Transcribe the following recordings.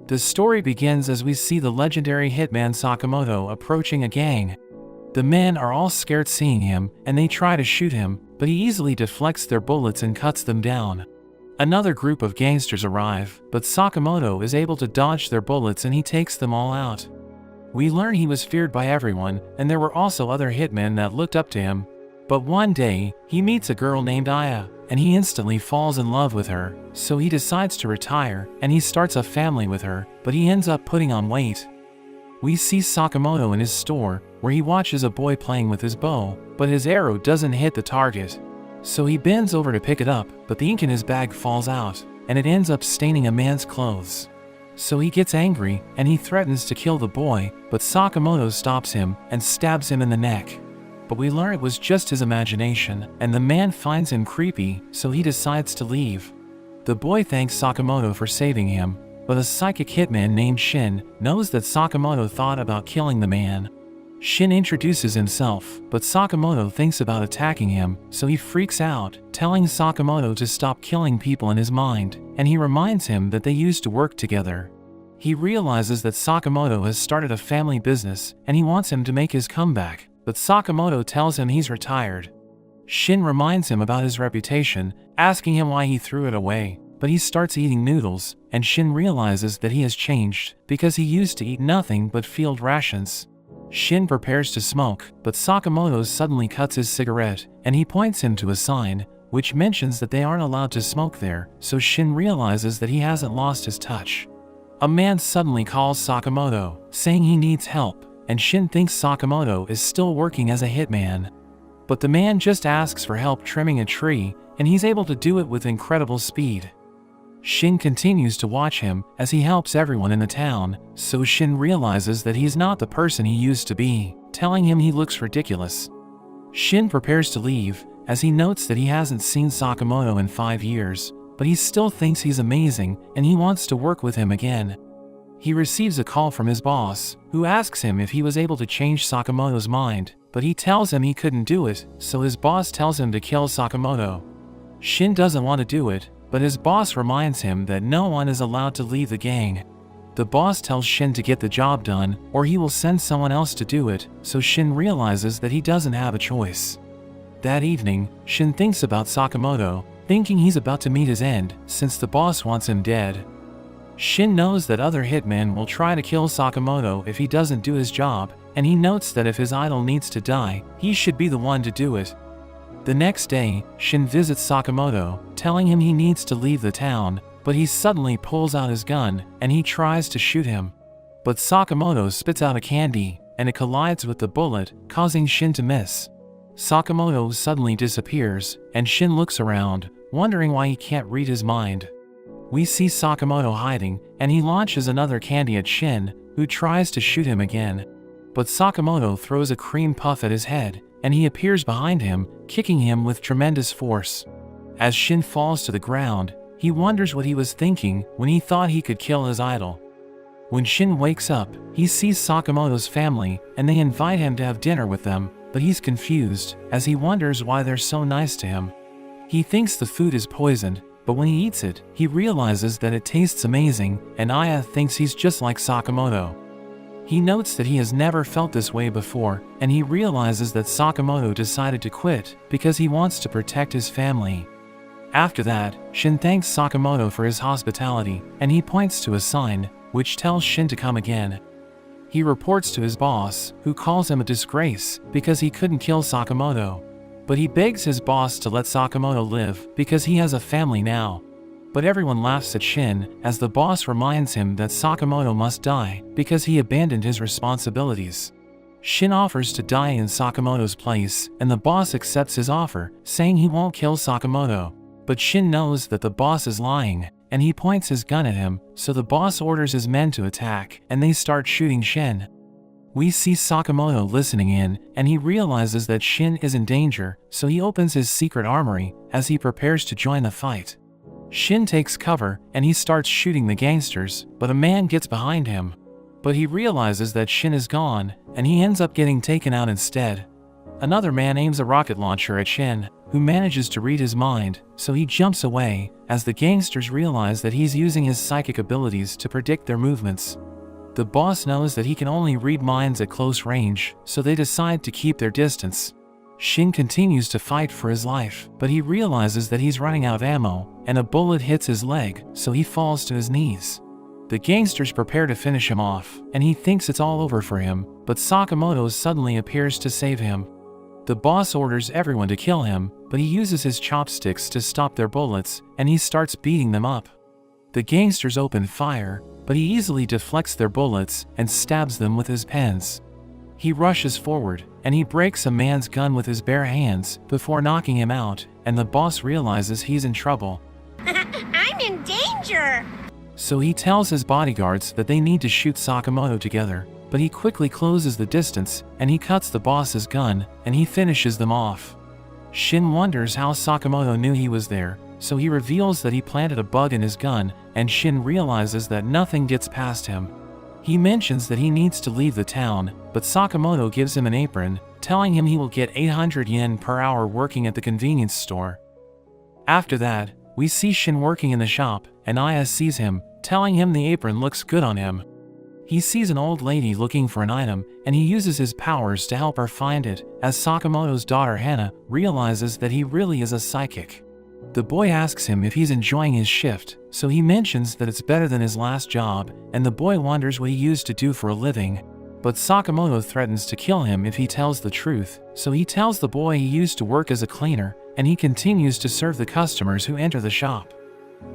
The story begins as we see the legendary hitman Sakamoto approaching a gang. The men are all scared seeing him, and they try to shoot him, but he easily deflects their bullets and cuts them down. Another group of gangsters arrive, but Sakamoto is able to dodge their bullets and he takes them all out. We learn he was feared by everyone, and there were also other hitmen that looked up to him. But one day, he meets a girl named Aya, and he instantly falls in love with her, so he decides to retire, and he starts a family with her, but he ends up putting on weight. We see Sakamoto in his store, where he watches a boy playing with his bow, but his arrow doesn't hit the target. So he bends over to pick it up, but the ink in his bag falls out, and it ends up staining a man's clothes. So he gets angry, and he threatens to kill the boy, but Sakamoto stops him and stabs him in the neck. But we learn it was just his imagination, and the man finds him creepy, so he decides to leave. The boy thanks Sakamoto for saving him, but a psychic hitman named Shin knows that Sakamoto thought about killing the man. Shin introduces himself, but Sakamoto thinks about attacking him, so he freaks out, telling Sakamoto to stop killing people in his mind, and he reminds him that they used to work together. He realizes that Sakamoto has started a family business, and he wants him to make his comeback, but Sakamoto tells him he's retired. Shin reminds him about his reputation, asking him why he threw it away, but he starts eating noodles, and Shin realizes that he has changed, because he used to eat nothing but field rations. Shin prepares to smoke, but Sakamoto suddenly cuts his cigarette, and he points him to a sign, which mentions that they aren't allowed to smoke there, so Shin realizes that he hasn't lost his touch. A man suddenly calls Sakamoto, saying he needs help, and Shin thinks Sakamoto is still working as a hitman. But the man just asks for help trimming a tree, and he's able to do it with incredible speed. Shin continues to watch him as he helps everyone in the town, so Shin realizes that he's not the person he used to be, telling him he looks ridiculous. Shin prepares to leave, as he notes that he hasn't seen Sakamoto in 5 years, but he still thinks he's amazing and he wants to work with him again. He receives a call from his boss, who asks him if he was able to change Sakamoto's mind, but he tells him he couldn't do it, so his boss tells him to kill Sakamoto. Shin doesn't want to do it, but his boss reminds him that no one is allowed to leave the gang. The boss tells Shin to get the job done, or he will send someone else to do it, so Shin realizes that he doesn't have a choice. That evening, Shin thinks about Sakamoto, thinking he's about to meet his end, since the boss wants him dead. Shin knows that other hitmen will try to kill Sakamoto if he doesn't do his job, and he notes that if his idol needs to die, he should be the one to do it. The next day, Shin visits Sakamoto, telling him he needs to leave the town, but he suddenly pulls out his gun, and he tries to shoot him. But Sakamoto spits out a candy, and it collides with the bullet, causing Shin to miss. Sakamoto suddenly disappears, and Shin looks around, wondering why he can't read his mind. We see Sakamoto hiding, and he launches another candy at Shin, who tries to shoot him again. But Sakamoto throws a cream puff at his head, and he appears behind him, kicking him with tremendous force. As Shin falls to the ground, he wonders what he was thinking when he thought he could kill his idol. When Shin wakes up, he sees Sakamoto's family, and they invite him to have dinner with them, but he's confused, as he wonders why they're so nice to him. He thinks the food is poisoned, but when he eats it, he realizes that it tastes amazing, and Aya thinks he's just like Sakamoto. He notes that he has never felt this way before, and he realizes that Sakamoto decided to quit because he wants to protect his family. After that, Shin thanks Sakamoto for his hospitality, and he points to a sign, which tells Shin to come again. He reports to his boss, who calls him a disgrace because he couldn't kill Sakamoto. But he begs his boss to let Sakamoto live because he has a family now. But everyone laughs at Shin, as the boss reminds him that Sakamoto must die because he abandoned his responsibilities. Shin offers to die in Sakamoto's place, and the boss accepts his offer, saying he won't kill Sakamoto. But Shin knows that the boss is lying, and he points his gun at him, so the boss orders his men to attack, and they start shooting Shin. We see Sakamoto listening in, and he realizes that Shin is in danger, so he opens his secret armory as he prepares to join the fight. Shin takes cover, and he starts shooting the gangsters, but a man gets behind him. But he realizes that Shin is gone, and he ends up getting taken out instead. Another man aims a rocket launcher at Shin, who manages to read his mind, so he jumps away, as the gangsters realize that he's using his psychic abilities to predict their movements. The boss knows that he can only read minds at close range, so they decide to keep their distance. Shin continues to fight for his life, but he realizes that he's running out of ammo, and a bullet hits his leg, so he falls to his knees. The gangsters prepare to finish him off, and he thinks it's all over for him, but Sakamoto suddenly appears to save him. The boss orders everyone to kill him, but he uses his chopsticks to stop their bullets, and he starts beating them up. The gangsters open fire, but he easily deflects their bullets and stabs them with his pens. He rushes forward, and he breaks a man's gun with his bare hands before knocking him out, and the boss realizes he's in trouble. I'm in danger! So he tells his bodyguards that they need to shoot Sakamoto together, but he quickly closes the distance, and he cuts the boss's gun, and he finishes them off. Shin wonders how Sakamoto knew he was there, so he reveals that he planted a bug in his gun, and Shin realizes that nothing gets past him. He mentions that he needs to leave the town, but Sakamoto gives him an apron, telling him he will get 800 yen per hour working at the convenience store. After that, we see Shin working in the shop, and Aya sees him, telling him the apron looks good on him. He sees an old lady looking for an item, and he uses his powers to help her find it, as Sakamoto's daughter Hana realizes that he really is a psychic. The boy asks him if he's enjoying his shift, so he mentions that it's better than his last job, and the boy wonders what he used to do for a living. But Sakamoto threatens to kill him if he tells the truth, so he tells the boy he used to work as a cleaner, and he continues to serve the customers who enter the shop.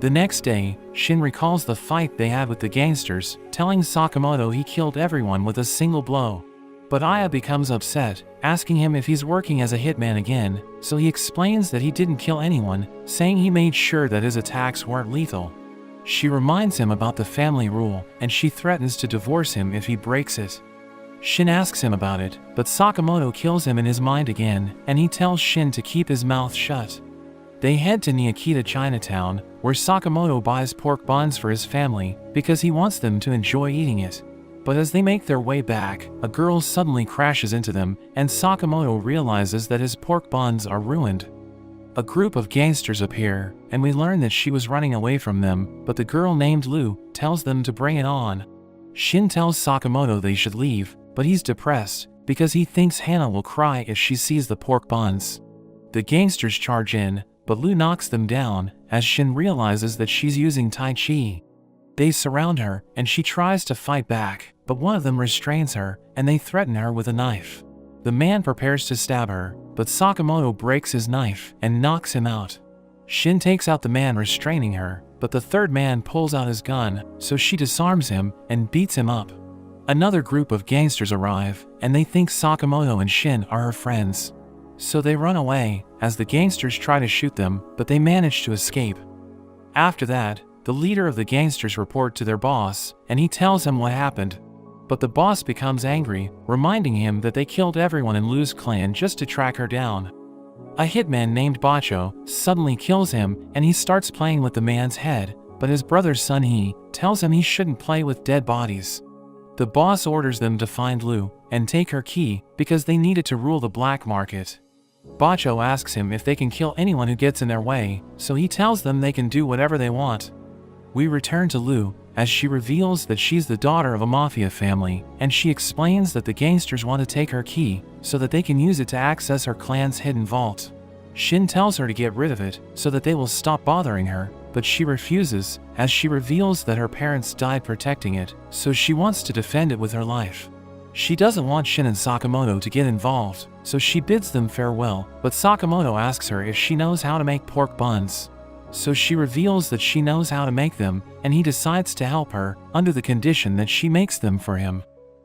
The next day, Shin recalls the fight they had with the gangsters, telling Sakamoto he killed everyone with a single blow. But Aya becomes upset, asking him if he's working as a hitman again, so he explains that he didn't kill anyone, saying he made sure that his attacks weren't lethal. She reminds him about the family rule, and she threatens to divorce him if he breaks it. Shin asks him about it, but Sakamoto kills him in his mind again, and he tells Shin to keep his mouth shut. They head to Niakita Chinatown, where Sakamoto buys pork buns for his family, because he wants them to enjoy eating it. But as they make their way back, a girl suddenly crashes into them, and Sakamoto realizes that his pork buns are ruined. A group of gangsters appear, and we learn that she was running away from them, but the girl named Lu tells them to bring it on. Shin tells Sakamoto they should leave, but he's depressed, because he thinks Hana will cry if she sees the pork buns. The gangsters charge in, but Lu knocks them down, as Shin realizes that she's using Tai Chi. They surround her, and she tries to fight back, but one of them restrains her, and they threaten her with a knife. The man prepares to stab her, but Sakamoto breaks his knife and knocks him out. Shin takes out the man restraining her, but the third man pulls out his gun, so she disarms him and beats him up. Another group of gangsters arrive, and they think Sakamoto and Shin are her friends. So they run away, as the gangsters try to shoot them, but they manage to escape. After that, the leader of the gangsters report to their boss, and he tells him what happened. But the boss becomes angry, reminding him that they killed everyone in Lu's clan just to track her down. A hitman named Bacho suddenly kills him, and he starts playing with the man's head, but his brother Sun-hee tells him he shouldn't play with dead bodies. The boss orders them to find Lu and take her key, because they need it to rule the black market. Bacho asks him if they can kill anyone who gets in their way, so he tells them they can do whatever they want. We return to Lu, as she reveals that she's the daughter of a mafia family, and she explains that the gangsters want to take her key, so that they can use it to access her clan's hidden vault. Shin tells her to get rid of it, so that they will stop bothering her, but she refuses, as she reveals that her parents died protecting it, so she wants to defend it with her life. She doesn't want Shin and Sakamoto to get involved, so she bids them farewell, but Sakamoto asks her if she knows how to make pork buns. So she reveals that she knows how to make them, and he decides to help her, under the condition that she makes them for him.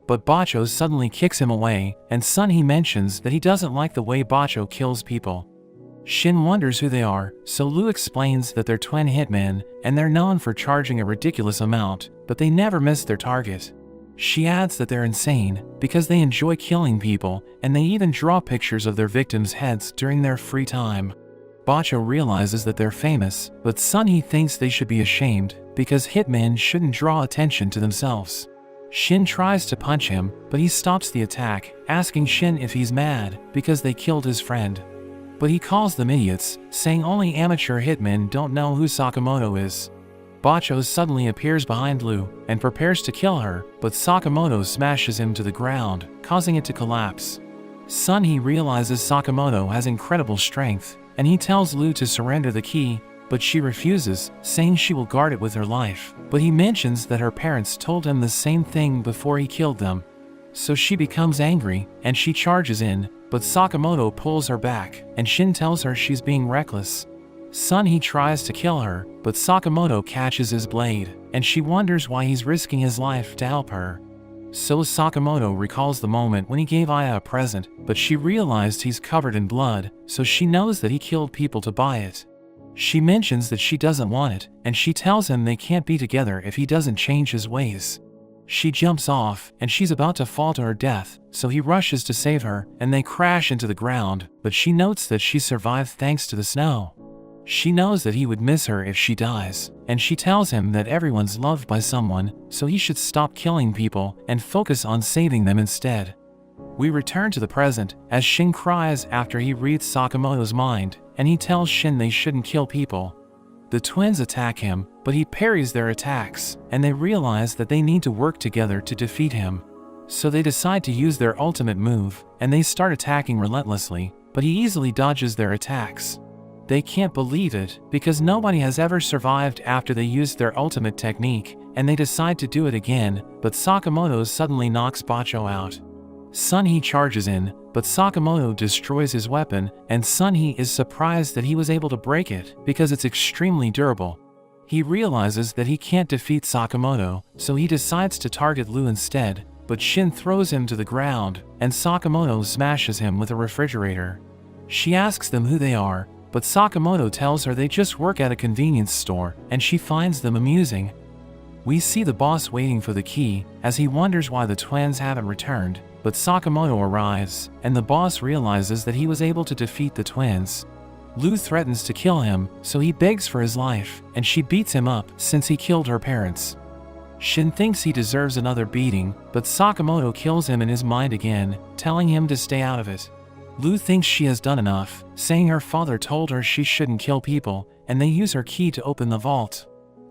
But Bacho suddenly kicks him away, and Sun-hee mentions that he doesn't like the way Bacho kills people. Shin wonders who they are, so Lu explains that they're twin hitmen, and they're known for charging a ridiculous amount, but they never miss their target. She adds that they're insane, because they enjoy killing people, and they even draw pictures of their victims' heads during their free time. Bacho realizes that they're famous, but Sun-hee thinks they should be ashamed, because hitmen shouldn't draw attention to themselves. Shin tries to punch him, but he stops the attack, asking Shin if he's mad because they killed his friend. But he calls them idiots, saying only amateur hitmen don't know who Sakamoto is. Bacho suddenly appears behind Lu and prepares to kill her, but Sakamoto smashes him to the ground, causing it to collapse. Sunhee realizes Sakamoto has incredible strength, and he tells Lu to surrender the key, but she refuses, saying she will guard it with her life. But he mentions that her parents told him the same thing before he killed them. So she becomes angry, and she charges in, but Sakamoto pulls her back, and Shin tells her she's being reckless. Sunhee tries to kill her, but Sakamoto catches his blade, and she wonders why he's risking his life to help her. So Sakamoto recalls the moment when he gave Aya a present, but she realized he's covered in blood, so she knows that he killed people to buy it. She mentions that she doesn't want it, and she tells him they can't be together if he doesn't change his ways. She jumps off, and she's about to fall to her death, so he rushes to save her, and they crash into the ground, but she notes that she survived thanks to the snow. She knows that he would miss her if she dies, and she tells him that everyone's loved by someone, so he should stop killing people and focus on saving them instead. We return to the present, as Shin cries after he reads Sakamoto's mind, and he tells Shin they shouldn't kill people. The twins attack him, but he parries their attacks, and they realize that they need to work together to defeat him. So they decide to use their ultimate move, and they start attacking relentlessly, but he easily dodges their attacks. They can't believe it, because nobody has ever survived after they used their ultimate technique, and they decide to do it again, but Sakamoto suddenly knocks Bacho out. Sunhee charges in, but Sakamoto destroys his weapon, and Sunhee is surprised that he was able to break it, because it's extremely durable. He realizes that he can't defeat Sakamoto, so he decides to target Lu instead, but Shin throws him to the ground, and Sakamoto smashes him with a refrigerator. She asks them who they are, but Sakamoto tells her they just work at a convenience store, and she finds them amusing. We see the boss waiting for the key, as he wonders why the twins haven't returned, but Sakamoto arrives, and the boss realizes that he was able to defeat the twins. Lu threatens to kill him, so he begs for his life, and she beats him up since he killed her parents. Shin thinks he deserves another beating, but Sakamoto kills him in his mind again, telling him to stay out of it. Lu thinks she has done enough, saying her father told her she shouldn't kill people, and they use her key to open the vault.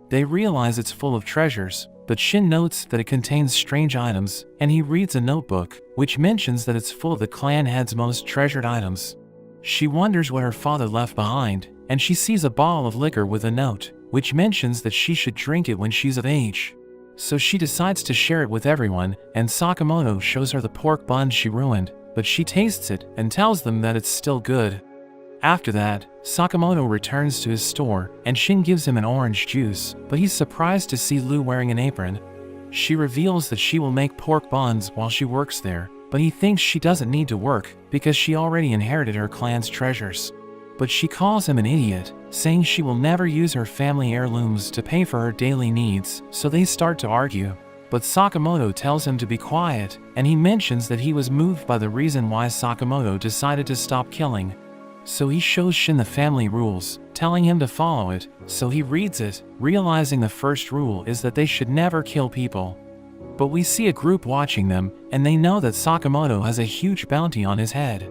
They realize it's full of treasures, but Shin notes that it contains strange items, and he reads a notebook, which mentions that it's full of the clan head's most treasured items. She wonders what her father left behind, and she sees a bottle of liquor with a note, which mentions that she should drink it when she's of age. So she decides to share it with everyone, and Sakamoto shows her the pork bun she ruined, but she tastes it and tells them that it's still good. After that, Sakamoto returns to his store, and Shin gives him an orange juice, but he's surprised to see Lu wearing an apron. She reveals that she will make pork buns while she works there, but he thinks she doesn't need to work because she already inherited her clan's treasures. But she calls him an idiot, saying she will never use her family heirlooms to pay for her daily needs, so they start to argue. But Sakamoto tells him to be quiet, and he mentions that he was moved by the reason why Sakamoto decided to stop killing. So he shows Shin the family rules, telling him to follow it, so he reads it, realizing the first rule is that they should never kill people. But we see a group watching them, and they know that Sakamoto has a huge bounty on his head.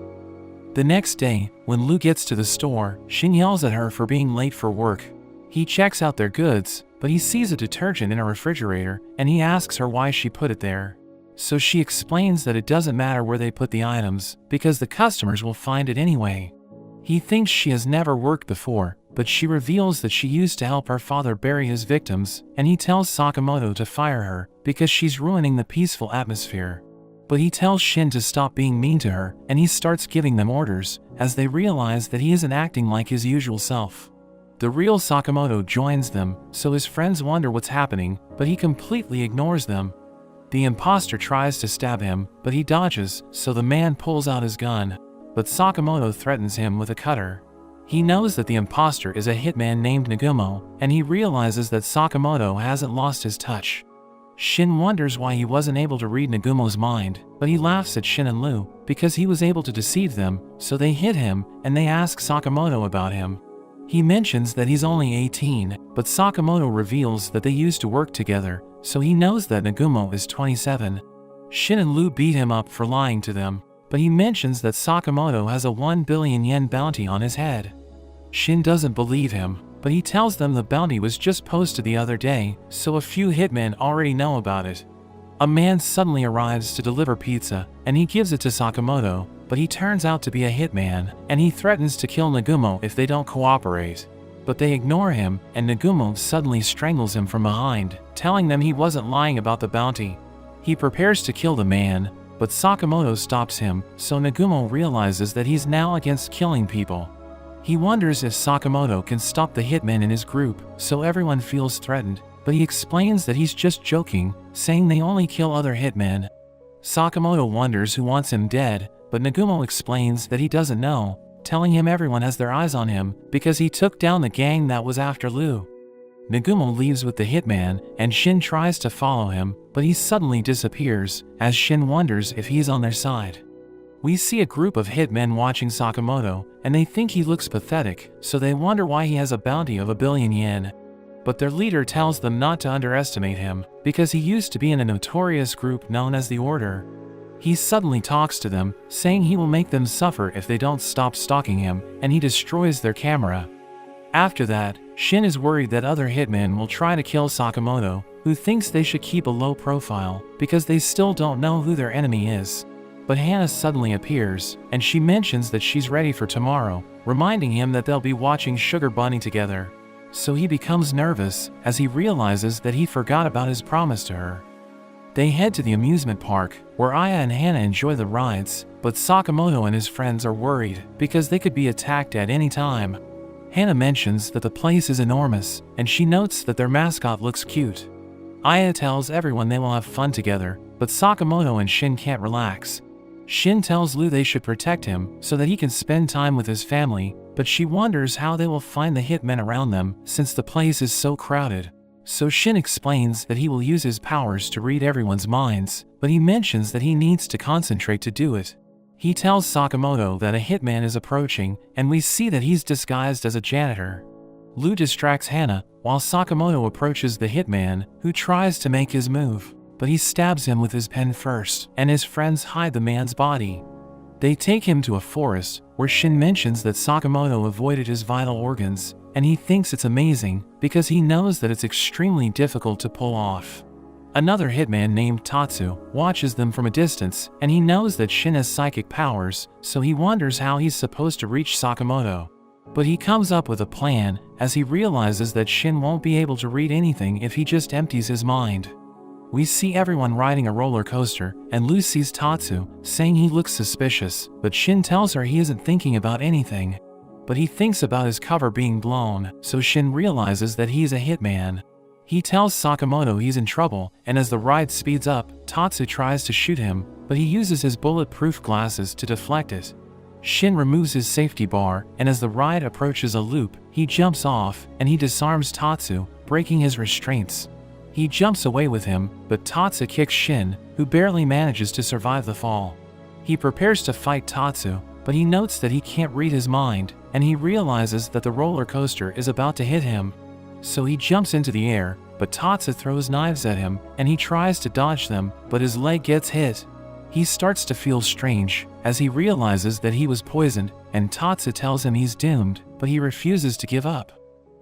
The next day, when Lu gets to the store, Shin yells at her for being late for work. He checks out their goods, but he sees a detergent in a refrigerator, and he asks her why she put it there. So she explains that it doesn't matter where they put the items, because the customers will find it anyway. He thinks she has never worked before, but she reveals that she used to help her father bury his victims, and he tells Sakamoto to fire her, because she's ruining the peaceful atmosphere. But he tells Shin to stop being mean to her, and he starts giving them orders, as they realize that he isn't acting like his usual self. The real Sakamoto joins them, so his friends wonder what's happening, but he completely ignores them. The imposter tries to stab him, but he dodges, so the man pulls out his gun. But Sakamoto threatens him with a cutter. He knows that the imposter is a hitman named Nagumo, and he realizes that Sakamoto hasn't lost his touch. Shin wonders why he wasn't able to read Nagumo's mind, but he laughs at Shin and Lu, because he was able to deceive them, so they hit him, and they ask Sakamoto about him. He mentions that he's only 18, but Sakamoto reveals that they used to work together, so he knows that Nagumo is 27. Shin and Lu beat him up for lying to them, but he mentions that Sakamoto has a 1 billion yen bounty on his head. Shin doesn't believe him, but he tells them the bounty was just posted the other day, so a few hitmen already know about it. A man suddenly arrives to deliver pizza, and he gives it to Sakamoto, but he turns out to be a hitman, and he threatens to kill Nagumo if they don't cooperate. But they ignore him, and Nagumo suddenly strangles him from behind, telling them he wasn't lying about the bounty. He prepares to kill the man, but Sakamoto stops him, so Nagumo realizes that he's now against killing people. He wonders if Sakamoto can stop the hitmen in his group, so everyone feels threatened, but he explains that he's just joking, saying they only kill other hitmen. Sakamoto wonders who wants him dead, but Nagumo explains that he doesn't know, telling him everyone has their eyes on him because he took down the gang that was after Lu. Nagumo leaves with the hitman, and Shin tries to follow him, but he suddenly disappears, as Shin wonders if he's on their side. We see a group of hitmen watching Sakamoto, and they think he looks pathetic, so they wonder why he has a bounty of 1 billion yen. But their leader tells them not to underestimate him, because he used to be in a notorious group known as the Order. He suddenly talks to them, saying he will make them suffer if they don't stop stalking him, and he destroys their camera. After that, Shin is worried that other hitmen will try to kill Sakamoto, who thinks they should keep a low profile, because they still don't know who their enemy is. But Hannah suddenly appears, and she mentions that she's ready for tomorrow, reminding him that they'll be watching Sugar Bunny together. So he becomes nervous, as he realizes that he forgot about his promise to her. They head to the amusement park, where Aya and Hannah enjoy the rides, but Sakamoto and his friends are worried, because they could be attacked at any time. Hannah mentions that the place is enormous, and she notes that their mascot looks cute. Aya tells everyone they will have fun together, but Sakamoto and Shin can't relax. Shin tells Lu they should protect him so that he can spend time with his family, but she wonders how they will find the hitmen around them since the place is so crowded. So Shin explains that he will use his powers to read everyone's minds, but he mentions that he needs to concentrate to do it. He tells Sakamoto that a hitman is approaching, and we see that he's disguised as a janitor. Lu distracts Hannah, while Sakamoto approaches the hitman, who tries to make his move, but he stabs him with his pen first, and his friends hide the man's body. They take him to a forest, where Shin mentions that Sakamoto avoided his vital organs, and he thinks it's amazing, because he knows that it's extremely difficult to pull off. Another hitman named Tatsu watches them from a distance, and he knows that Shin has psychic powers, so he wonders how he's supposed to reach Sakamoto. But he comes up with a plan, as he realizes that Shin won't be able to read anything if he just empties his mind. We see everyone riding a roller coaster, and Lu sees Tatsu, saying he looks suspicious, but Shin tells her he isn't thinking about anything. But he thinks about his cover being blown, so Shin realizes that he's a hitman. He tells Sakamoto he's in trouble, and as the ride speeds up, Tatsu tries to shoot him, but he uses his bulletproof glasses to deflect it. Shin removes his safety bar, and as the ride approaches a loop, he jumps off, and he disarms Tatsu, breaking his restraints. He jumps away with him, but Tatsu kicks Shin, who barely manages to survive the fall. He prepares to fight Tatsu, but he notes that he can't read his mind, and he realizes that the roller coaster is about to hit him. So he jumps into the air, but Tatsu throws knives at him, and he tries to dodge them, but his leg gets hit. He starts to feel strange, as he realizes that he was poisoned, and Tatsu tells him he's doomed, but he refuses to give up.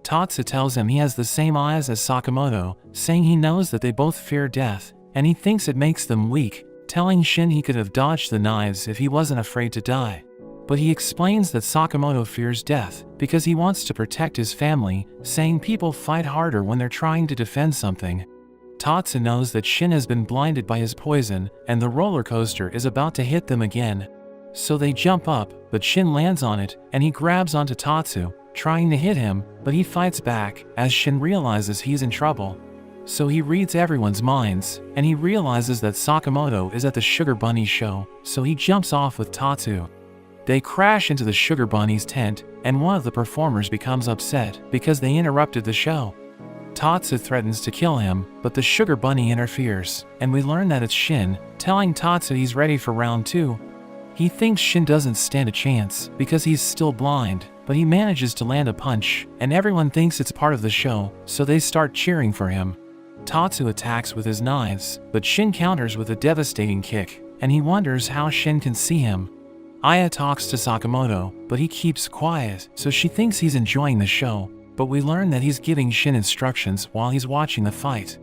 Tatsu tells him he has the same eyes as Sakamoto, saying he knows that they both fear death, and he thinks it makes them weak, telling Shin he could have dodged the knives if he wasn't afraid to die. But he explains that Sakamoto fears death because he wants to protect his family, saying people fight harder when they're trying to defend something. Tatsu knows that Shin has been blinded by his poison, and the roller coaster is about to hit them again. So they jump up, but Shin lands on it, and he grabs onto Tatsu, trying to hit him, but he fights back, as Shin realizes he's in trouble. So he reads everyone's minds, and he realizes that Sakamoto is at the Sugar Bunny show, so he jumps off with Tatsu. They crash into the Sugar Bunny's tent, and one of the performers becomes upset because they interrupted the show. Tatsu threatens to kill him, but the Sugar Bunny interferes, and we learn that it's Shin, telling Tatsu he's ready for round 2. He thinks Shin doesn't stand a chance because he's still blind, but he manages to land a punch, and everyone thinks it's part of the show, so they start cheering for him. Tatsu attacks with his knives, but Shin counters with a devastating kick, and he wonders how Shin can see him. Aya talks to Sakamoto, but he keeps quiet, so she thinks he's enjoying the show, but we learn that he's giving Shin instructions while he's watching the fight.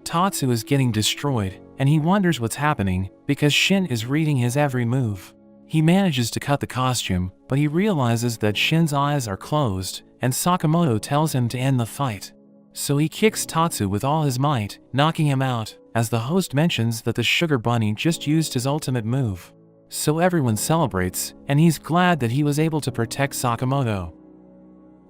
Tatsu is getting destroyed, and he wonders what's happening, because Shin is reading his every move. He manages to cut the costume, but he realizes that Shin's eyes are closed, and Sakamoto tells him to end the fight. So he kicks Tatsu with all his might, knocking him out, as the host mentions that the Sugar Bunny just used his ultimate move. So everyone celebrates, and he's glad that he was able to protect Sakamoto.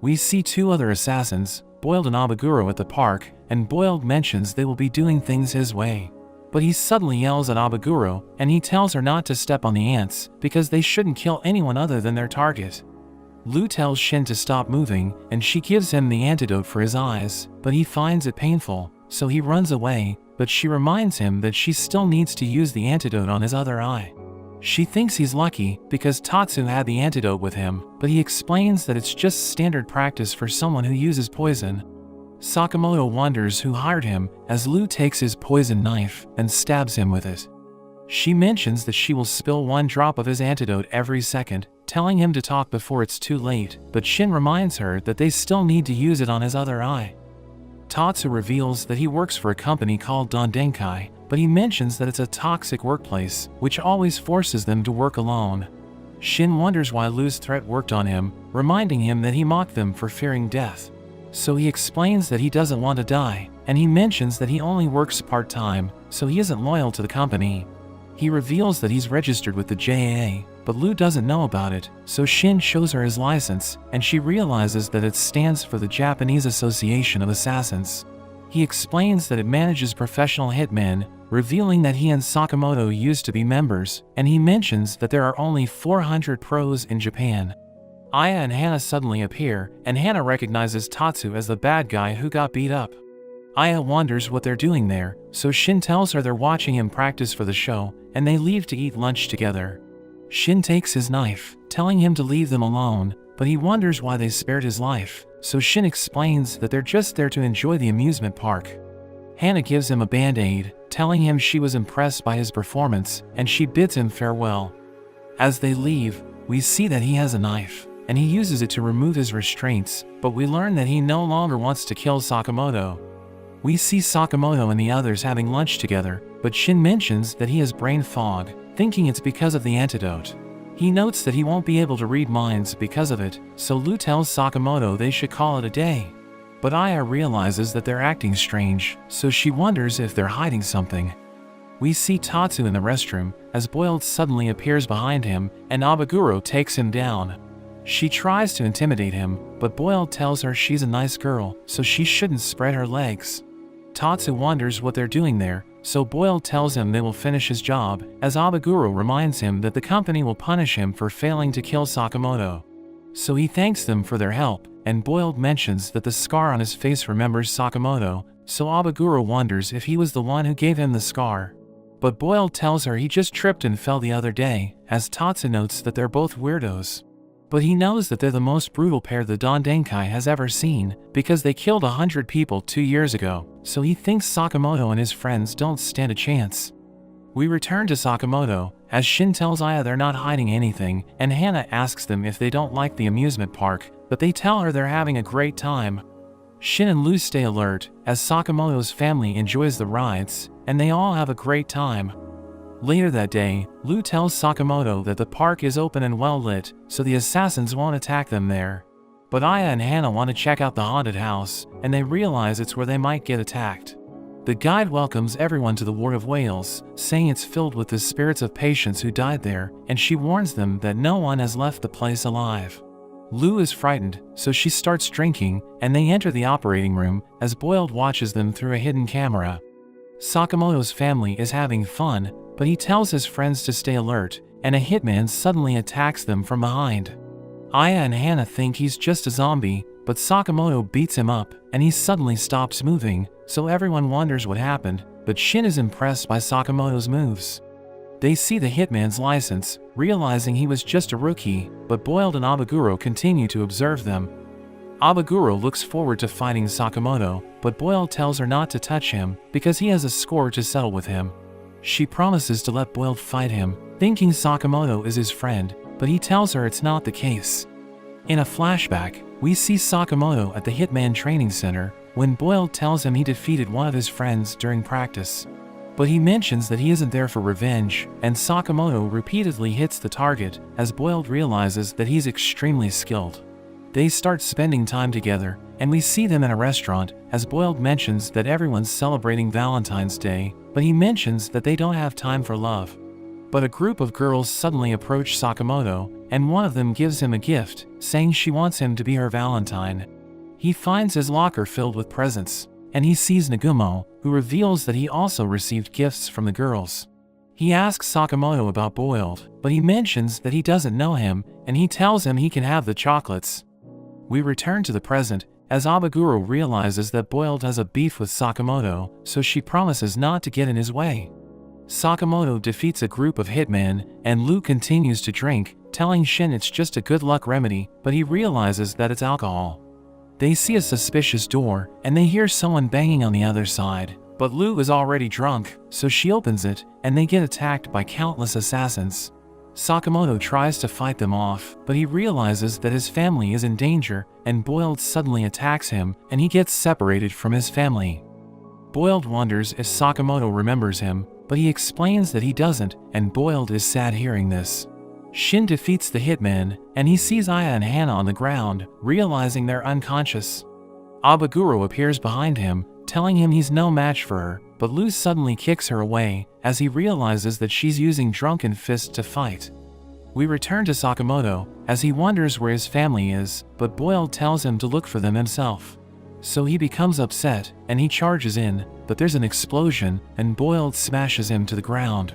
We see two other assassins, Boiled and Abaguro, at the park, and Boiled mentions they will be doing things his way. But he suddenly yells at Abaguro, and he tells her not to step on the ants, because they shouldn't kill anyone other than their target. Lu tells Shin to stop moving, and she gives him the antidote for his eyes, but he finds it painful, so he runs away, but she reminds him that she still needs to use the antidote on his other eye. She thinks he's lucky, because Tatsu had the antidote with him, but he explains that it's just standard practice for someone who uses poison. Sakamoto wonders who hired him, as Lu takes his poison knife and stabs him with it. She mentions that she will spill 1 drop of his antidote every second, telling him to talk before it's too late, but Shin reminds her that they still need to use it on his other eye. Tatsu reveals that he works for a company called Dondenkai, but he mentions that it's a toxic workplace, which always forces them to work alone. Shin wonders why Lu's threat worked on him, reminding him that he mocked them for fearing death. So he explains that he doesn't want to die, and he mentions that he only works part-time, so he isn't loyal to the company. He reveals that he's registered with the JAA, but Lu doesn't know about it, so Shin shows her his license, and she realizes that it stands for the Japanese Association of Assassins. He explains that it manages professional hitmen, revealing that he and Sakamoto used to be members, and he mentions that there are only 400 pros in Japan. Aya and Hana suddenly appear, and Hana recognizes Tatsu as the bad guy who got beat up. Aya wonders what they're doing there, so Shin tells her they're watching him practice for the show, and they leave to eat lunch together. Shin takes his knife, telling him to leave them alone, but he wonders why they spared his life, so Shin explains that they're just there to enjoy the amusement park. Hana gives him a band-aid, telling him she was impressed by his performance, and she bids him farewell. As they leave, we see that he has a knife, and he uses it to remove his restraints, but we learn that he no longer wants to kill Sakamoto. We see Sakamoto and the others having lunch together, but Shin mentions that he has brain fog, thinking it's because of the antidote. He notes that he won't be able to read minds because of it, so Lu tells Sakamoto they should call it a day. But Aya realizes that they're acting strange, so she wonders if they're hiding something. We see Tatsu in the restroom, as Boiled suddenly appears behind him, and Abaguro takes him down. She tries to intimidate him, but Boiled tells her she's a nice girl, so she shouldn't spread her legs. Tatsu wonders what they're doing there, so Boiled tells him they will finish his job, as Abaguro reminds him that the company will punish him for failing to kill Sakamoto. So he thanks them for their help, and Boiled mentions that the scar on his face remembers Sakamoto, so Abaguro wonders if he was the one who gave him the scar. But Boiled tells her he just tripped and fell the other day, as Tatsu notes that they're both weirdos. But he knows that they're the most brutal pair the Dondenkai has ever seen, because they killed 100 people 2 years ago, so he thinks Sakamoto and his friends don't stand a chance. We return to Sakamoto, as Shin tells Aya they're not hiding anything, and Hana asks them if they don't like the amusement park, but they tell her they're having a great time. Shin and Lu stay alert, as Sakamoto's family enjoys the rides, and they all have a great time. Later that day, Lu tells Sakamoto that the park is open and well lit, so the assassins won't attack them there. But Aya and Hana want to check out the haunted house, and they realize it's where they might get attacked. The guide welcomes everyone to the Ward of Whales, saying it's filled with the spirits of patients who died there, and she warns them that no one has left the place alive. Lu is frightened, so she starts drinking, and they enter the operating room, as Boiled watches them through a hidden camera. Sakamoto's family is having fun, but he tells his friends to stay alert, and a hitman suddenly attacks them from behind. Aya and Hana think he's just a zombie, but Sakamoto beats him up, and he suddenly stops moving, so everyone wonders what happened, but Shin is impressed by Sakamoto's moves. They see the hitman's license, realizing he was just a rookie, but Boiled and Abaguro continue to observe them. Abaguro looks forward to fighting Sakamoto, but Boiled tells her not to touch him because he has a score to settle with him. She promises to let Boiled fight him, thinking Sakamoto is his friend, but he tells her it's not the case. In a flashback, we see Sakamoto at the Hitman training center when Boiled tells him he defeated one of his friends during practice. But he mentions that he isn't there for revenge, and Sakamoto repeatedly hits the target as Boiled realizes that he's extremely skilled. They start spending time together, and we see them in a restaurant as Boiled mentions that everyone's celebrating Valentine's Day, but he mentions that they don't have time for love. But a group of girls suddenly approach Sakamoto, and one of them gives him a gift, saying she wants him to be her Valentine. He finds his locker filled with presents, and he sees Nagumo, who reveals that he also received gifts from the girls. He asks Sakamoto about Boiled, but he mentions that he doesn't know him, and he tells him he can have the chocolates. We return to the present, as Abaguro realizes that Boiled has a beef with Sakamoto, so she promises not to get in his way. Sakamoto defeats a group of hitmen, and Lu continues to drink, telling Shin it's just a good luck remedy, but he realizes that it's alcohol. They see a suspicious door, and they hear someone banging on the other side, but Lu is already drunk, so she opens it, and they get attacked by countless assassins. Sakamoto tries to fight them off, but he realizes that his family is in danger, and Boiled suddenly attacks him, and he gets separated from his family. Boiled wonders if Sakamoto remembers him, but he explains that he doesn't, and Boiled is sad hearing this. Shin defeats the hitman, and he sees Aya and Hana on the ground, realizing they're unconscious. Abaguro appears behind him, telling him he's no match for her, but Lu suddenly kicks her away, as he realizes that she's using Drunken Fist to fight. We return to Sakamoto, as he wonders where his family is, but Boiled tells him to look for them himself. So he becomes upset, and he charges in, but there's an explosion, and Boiled smashes him to the ground.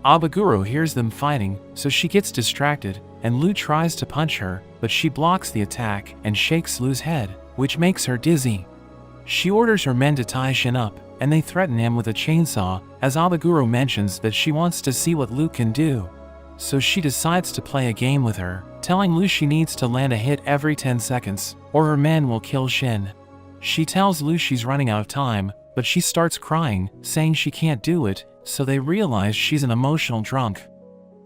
Abaguro hears them fighting, so she gets distracted, and Lu tries to punch her, but she blocks the attack and shakes Lu's head, which makes her dizzy. She orders her men to tie Shin up, and they threaten him with a chainsaw, as Abaguro mentions that she wants to see what Lu can do. So she decides to play a game with her, telling Lu she needs to land a hit every 10 seconds, or her men will kill Shin. She tells Lu she's running out of time, but she starts crying, saying she can't do it, so they realize she's an emotional drunk.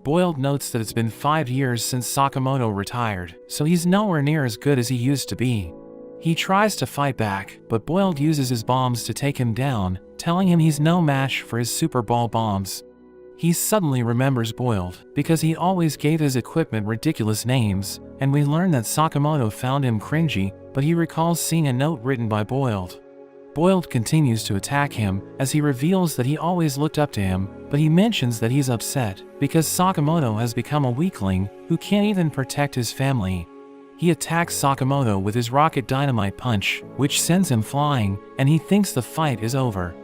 Boiled notes that it's been 5 years since Sakamoto retired, so he's nowhere near as good as he used to be. He tries to fight back, but Boiled uses his bombs to take him down, telling him he's no match for his Super Ball bombs. He suddenly remembers Boiled, because he always gave his equipment ridiculous names, and we learn that Sakamoto found him cringy, but he recalls seeing a note written by Boiled. Boiled continues to attack him, as he reveals that he always looked up to him, but he mentions that he's upset, because Sakamoto has become a weakling, who can't even protect his family. He attacks Sakamoto with his rocket dynamite punch, which sends him flying, and he thinks the fight is over.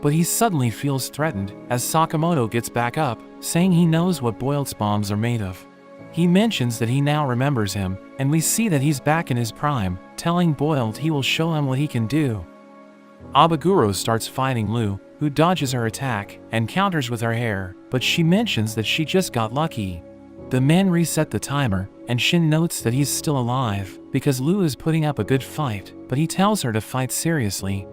But he suddenly feels threatened, as Sakamoto gets back up, saying he knows what Boiled's bombs are made of. He mentions that he now remembers him, and we see that he's back in his prime, telling Boiled he will show him what he can do. Abaguro starts fighting Lu, who dodges her attack, and counters with her hair, but she mentions that she just got lucky. The men reset the timer, and Shin notes that he's still alive, because Lu is putting up a good fight, but he tells her to fight seriously.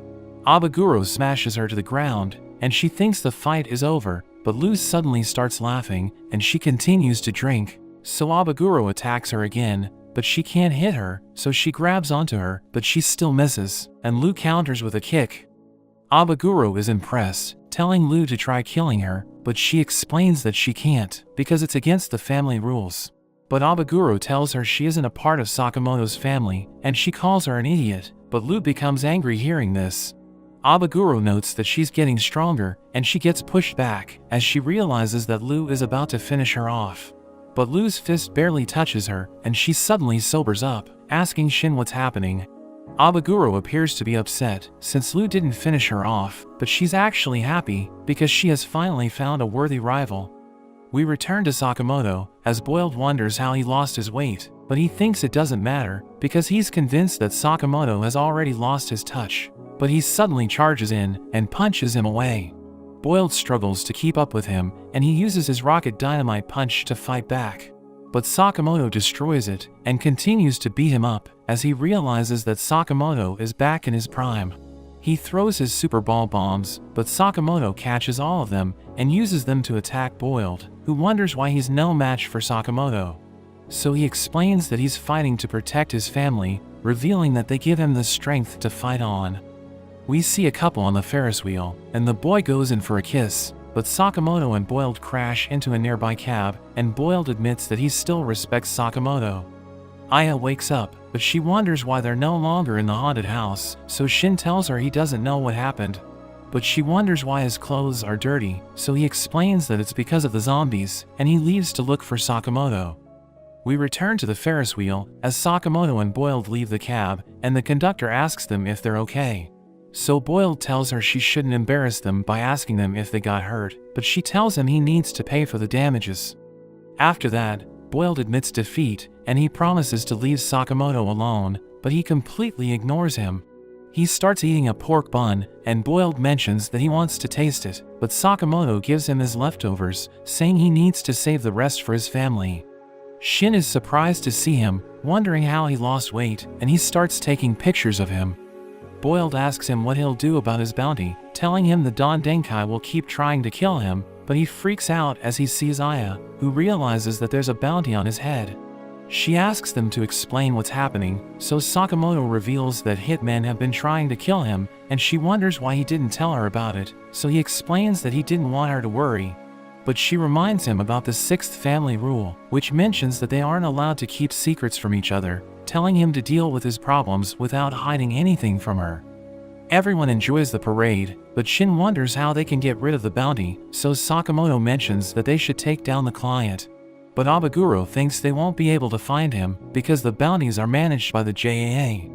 Abaguro smashes her to the ground, and she thinks the fight is over, but Lu suddenly starts laughing, and she continues to drink. So Abaguro attacks her again, but she can't hit her, so she grabs onto her, but she still misses, and Lu counters with a kick. Abaguro is impressed, telling Lu to try killing her, but she explains that she can't, because it's against the family rules. But Abaguro tells her she isn't a part of Sakamoto's family, and she calls her an idiot, but Lu becomes angry hearing this. Abaguro notes that she's getting stronger, and she gets pushed back, as she realizes that Lu is about to finish her off. But Lu's fist barely touches her, and she suddenly sobers up, asking Shin what's happening. Abaguro appears to be upset, since Lu didn't finish her off, but she's actually happy, because she has finally found a worthy rival. We return to Sakamoto, as Boiled wonders how he lost his weight, but he thinks it doesn't matter, because he's convinced that Sakamoto has already lost his touch. But he suddenly charges in, and punches him away. Boiled struggles to keep up with him, and he uses his rocket dynamite punch to fight back. But Sakamoto destroys it, and continues to beat him up, as he realizes that Sakamoto is back in his prime. He throws his super ball bombs, but Sakamoto catches all of them, and uses them to attack Boiled, who wonders why he's no match for Sakamoto. So he explains that he's fighting to protect his family, revealing that they give him the strength to fight on. We see a couple on the Ferris wheel, and the boy goes in for a kiss, but Sakamoto and Boiled crash into a nearby cab, and Boiled admits that he still respects Sakamoto. Aya wakes up, but she wonders why they're no longer in the haunted house, so Shin tells her he doesn't know what happened. But she wonders why his clothes are dirty, so he explains that it's because of the zombies, and he leaves to look for Sakamoto. We return to the Ferris wheel, as Sakamoto and Boiled leave the cab, and the conductor asks them if they're okay. So Boiled tells her she shouldn't embarrass them by asking them if they got hurt, but she tells him he needs to pay for the damages. After that, Boiled admits defeat, and he promises to leave Sakamoto alone, but he completely ignores him. He starts eating a pork bun, and Boiled mentions that he wants to taste it, but Sakamoto gives him his leftovers, saying he needs to save the rest for his family. Shin is surprised to see him, wondering how he lost weight, and he starts taking pictures of him. Boiled asks him what he'll do about his bounty, telling him the Don Denkai will keep trying to kill him, but he freaks out as he sees Aya, who realizes that there's a bounty on his head. She asks them to explain what's happening, so Sakamoto reveals that hitmen have been trying to kill him, and she wonders why he didn't tell her about it, so he explains that he didn't want her to worry. But she reminds him about the sixth family rule, which mentions that they aren't allowed to keep secrets from each other, telling him to deal with his problems without hiding anything from her. Everyone enjoys the parade, but Shin wonders how they can get rid of the bounty, so Sakamoto mentions that they should take down the client. But Abaguro thinks they won't be able to find him, because the bounties are managed by the JAA.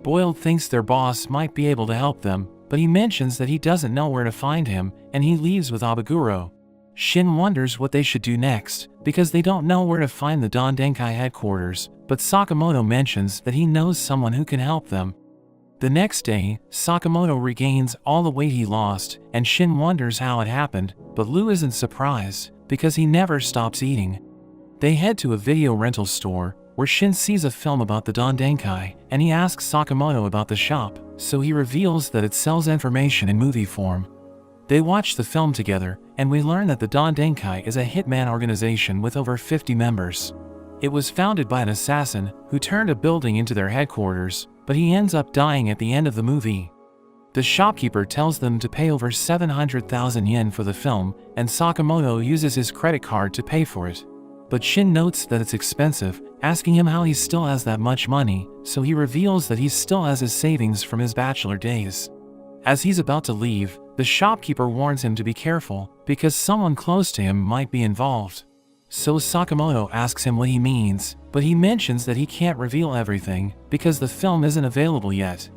Boiled thinks their boss might be able to help them, but he mentions that he doesn't know where to find him, and he leaves with Abaguro. Shin wonders what they should do next, because they don't know where to find the Don Denkai headquarters, but Sakamoto mentions that he knows someone who can help them. The next day, Sakamoto regains all the weight he lost, and Shin wonders how it happened, but Lu isn't surprised, because he never stops eating. They head to a video rental store, where Shin sees a film about the Don Denkai, and he asks Sakamoto about the shop, so he reveals that it sells information in movie form. They watch the film together, and we learn that the Don Denkai is a hitman organization with over 50 members. It was founded by an assassin who turned a building into their headquarters, but he ends up dying at the end of the movie. The shopkeeper tells them to pay over 700,000 yen for the film, and Sakamoto uses his credit card to pay for it. But Shin notes that it's expensive, asking him how he still has that much money, so he reveals that he still has his savings from his bachelor days. As he's about to leave, the shopkeeper warns him to be careful, because someone close to him might be involved. So Sakamoto asks him what he means, but he mentions that he can't reveal everything, because the film isn't available yet.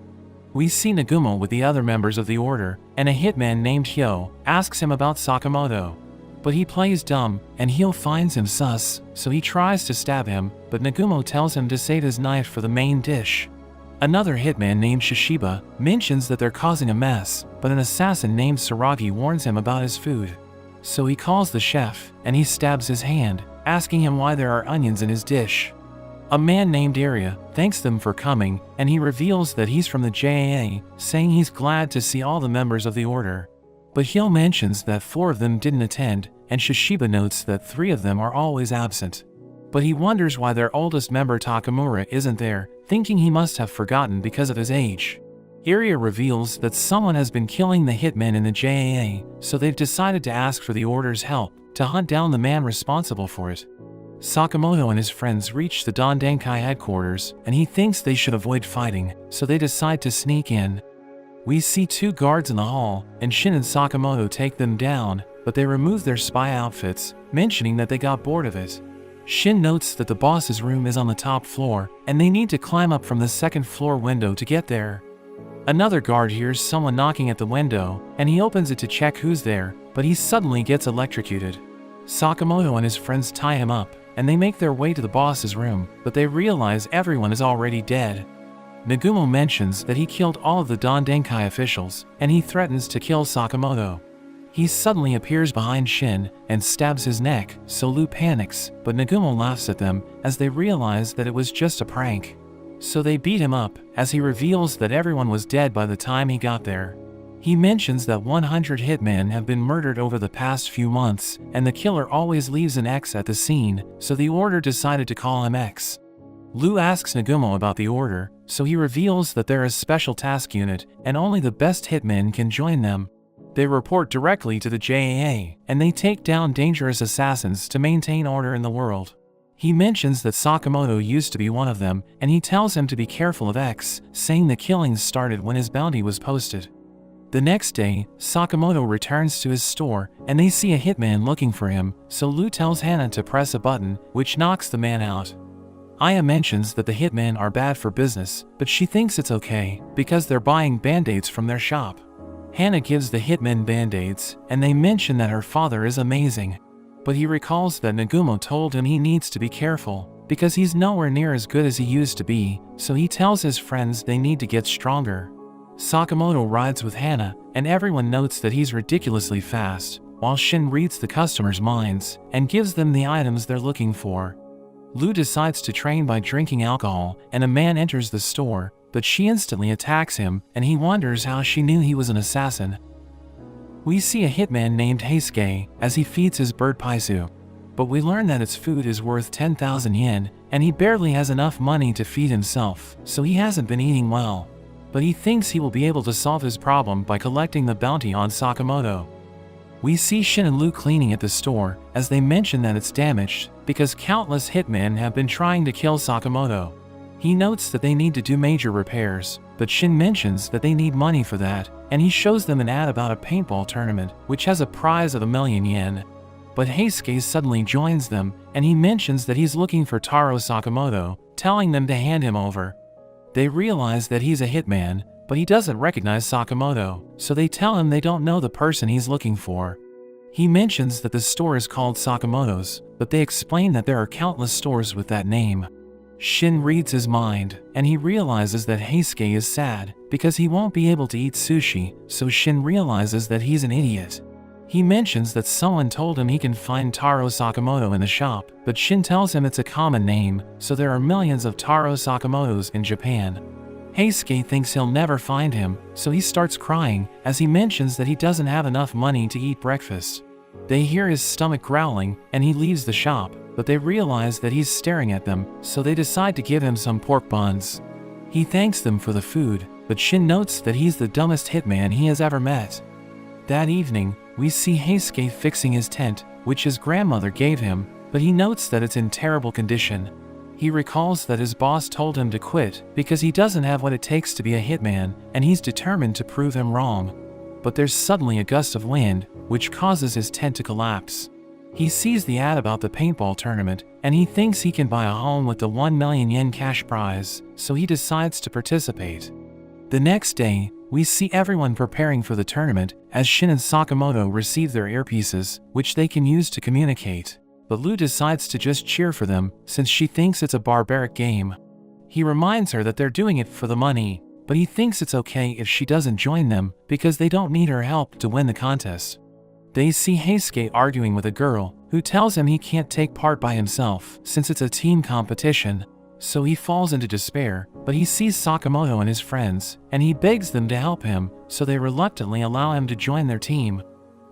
We see Nagumo with the other members of the order, and a hitman named Hyo asks him about Sakamoto. But he plays dumb, and Hyo finds him sus, so he tries to stab him, but Nagumo tells him to save his knife for the main dish. Another hitman named Shishiba mentions that they're causing a mess, but an assassin named Saragi warns him about his food. So he calls the chef, and he stabs his hand, asking him why there are onions in his dish. A man named Arya thanks them for coming, and he reveals that he's from the JAA, saying he's glad to see all the members of the order. But Hyo mentions that 4 of them didn't attend, and Shishiba notes that 3 of them are always absent. But he wonders why their oldest member Takamura isn't there, thinking he must have forgotten because of his age. Arya reveals that someone has been killing the hitmen in the JAA, so they've decided to ask for the order's help to hunt down the man responsible for it. Sakamoto and his friends reach the Don Denkai headquarters, and he thinks they should avoid fighting, so they decide to sneak in. We see 2 guards in the hall, and Shin and Sakamoto take them down, but they remove their spy outfits, mentioning that they got bored of it. Shin notes that the boss's room is on the top floor, and they need to climb up from the 2nd floor window to get there. Another guard hears someone knocking at the window, and he opens it to check who's there, but he suddenly gets electrocuted. Sakamoto and his friends tie him up, and they make their way to the boss's room, but they realize everyone is already dead. Nagumo mentions that he killed all of the Don Denkai officials, and he threatens to kill Sakamoto. He suddenly appears behind Shin and stabs his neck, so Lu panics, but Nagumo laughs at them as they realize that it was just a prank. So they beat him up, as he reveals that everyone was dead by the time he got there. He mentions that 100 hitmen have been murdered over the past few months, and the killer always leaves an X at the scene, so the order decided to call him X. Lu asks Nagumo about the order, so he reveals that they're a special task unit, and only the best hitmen can join them. They report directly to the JAA, and they take down dangerous assassins to maintain order in the world. He mentions that Sakamoto used to be one of them, and he tells him to be careful of X, saying the killings started when his bounty was posted. The next day, Sakamoto returns to his store, and they see a hitman looking for him, so Lu tells Hana to press a button, which knocks the man out. Aya mentions that the hitmen are bad for business, but she thinks it's okay, because they're buying band-aids from their shop. Hana gives the hitmen band-aids, and they mention that her father is amazing. But he recalls that Nagumo told him he needs to be careful, because he's nowhere near as good as he used to be, so he tells his friends they need to get stronger. Sakamoto rides with Hana, and everyone notes that he's ridiculously fast, while Shin reads the customers' minds, and gives them the items they're looking for. Lu decides to train by drinking alcohol, and a man enters the store, but she instantly attacks him, and he wonders how she knew he was an assassin. We see a hitman named Heisuke as he feeds his bird Paisu. But we learn that its food is worth 10,000 yen, and he barely has enough money to feed himself, so he hasn't been eating well. But he thinks he will be able to solve his problem by collecting the bounty on Sakamoto. We see Shin and Lu cleaning at the store, as they mention that it's damaged, because countless hitmen have been trying to kill Sakamoto. He notes that they need to do major repairs, but Shin mentions that they need money for that, and he shows them an ad about a paintball tournament, which has a prize of 1,000,000 yen. But Heisuke suddenly joins them, and he mentions that he's looking for Taro Sakamoto, telling them to hand him over. They realize that he's a hitman, but he doesn't recognize Sakamoto, so they tell him they don't know the person he's looking for. He mentions that the store is called Sakamoto's, but they explain that there are countless stores with that name. Shin reads his mind, and he realizes that Heisuke is sad, because he won't be able to eat sushi, so Shin realizes that he's an idiot. He mentions that someone told him he can find Taro Sakamoto in the shop, but Shin tells him it's a common name, so there are millions of Taro Sakamotos in Japan. Heisuke thinks he'll never find him, so he starts crying, as he mentions that he doesn't have enough money to eat breakfast. They hear his stomach growling, and he leaves the shop, but they realize that he's staring at them, so they decide to give him some pork buns. He thanks them for the food, but Shin notes that he's the dumbest hitman he has ever met. That evening, we see Heisuke fixing his tent, which his grandmother gave him, but he notes that it's in terrible condition. He recalls that his boss told him to quit because he doesn't have what it takes to be a hitman, and he's determined to prove him wrong. But there's suddenly a gust of wind, which causes his tent to collapse. He sees the ad about the paintball tournament, and he thinks he can buy a home with the 1,000,000 yen cash prize, so he decides to participate. The next day, we see everyone preparing for the tournament, as Shin and Sakamoto receive their earpieces, which they can use to communicate. But Lu decides to just cheer for them, since she thinks it's a barbaric game. He reminds her that they're doing it for the money, but he thinks it's okay if she doesn't join them, because they don't need her help to win the contest. They see Heisuke arguing with a girl, who tells him he can't take part by himself, since it's a team competition. So he falls into despair, but he sees Sakamoto and his friends, and he begs them to help him, so they reluctantly allow him to join their team.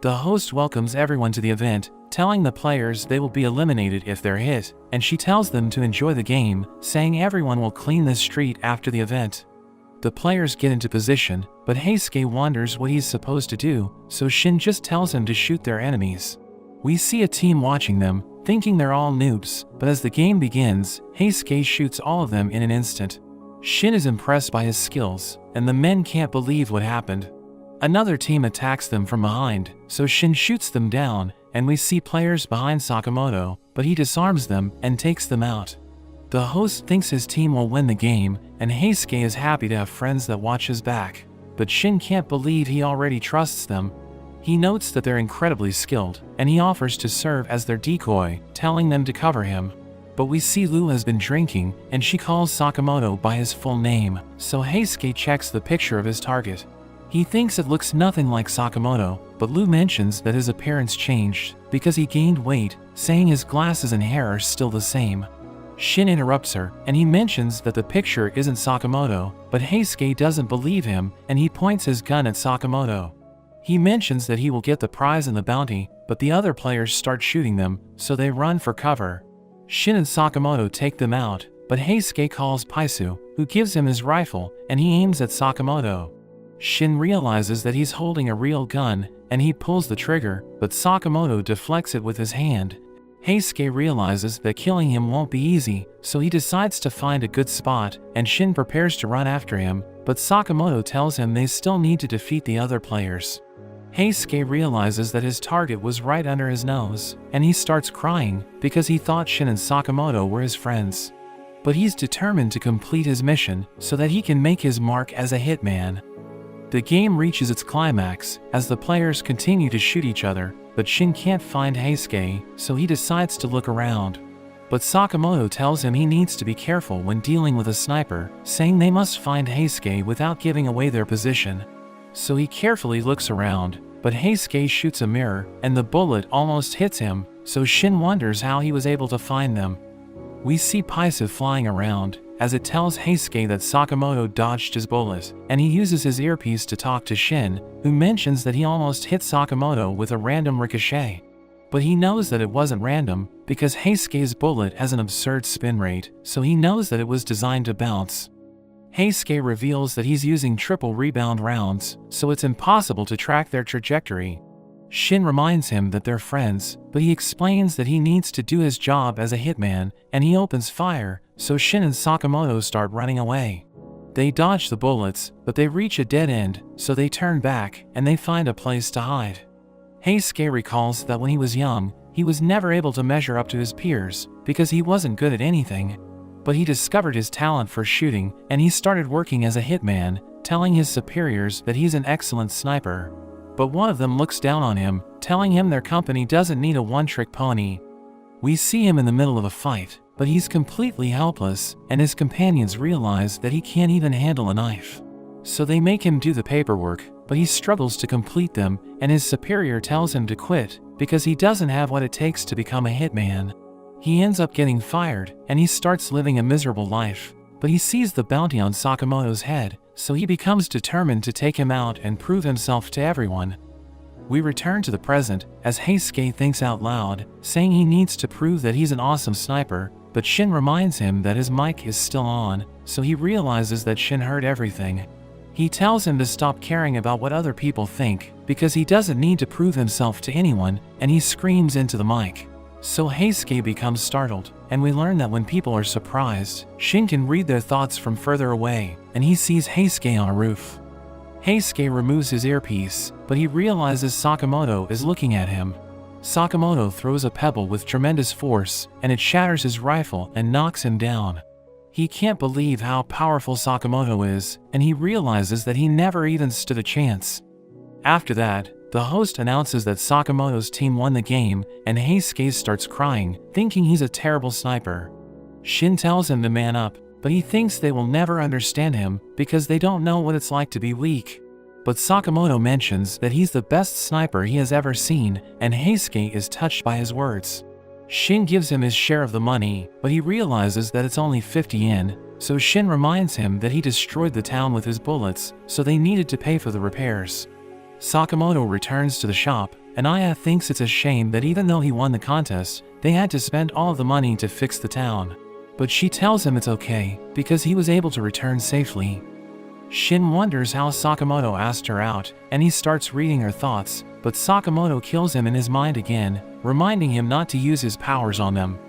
The host welcomes everyone to the event, telling the players they will be eliminated if they're hit, and she tells them to enjoy the game, saying everyone will clean the street after the event. The players get into position, but Heisuke wonders what he's supposed to do, so Shin just tells him to shoot their enemies. We see a team watching them, thinking they're all noobs, but as the game begins, Heisuke shoots all of them in an instant. Shin is impressed by his skills, and the men can't believe what happened. Another team attacks them from behind, so Shin shoots them down, and we see players behind Sakamoto, but he disarms them and takes them out. The host thinks his team will win the game, and Heisuke is happy to have friends that watch his back. But Shin can't believe he already trusts them. He notes that they're incredibly skilled, and he offers to serve as their decoy, telling them to cover him. But we see Lu has been drinking, and she calls Sakamoto by his full name, so Heisuke checks the picture of his target. He thinks it looks nothing like Sakamoto, but Lu mentions that his appearance changed because he gained weight, saying his glasses and hair are still the same. Shin interrupts her, and he mentions that the picture isn't Sakamoto, but Heisuke doesn't believe him, and he points his gun at Sakamoto. He mentions that he will get the prize and the bounty, but the other players start shooting them, so they run for cover. Shin and Sakamoto take them out, but Heisuke calls Paisu, who gives him his rifle, and he aims at Sakamoto. Shin realizes that he's holding a real gun, and he pulls the trigger, but Sakamoto deflects it with his hand. Heisuke realizes that killing him won't be easy, so he decides to find a good spot, and Shin prepares to run after him, but Sakamoto tells him they still need to defeat the other players. Heisuke realizes that his target was right under his nose, and he starts crying because he thought Shin and Sakamoto were his friends. But he's determined to complete his mission so that he can make his mark as a hitman. The game reaches its climax as the players continue to shoot each other, but Shin can't find Heisuke, so he decides to look around. But Sakamoto tells him he needs to be careful when dealing with a sniper, saying they must find Heisuke without giving away their position. So he carefully looks around, but Heisuke shoots a mirror, and the bullet almost hits him, so Shin wonders how he was able to find them. We see Paisu flying around, as it tells Heisuke that Sakamoto dodged his bullet, and he uses his earpiece to talk to Shin, who mentions that he almost hit Sakamoto with a random ricochet. But he knows that it wasn't random, because Heisuke's bullet has an absurd spin rate, so he knows that it was designed to bounce. Heisuke reveals that he's using triple rebound rounds, so it's impossible to track their trajectory. Shin reminds him that they're friends, but he explains that he needs to do his job as a hitman, and he opens fire, so Shin and Sakamoto start running away. They dodge the bullets, but they reach a dead end, so they turn back, and they find a place to hide. Heisuke recalls that when he was young, he was never able to measure up to his peers, because he wasn't good at anything. But he discovered his talent for shooting, and he started working as a hitman, telling his superiors that he's an excellent sniper. But one of them looks down on him, telling him their company doesn't need a one-trick pony. We see him in the middle of a fight, but he's completely helpless, and his companions realize that he can't even handle a knife. So they make him do the paperwork, but he struggles to complete them, and his superior tells him to quit, because he doesn't have what it takes to become a hitman. He ends up getting fired, and he starts living a miserable life, but he sees the bounty on Sakamoto's head, so he becomes determined to take him out and prove himself to everyone. We return to the present, as Heisuke thinks out loud, saying he needs to prove that he's an awesome sniper, but Shin reminds him that his mic is still on, so he realizes that Shin heard everything. He tells him to stop caring about what other people think, because he doesn't need to prove himself to anyone, and he screams into the mic. So Heisuke becomes startled, and we learn that when people are surprised, Shin can read their thoughts from further away, and he sees Heisuke on a roof. Heisuke removes his earpiece, but he realizes Sakamoto is looking at him. Sakamoto throws a pebble with tremendous force, and it shatters his rifle and knocks him down. He can't believe how powerful Sakamoto is, and he realizes that he never even stood a chance. After that, the host announces that Sakamoto's team won the game, and Heisuke starts crying, thinking he's a terrible sniper. Shin tells him to man up, but he thinks they will never understand him because they don't know what it's like to be weak. But Sakamoto mentions that he's the best sniper he has ever seen, and Heisuke is touched by his words. Shin gives him his share of the money, but he realizes that it's only 50 yen, so Shin reminds him that he destroyed the town with his bullets, so they needed to pay for the repairs. Sakamoto returns to the shop, and Aya thinks it's a shame that even though he won the contest, they had to spend all of the money to fix the town. But she tells him it's okay, because he was able to return safely. Shin wonders how Sakamoto asked her out, and he starts reading her thoughts, but Sakamoto kills him in his mind again, reminding him not to use his powers on them.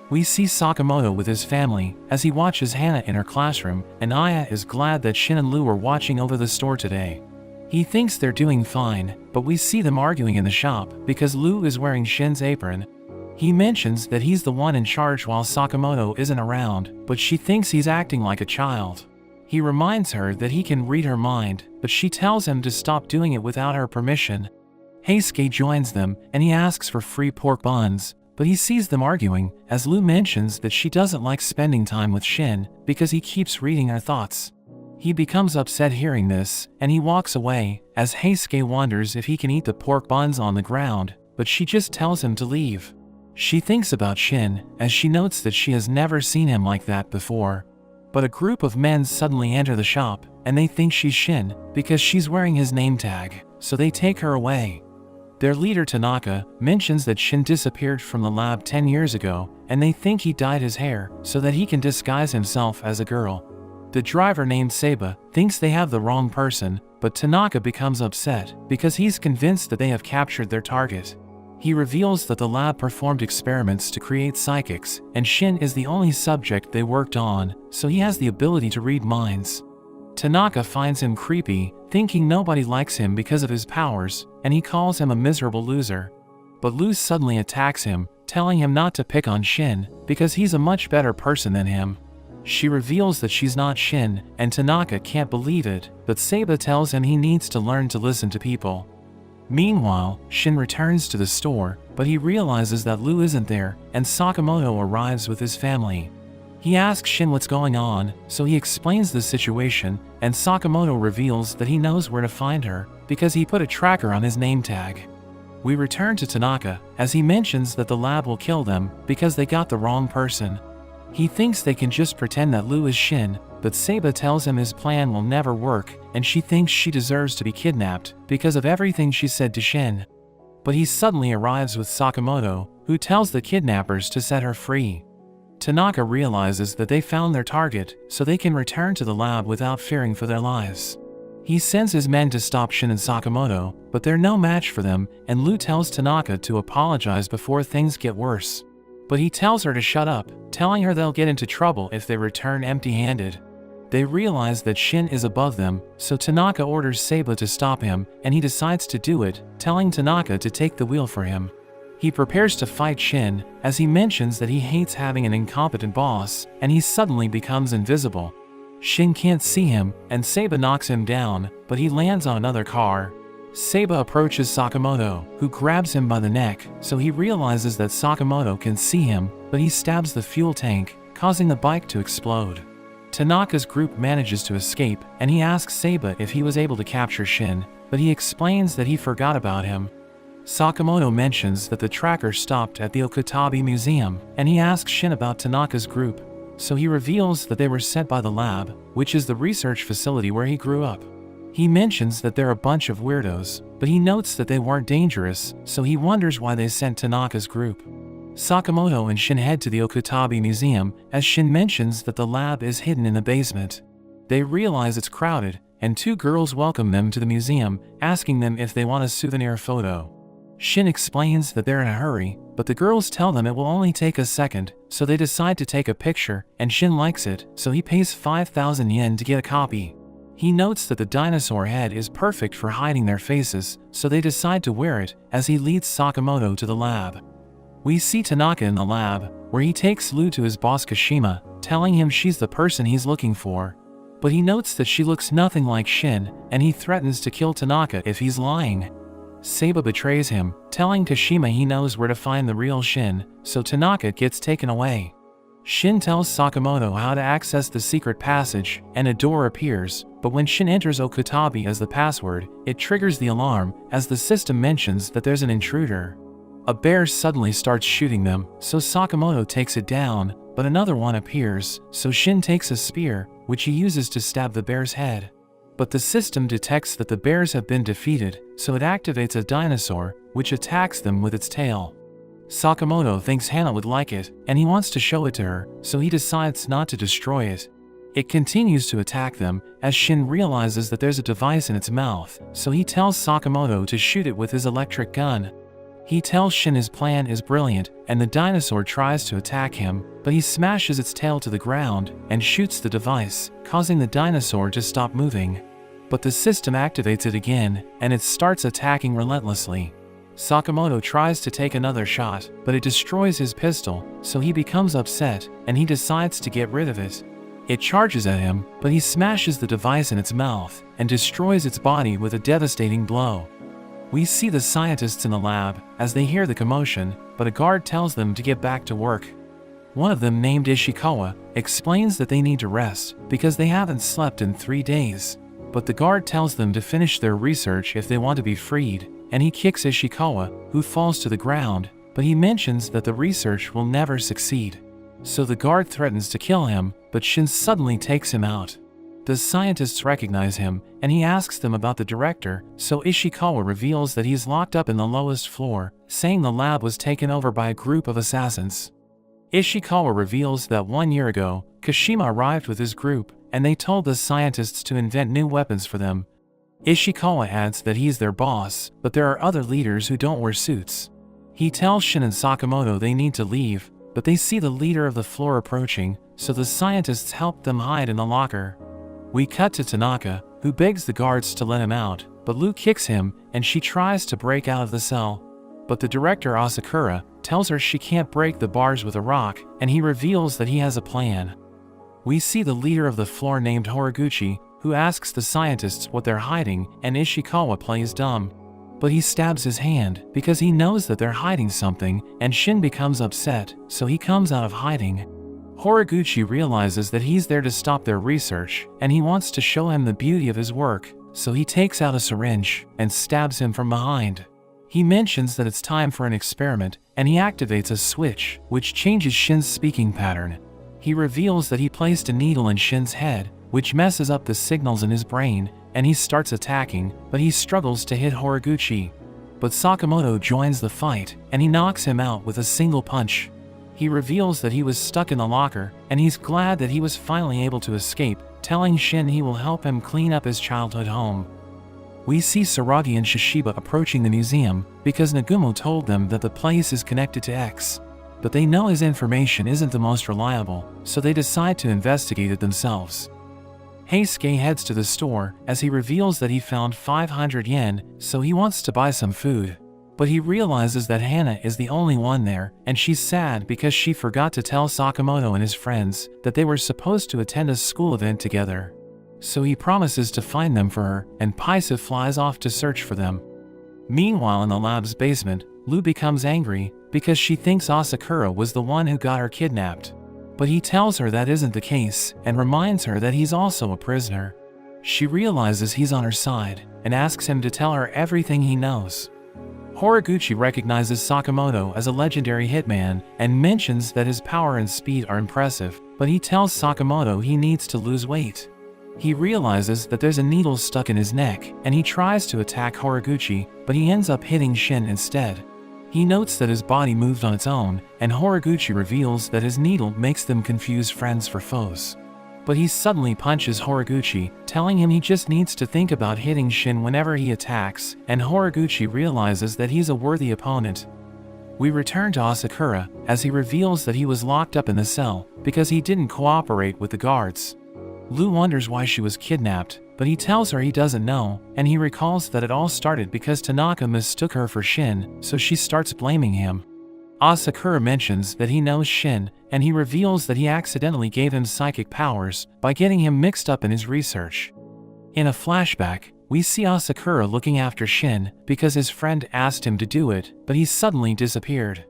We see Sakamoto with his family, as he watches Hana in her classroom, and Aya is glad that Shin and Lu are watching over the store today. He thinks they're doing fine, but we see them arguing in the shop, because Lu is wearing Shin's apron. He mentions that he's the one in charge while Sakamoto isn't around, but she thinks he's acting like a child. He reminds her that he can read her mind, but she tells him to stop doing it without her permission. Heisuke joins them, and he asks for free pork buns, but he sees them arguing, as Lu mentions that she doesn't like spending time with Shin, because he keeps reading her thoughts. He becomes upset hearing this, and he walks away, as Heisuke wonders if he can eat the pork buns on the ground, but she just tells him to leave. She thinks about Shin, as she notes that she has never seen him like that before. But a group of men suddenly enter the shop, and they think she's Shin, because she's wearing his name tag, so they take her away. Their leader Tanaka mentions that Shin disappeared from the lab 10 years ago, and they think he dyed his hair so that he can disguise himself as a girl. The driver named Seba thinks they have the wrong person, but Tanaka becomes upset because he's convinced that they have captured their target. He reveals that the lab performed experiments to create psychics, and Shin is the only subject they worked on, so he has the ability to read minds. Tanaka finds him creepy, thinking nobody likes him because of his powers, and he calls him a miserable loser. But Luz suddenly attacks him, telling him not to pick on Shin, because he's a much better person than him. She reveals that she's not Shin, and Tanaka can't believe it, but Seba tells him he needs to learn to listen to people. Meanwhile, Shin returns to the store, but he realizes that Lu isn't there, and Sakamoto arrives with his family. He asks Shin what's going on, so he explains the situation, and Sakamoto reveals that he knows where to find her, because he put a tracker on his name tag. We return to Tanaka, as he mentions that the lab will kill them, because they got the wrong person. He thinks they can just pretend that Lu is Shin, but Seba tells him his plan will never work, and she thinks she deserves to be kidnapped, because of everything she said to Shin. But he suddenly arrives with Sakamoto, who tells the kidnappers to set her free. Tanaka realizes that they found their target, so they can return to the lab without fearing for their lives. He sends his men to stop Shin and Sakamoto, but they're no match for them, and Lu tells Tanaka to apologize before things get worse. But he tells her to shut up, telling her they'll get into trouble if they return empty-handed. They realize that Shin is above them, so Tanaka orders Seba to stop him, and he decides to do it, telling Tanaka to take the wheel for him. He prepares to fight Shin, as he mentions that he hates having an incompetent boss, and he suddenly becomes invisible. Shin can't see him, and Seba knocks him down, but he lands on another car. Seba approaches Sakamoto, who grabs him by the neck, so he realizes that Sakamoto can see him, but he stabs the fuel tank, causing the bike to explode. Tanaka's group manages to escape, and he asks Seba if he was able to capture Shin, but he explains that he forgot about him. Sakamoto mentions that the tracker stopped at the Okatabe Museum, and he asks Shin about Tanaka's group, so he reveals that they were sent by the lab, which is the research facility where he grew up. He mentions that they're a bunch of weirdos, but he notes that they weren't dangerous, so he wonders why they sent Tanaka's group. Sakamoto and Shin head to the Okatabe Museum, as Shin mentions that the lab is hidden in the basement. They realize it's crowded, and two girls welcome them to the museum, asking them if they want a souvenir photo. Shin explains that they're in a hurry, but the girls tell them it will only take a second, so they decide to take a picture, and Shin likes it, so he pays 5,000 yen to get a copy. He notes that the dinosaur head is perfect for hiding their faces, so they decide to wear it, as he leads Sakamoto to the lab. We see Tanaka in the lab, where he takes Lu to his boss Kashima, telling him she's the person he's looking for. But he notes that she looks nothing like Shin, and he threatens to kill Tanaka if he's lying. Seba betrays him, telling Kashima he knows where to find the real Shin, so Tanaka gets taken away. Shin tells Sakamoto how to access the secret passage, and a door appears, but when Shin enters Okatabe as the password, it triggers the alarm, as the system mentions that there's an intruder. A bear suddenly starts shooting them, so Sakamoto takes it down, but another one appears, so Shin takes a spear, which he uses to stab the bear's head. But the system detects that the bears have been defeated, so it activates a dinosaur, which attacks them with its tail. Sakamoto thinks Hana would like it, and he wants to show it to her, so he decides not to destroy it. It continues to attack them, as Shin realizes that there's a device in its mouth, so he tells Sakamoto to shoot it with his electric gun. He tells Shin his plan is brilliant, and the dinosaur tries to attack him, but he smashes its tail to the ground, and shoots the device, causing the dinosaur to stop moving. But the system activates it again, and it starts attacking relentlessly. Sakamoto tries to take another shot, but it destroys his pistol, so he becomes upset, and he decides to get rid of it. It charges at him, but he smashes the device in its mouth, and destroys its body with a devastating blow. We see the scientists in the lab, as they hear the commotion, but a guard tells them to get back to work. One of them, named Ishikawa, explains that they need to rest because they haven't slept in 3 days. But the guard tells them to finish their research if they want to be freed, and he kicks Ishikawa, who falls to the ground, but he mentions that the research will never succeed. So the guard threatens to kill him, but Shin suddenly takes him out. The scientists recognize him, and he asks them about the director, so Ishikawa reveals that he's locked up in the lowest floor, saying the lab was taken over by a group of assassins. Ishikawa reveals that 1 year ago, Kashima arrived with his group, and they told the scientists to invent new weapons for them. Ishikawa adds that he's their boss, but there are other leaders who don't wear suits. He tells Shin and Sakamoto they need to leave, but they see the leader of the floor approaching, so the scientists help them hide in the locker. We cut to Tanaka, who begs the guards to let him out, but Lu kicks him, and she tries to break out of the cell. But the director Asakura tells her she can't break the bars with a rock, and he reveals that he has a plan. We see the leader of the floor named Horiguchi, who asks the scientists what they're hiding, and Ishikawa plays dumb. But he stabs his hand because he knows that they're hiding something, and Shin becomes upset, so he comes out of hiding. Horiguchi realizes that he's there to stop their research, and he wants to show him the beauty of his work, so he takes out a syringe and stabs him from behind. He mentions that it's time for an experiment, and he activates a switch, which changes Shin's speaking pattern. He reveals that he placed a needle in Shin's head, which messes up the signals in his brain, and he starts attacking, but he struggles to hit Horiguchi. But Sakamoto joins the fight, and he knocks him out with a single punch. He reveals that he was stuck in the locker, and he's glad that he was finally able to escape, telling Shin he will help him clean up his childhood home. We see Saragi and Shishiba approaching the museum, because Nagumo told them that the place is connected to X. But they know his information isn't the most reliable, so they decide to investigate it themselves. Heisuke heads to the store, as he reveals that he found 500 yen, so he wants to buy some food. But he realizes that Hana is the only one there, and she's sad because she forgot to tell Sakamoto and his friends that they were supposed to attend a school event together. So he promises to find them for her, and Paisa flies off to search for them. Meanwhile, in the lab's basement, Lu becomes angry because she thinks Asakura was the one who got her kidnapped. But he tells her that isn't the case, and reminds her that he's also a prisoner. She realizes he's on her side, and asks him to tell her everything he knows. Horiguchi recognizes Sakamoto as a legendary hitman, and mentions that his power and speed are impressive, but he tells Sakamoto he needs to lose weight. He realizes that there's a needle stuck in his neck, and he tries to attack Horiguchi, but he ends up hitting Shin instead. He notes that his body moved on its own, and Horiguchi reveals that his needle makes them confuse friends for foes. But he suddenly punches Horiguchi, telling him he just needs to think about hitting Shin whenever he attacks, and Horiguchi realizes that he's a worthy opponent. We return to Asakura, as he reveals that he was locked up in the cell, because he didn't cooperate with the guards. Lu wonders why she was kidnapped, but he tells her he doesn't know, and he recalls that it all started because Tanaka mistook her for Shin, so she starts blaming him. Asakura mentions that he knows Shin, and he reveals that he accidentally gave him psychic powers by getting him mixed up in his research. In a flashback, we see Asakura looking after Shin because his friend asked him to do it, but he suddenly disappeared.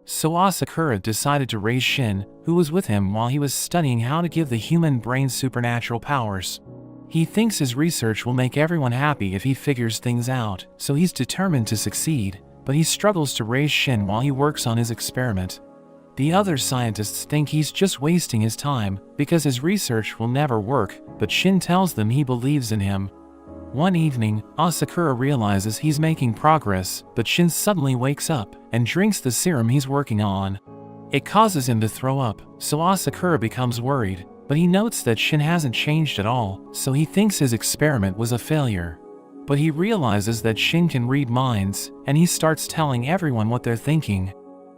So Asakura decided to raise Shin, who was with him while he was studying how to give the human brain supernatural powers. He thinks his research will make everyone happy if he figures things out, so he's determined to succeed, but he struggles to raise Shin while he works on his experiment. The other scientists think he's just wasting his time because his research will never work, but Shin tells them he believes in him. One evening, Asakura realizes he's making progress, but Shin suddenly wakes up and drinks the serum he's working on. It causes him to throw up, so Asakura becomes worried, but he notes that Shin hasn't changed at all, so he thinks his experiment was a failure. But he realizes that Shin can read minds, and he starts telling everyone what they're thinking.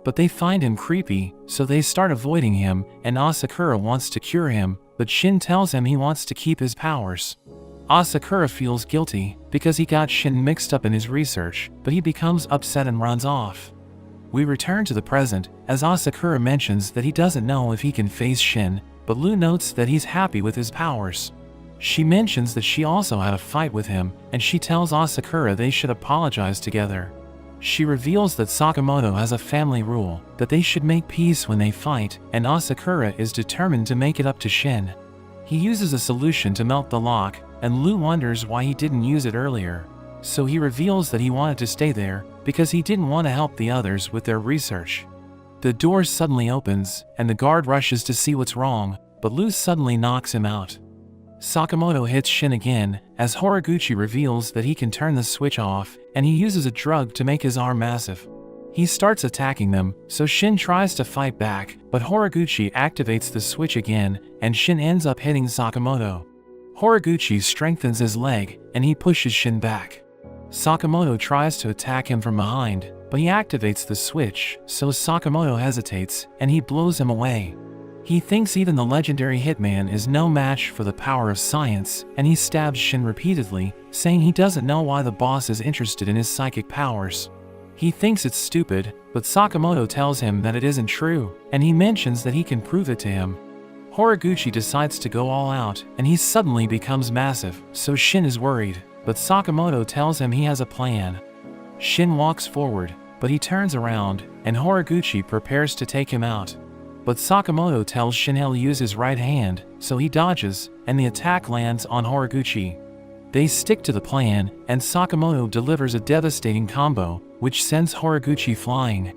But they find him creepy, so they start avoiding him, and Asakura wants to cure him, but Shin tells him he wants to keep his powers. Asakura feels guilty because he got Shin mixed up in his research, but he becomes upset and runs off. We return to the present, as Asakura mentions that he doesn't know if he can face Shin, but Lu notes that he's happy with his powers. She mentions that she also had a fight with him, and she tells Asakura they should apologize together. She reveals that Sakamoto has a family rule, that they should make peace when they fight, and Asakura is determined to make it up to Shin. He uses a solution to melt the lock, and Lu wonders why he didn't use it earlier. So he reveals that he wanted to stay there, because he didn't want to help the others with their research. The door suddenly opens, and the guard rushes to see what's wrong, but Lu suddenly knocks him out. Sakamoto hits Shin again, as Horiguchi reveals that he can turn the switch off, and he uses a drug to make his arm massive. He starts attacking them, so Shin tries to fight back, but Horiguchi activates the switch again, and Shin ends up hitting Sakamoto. Horiguchi strengthens his leg, and he pushes Shin back. Sakamoto tries to attack him from behind, but he activates the switch, so Sakamoto hesitates, and he blows him away. He thinks even the legendary Hitman is no match for the power of science, and he stabs Shin repeatedly, saying he doesn't know why the boss is interested in his psychic powers. He thinks it's stupid, but Sakamoto tells him that it isn't true, and he mentions that he can prove it to him. Horiguchi decides to go all out, and he suddenly becomes massive, so Shin is worried, but Sakamoto tells him he has a plan. Shin walks forward, but he turns around, and Horiguchi prepares to take him out. But Sakamoto tells Shin he'll use his right hand, so he dodges, and the attack lands on Horiguchi. They stick to the plan, and Sakamoto delivers a devastating combo, which sends Horiguchi flying.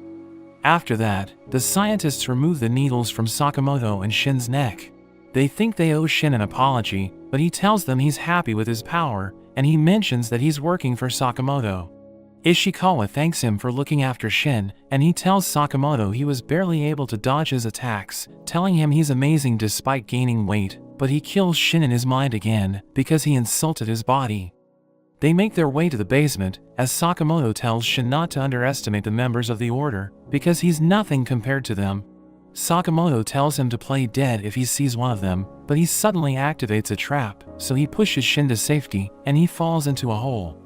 After that, the scientists remove the needles from Sakamoto and Shin's neck. They think they owe Shin an apology, but he tells them he's happy with his power, and he mentions that he's working for Sakamoto. Ishikawa thanks him for looking after Shin, and he tells Sakamoto he was barely able to dodge his attacks, telling him he's amazing despite gaining weight, but he kills Shin in his mind again, because he insulted his body. They make their way to the basement, as Sakamoto tells Shin not to underestimate the members of the Order, because he's nothing compared to them. Sakamoto tells him to play dead if he sees one of them, but he suddenly activates a trap, so he pushes Shin to safety, and he falls into a hole.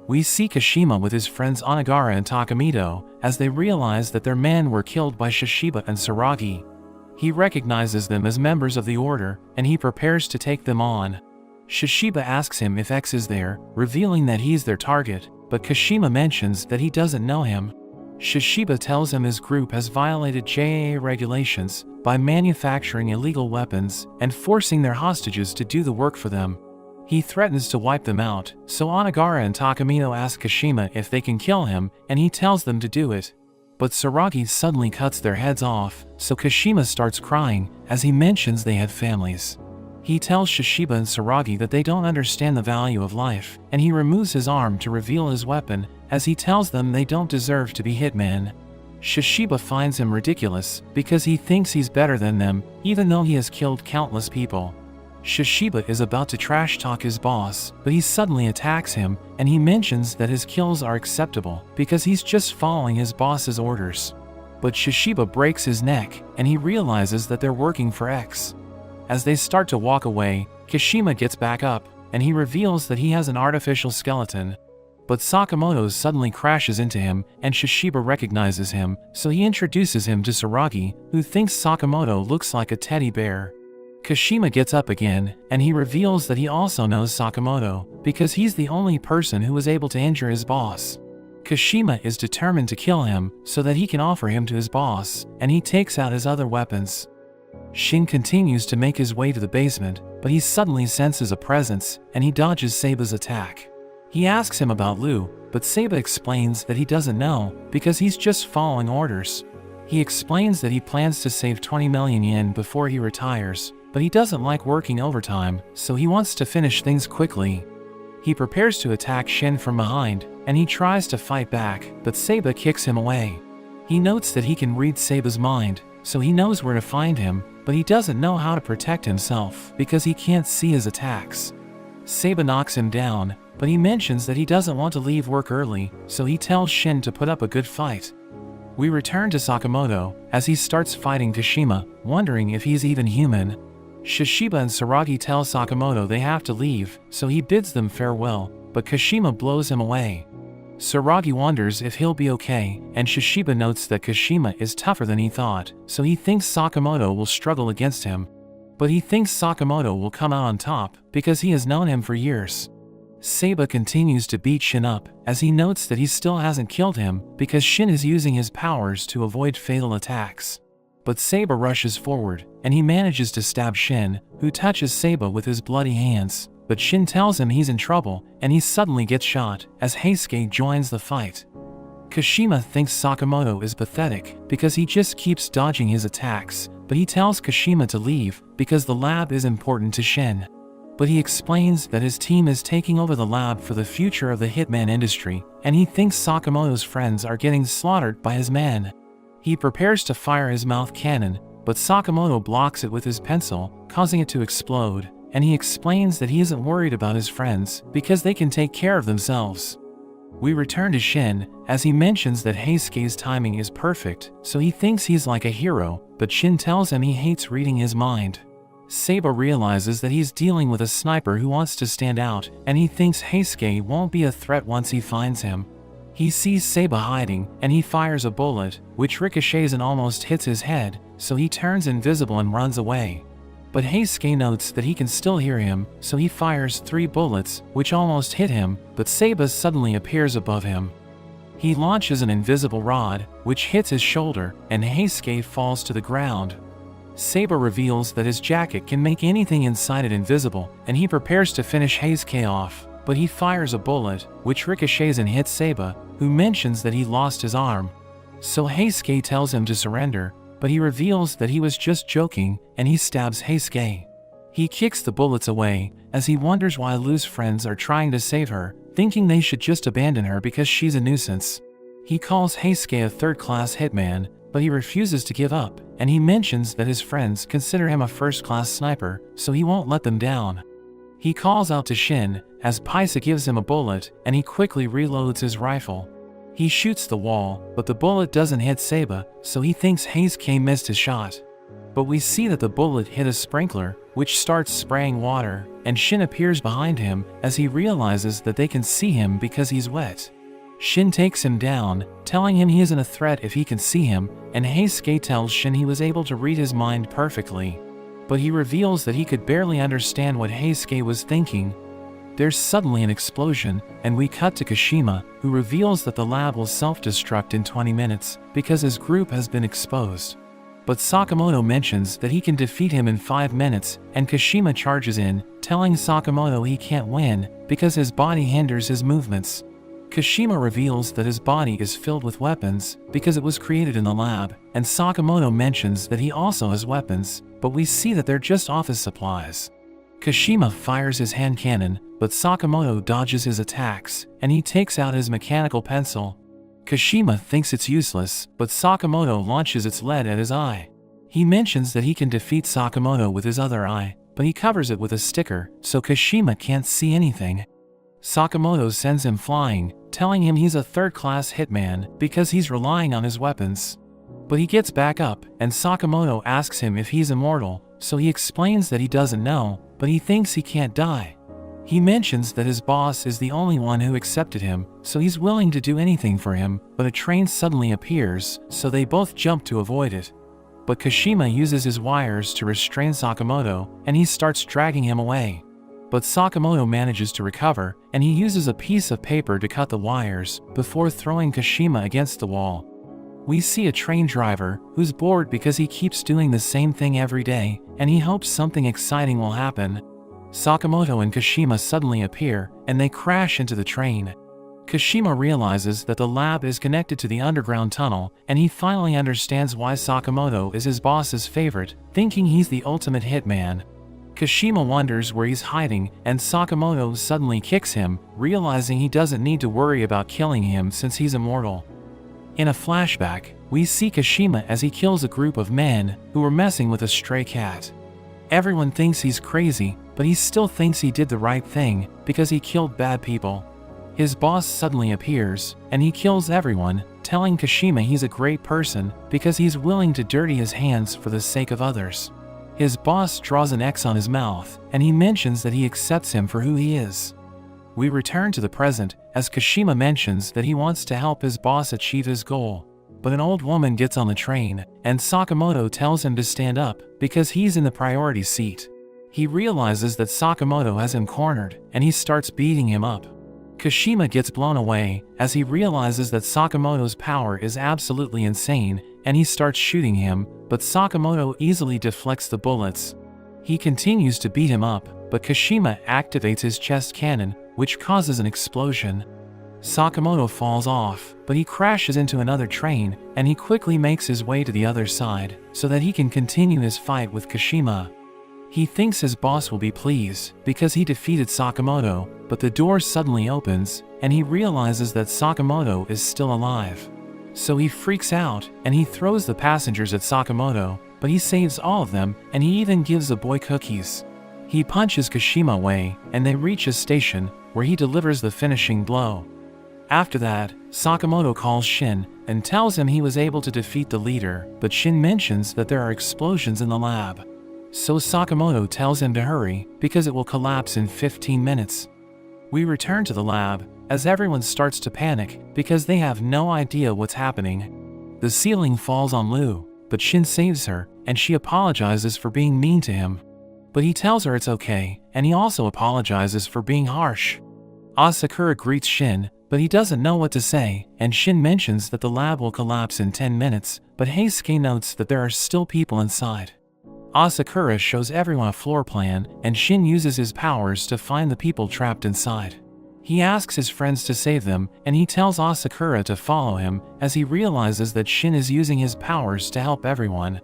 We see Kashima with his friends Onigara and Takamito, as they realize that their men were killed by Shishiba and Saragi. He recognizes them as members of the Order, and he prepares to take them on. Shishiba asks him if X is there, revealing that he's their target, but Kashima mentions that he doesn't know him. Shishiba tells him his group has violated JAA regulations by manufacturing illegal weapons and forcing their hostages to do the work for them. He threatens to wipe them out, so Onigara and Takamito ask Kashima if they can kill him, and he tells them to do it. But Saragi suddenly cuts their heads off, so Kashima starts crying, as he mentions they had families. He tells Shishiba and Saragi that they don't understand the value of life, and he removes his arm to reveal his weapon, as he tells them they don't deserve to be Hitman. Shishiba finds him ridiculous, because he thinks he's better than them, even though he has killed countless people. Shishiba is about to trash talk his boss, but he suddenly attacks him, and he mentions that his kills are acceptable, because he's just following his boss's orders. But Shishiba breaks his neck, and he realizes that they're working for X. As they start to walk away, Kashima gets back up, and he reveals that he has an artificial skeleton. But Sakamoto suddenly crashes into him, and Shishiba recognizes him, so he introduces him to Saragi, who thinks Sakamoto looks like a teddy bear. Kashima gets up again, and he reveals that he also knows Sakamoto, because he's the only person who was able to injure his boss. Kashima is determined to kill him, so that he can offer him to his boss, and he takes out his other weapons. Shin continues to make his way to the basement, but he suddenly senses a presence, and he dodges Saba's attack. He asks him about Lu, but Saba explains that he doesn't know, because he's just following orders. He explains that he plans to save 20 million yen before he retires, but he doesn't like working overtime, so he wants to finish things quickly. He prepares to attack Shin from behind, and he tries to fight back, but Saba kicks him away. He notes that he can read Saba's mind, so he knows where to find him, but he doesn't know how to protect himself because he can't see his attacks. Saba knocks him down, but he mentions that he doesn't want to leave work early, so he tells Shin to put up a good fight. We return to Sakamoto, as he starts fighting Kashima, wondering if he's even human. Shishiba and Saragi tell Sakamoto they have to leave, so he bids them farewell, but Kashima blows him away. Saragi wonders if he'll be okay, and Shishiba notes that Kashima is tougher than he thought, so he thinks Sakamoto will struggle against him. But he thinks Sakamoto will come out on top, because he has known him for years. Seiba continues to beat Shin up as he notes that he still hasn't killed him because Shin is using his powers to avoid fatal attacks. But Seiba rushes forward and he manages to stab Shin, who touches Seiba with his bloody hands. But Shin tells him he's in trouble and he suddenly gets shot as Heisuke joins the fight. Kashima thinks Sakamoto is pathetic because he just keeps dodging his attacks, but he tells Kashima to leave because the lab is important to Shin. But he explains that his team is taking over the lab for the future of the Hitman industry, and he thinks Sakamoto's friends are getting slaughtered by his men. He prepares to fire his mouth cannon, but Sakamoto blocks it with his pencil, causing it to explode, and he explains that he isn't worried about his friends because they can take care of themselves. We return to Shin, as he mentions that Heisuke's timing is perfect, so he thinks he's like a hero, but Shin tells him he hates reading his mind. Seiba realizes that he's dealing with a sniper who wants to stand out, and he thinks Heisuke won't be a threat once he finds him. He sees Seiba hiding, and he fires a bullet, which ricochets and almost hits his head, so he turns invisible and runs away. But Heisuke notes that he can still hear him, so he fires 3 bullets, which almost hit him, but Seiba suddenly appears above him. He launches an invisible rod, which hits his shoulder, and Heisuke falls to the ground. Seiba reveals that his jacket can make anything inside it invisible, and he prepares to finish Heisuke off, but he fires a bullet, which ricochets and hits Seiba, who mentions that he lost his arm. So Heisuke tells him to surrender, but he reveals that he was just joking, and he stabs Heisuke. He kicks the bullets away, as he wonders why Lu's friends are trying to save her, thinking they should just abandon her because she's a nuisance. He calls Heisuke a third-class hitman, but he refuses to give up, and he mentions that his friends consider him a first-class sniper, so he won't let them down. He calls out to Shin, as Paisa gives him a bullet, and he quickly reloads his rifle. He shoots the wall, but the bullet doesn't hit Seiba, so he thinks Heisuke missed his shot. But we see that the bullet hit a sprinkler, which starts spraying water, and Shin appears behind him as he realizes that they can see him because he's wet. Shin takes him down, telling him he isn't a threat if he can see him, and Heisuke tells Shin he was able to read his mind perfectly. But he reveals that he could barely understand what Heisuke was thinking. There's suddenly an explosion, and we cut to Kashima, who reveals that the lab will self-destruct in 20 minutes because his group has been exposed. But Sakamoto mentions that he can defeat him in 5 minutes, and Kashima charges in, telling Sakamoto he can't win because his body hinders his movements. Kashima reveals that his body is filled with weapons because it was created in the lab, and Sakamoto mentions that he also has weapons, but we see that they're just office supplies. Kashima fires his hand cannon, but Sakamoto dodges his attacks, and he takes out his mechanical pencil. Kashima thinks it's useless, but Sakamoto launches its lead at his eye. He mentions that he can defeat Sakamoto with his other eye, but he covers it with a sticker, so Kashima can't see anything. Sakamoto sends him flying, telling him he's a third-class hitman because he's relying on his weapons. But he gets back up, and Sakamoto asks him if he's immortal, so he explains that he doesn't know, but he thinks he can't die. He mentions that his boss is the only one who accepted him, so he's willing to do anything for him, but a train suddenly appears, so they both jump to avoid it. But Kashima uses his wires to restrain Sakamoto, and he starts dragging him away. But Sakamoto manages to recover, and he uses a piece of paper to cut the wires, before throwing Kashima against the wall. We see a train driver, who's bored because he keeps doing the same thing every day, and he hopes something exciting will happen. Sakamoto and Kashima suddenly appear, and they crash into the train. Kashima realizes that the lab is connected to the underground tunnel, and he finally understands why Sakamoto is his boss's favorite, thinking he's the ultimate hitman. Kashima wonders where he's hiding, and Sakamoto suddenly kicks him, realizing he doesn't need to worry about killing him since he's immortal. In a flashback, we see Kashima as he kills a group of men who were messing with a stray cat. Everyone thinks he's crazy, but he still thinks he did the right thing because he killed bad people. His boss suddenly appears, and he kills everyone, telling Kashima he's a great person because he's willing to dirty his hands for the sake of others. His boss draws an X on his mouth, and he mentions that he accepts him for who he is. We return to the present, as Kashima mentions that he wants to help his boss achieve his goal. But an old woman gets on the train, and Sakamoto tells him to stand up, because he's in the priority seat. He realizes that Sakamoto has him cornered, and he starts beating him up. Kashima gets blown away as he realizes that Sakamoto's power is absolutely insane, and he starts shooting him, but Sakamoto easily deflects the bullets. He continues to beat him up, but Kashima activates his chest cannon, which causes an explosion. Sakamoto falls off, but he crashes into another train, and he quickly makes his way to the other side, so that he can continue his fight with Kashima. He thinks his boss will be pleased, because he defeated Sakamoto, but the door suddenly opens, and he realizes that Sakamoto is still alive. So he freaks out, and he throws the passengers at Sakamoto, but he saves all of them, and he even gives the boy cookies. He punches Kashima away, and they reach a station, where he delivers the finishing blow. After that, Sakamoto calls Shin, and tells him he was able to defeat the leader, but Shin mentions that there are explosions in the lab. So Sakamoto tells him to hurry, because it will collapse in 15 minutes. We return to the lab, as everyone starts to panic, because they have no idea what's happening. The ceiling falls on Lu, but Shin saves her, and she apologizes for being mean to him. But he tells her it's okay, and he also apologizes for being harsh. Asakura greets Shin, but he doesn't know what to say, and Shin mentions that the lab will collapse in 10 minutes, but Heisuke notes that there are still people inside. Asakura shows everyone a floor plan, and Shin uses his powers to find the people trapped inside. He asks his friends to save them, and he tells Asakura to follow him, as he realizes that Shin is using his powers to help everyone.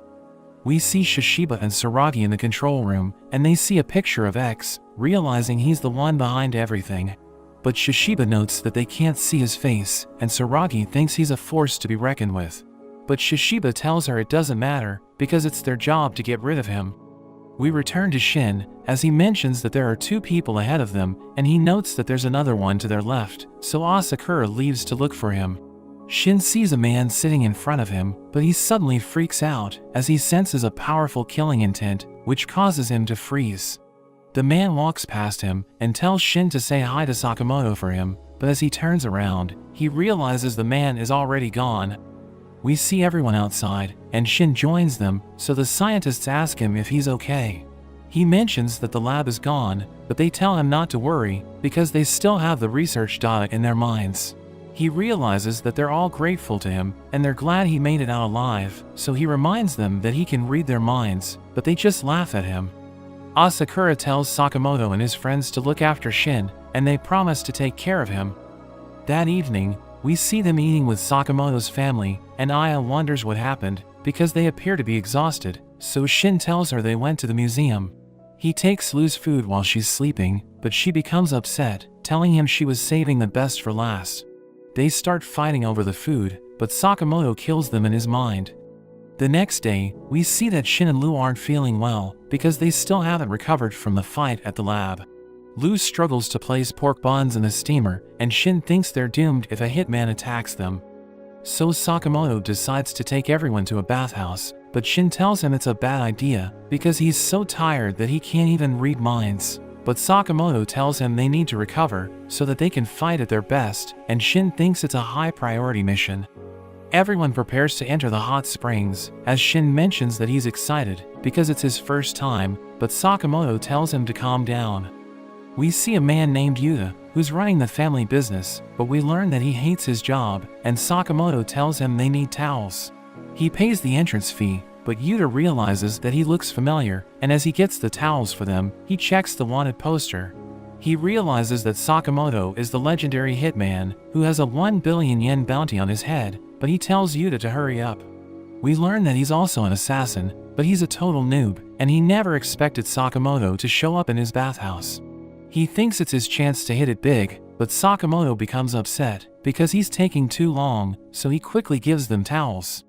We see Shishiba and Saragi in the control room, and they see a picture of X, realizing he's the one behind everything. But Shishiba notes that they can't see his face, and Saragi thinks he's a force to be reckoned with. But Shishiba tells her it doesn't matter, because it's their job to get rid of him. We return to Shin, as he mentions that there are 2 people ahead of them, and he notes that there's another one to their left, so Asakura leaves to look for him. Shin sees a man sitting in front of him, but he suddenly freaks out, as he senses a powerful killing intent, which causes him to freeze. The man walks past him, and tells Shin to say hi to Sakamoto for him, but as he turns around, he realizes the man is already gone. We see everyone outside, and Shin joins them, so the scientists ask him if he's okay. He mentions that the lab is gone, but they tell him not to worry, because they still have the research data in their minds. He realizes that they're all grateful to him, and they're glad he made it out alive, so he reminds them that he can read their minds, but they just laugh at him. Asakura tells Sakamoto and his friends to look after Shin, and they promise to take care of him. That evening, we see them eating with Sakamoto's family, and Aya wonders what happened, because they appear to be exhausted, so Shin tells her they went to the museum. He takes Lu's food while she's sleeping, but she becomes upset, telling him she was saving the best for last. They start fighting over the food, but Sakamoto kills them in his mind. The next day, we see that Shin and Lu aren't feeling well, because they still haven't recovered from the fight at the lab. Lu struggles to place pork buns in the steamer, and Shin thinks they're doomed if a hitman attacks them. So Sakamoto decides to take everyone to a bathhouse, but Shin tells him it's a bad idea, because he's so tired that he can't even read minds. But Sakamoto tells him they need to recover, so that they can fight at their best, and Shin thinks it's a high-priority mission. Everyone prepares to enter the hot springs, as Shin mentions that he's excited, because it's his first time, but Sakamoto tells him to calm down. We see a man named Yuta, who's running the family business, but we learn that he hates his job, and Sakamoto tells him they need towels. He pays the entrance fee, but Yuta realizes that he looks familiar, and as he gets the towels for them, he checks the wanted poster. He realizes that Sakamoto is the legendary Hitman, who has a 1 billion yen bounty on his head, but he tells Yuta to hurry up. We learn that he's also an assassin, but he's a total noob, and he never expected Sakamoto to show up in his bathhouse. He thinks it's his chance to hit it big, but Sakamoto becomes upset, because he's taking too long, so he quickly gives them towels.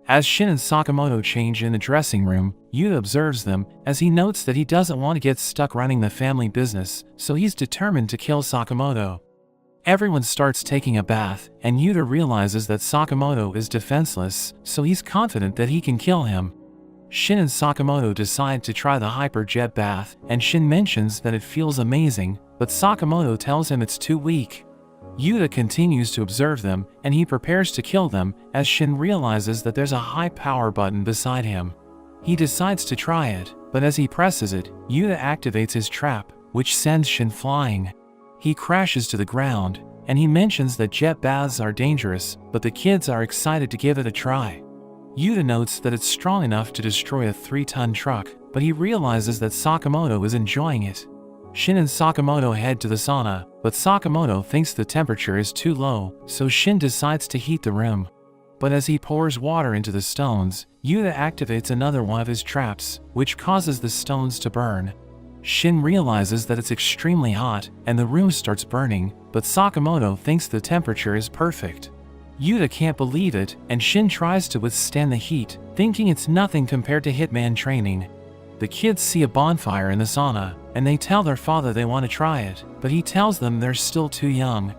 As Shin and Sakamoto change in the dressing room, Yuta observes them, as he notes that he doesn't want to get stuck running the family business, so he's determined to kill Sakamoto. Everyone starts taking a bath, and Yuta realizes that Sakamoto is defenseless, so he's confident that he can kill him. Shin and Sakamoto decide to try the hyper jet bath, and Shin mentions that it feels amazing, but Sakamoto tells him it's too weak. Yuta continues to observe them, and he prepares to kill them, as Shin realizes that there's a high power button beside him. He decides to try it, But as he presses it, Yuta activates his trap, which sends Shin flying. He crashes to the ground, and he mentions that jet baths are dangerous, but the kids are excited to give it a try. Yuta notes that it's strong enough to destroy a 3-ton truck, but he realizes that Sakamoto is enjoying it. Shin and Sakamoto head to the sauna, but Sakamoto thinks the temperature is too low, so Shin decides to heat the room. But as he pours water into the stones, Yuta activates another one of his traps, which causes the stones to burn. Shin realizes that it's extremely hot, and the room starts burning, but Sakamoto thinks the temperature is perfect. Yuta can't believe it, and Shin tries to withstand the heat, thinking it's nothing compared to Hitman training. The kids see a bonfire in the sauna, and they tell their father they want to try it, but he tells them they're still too young.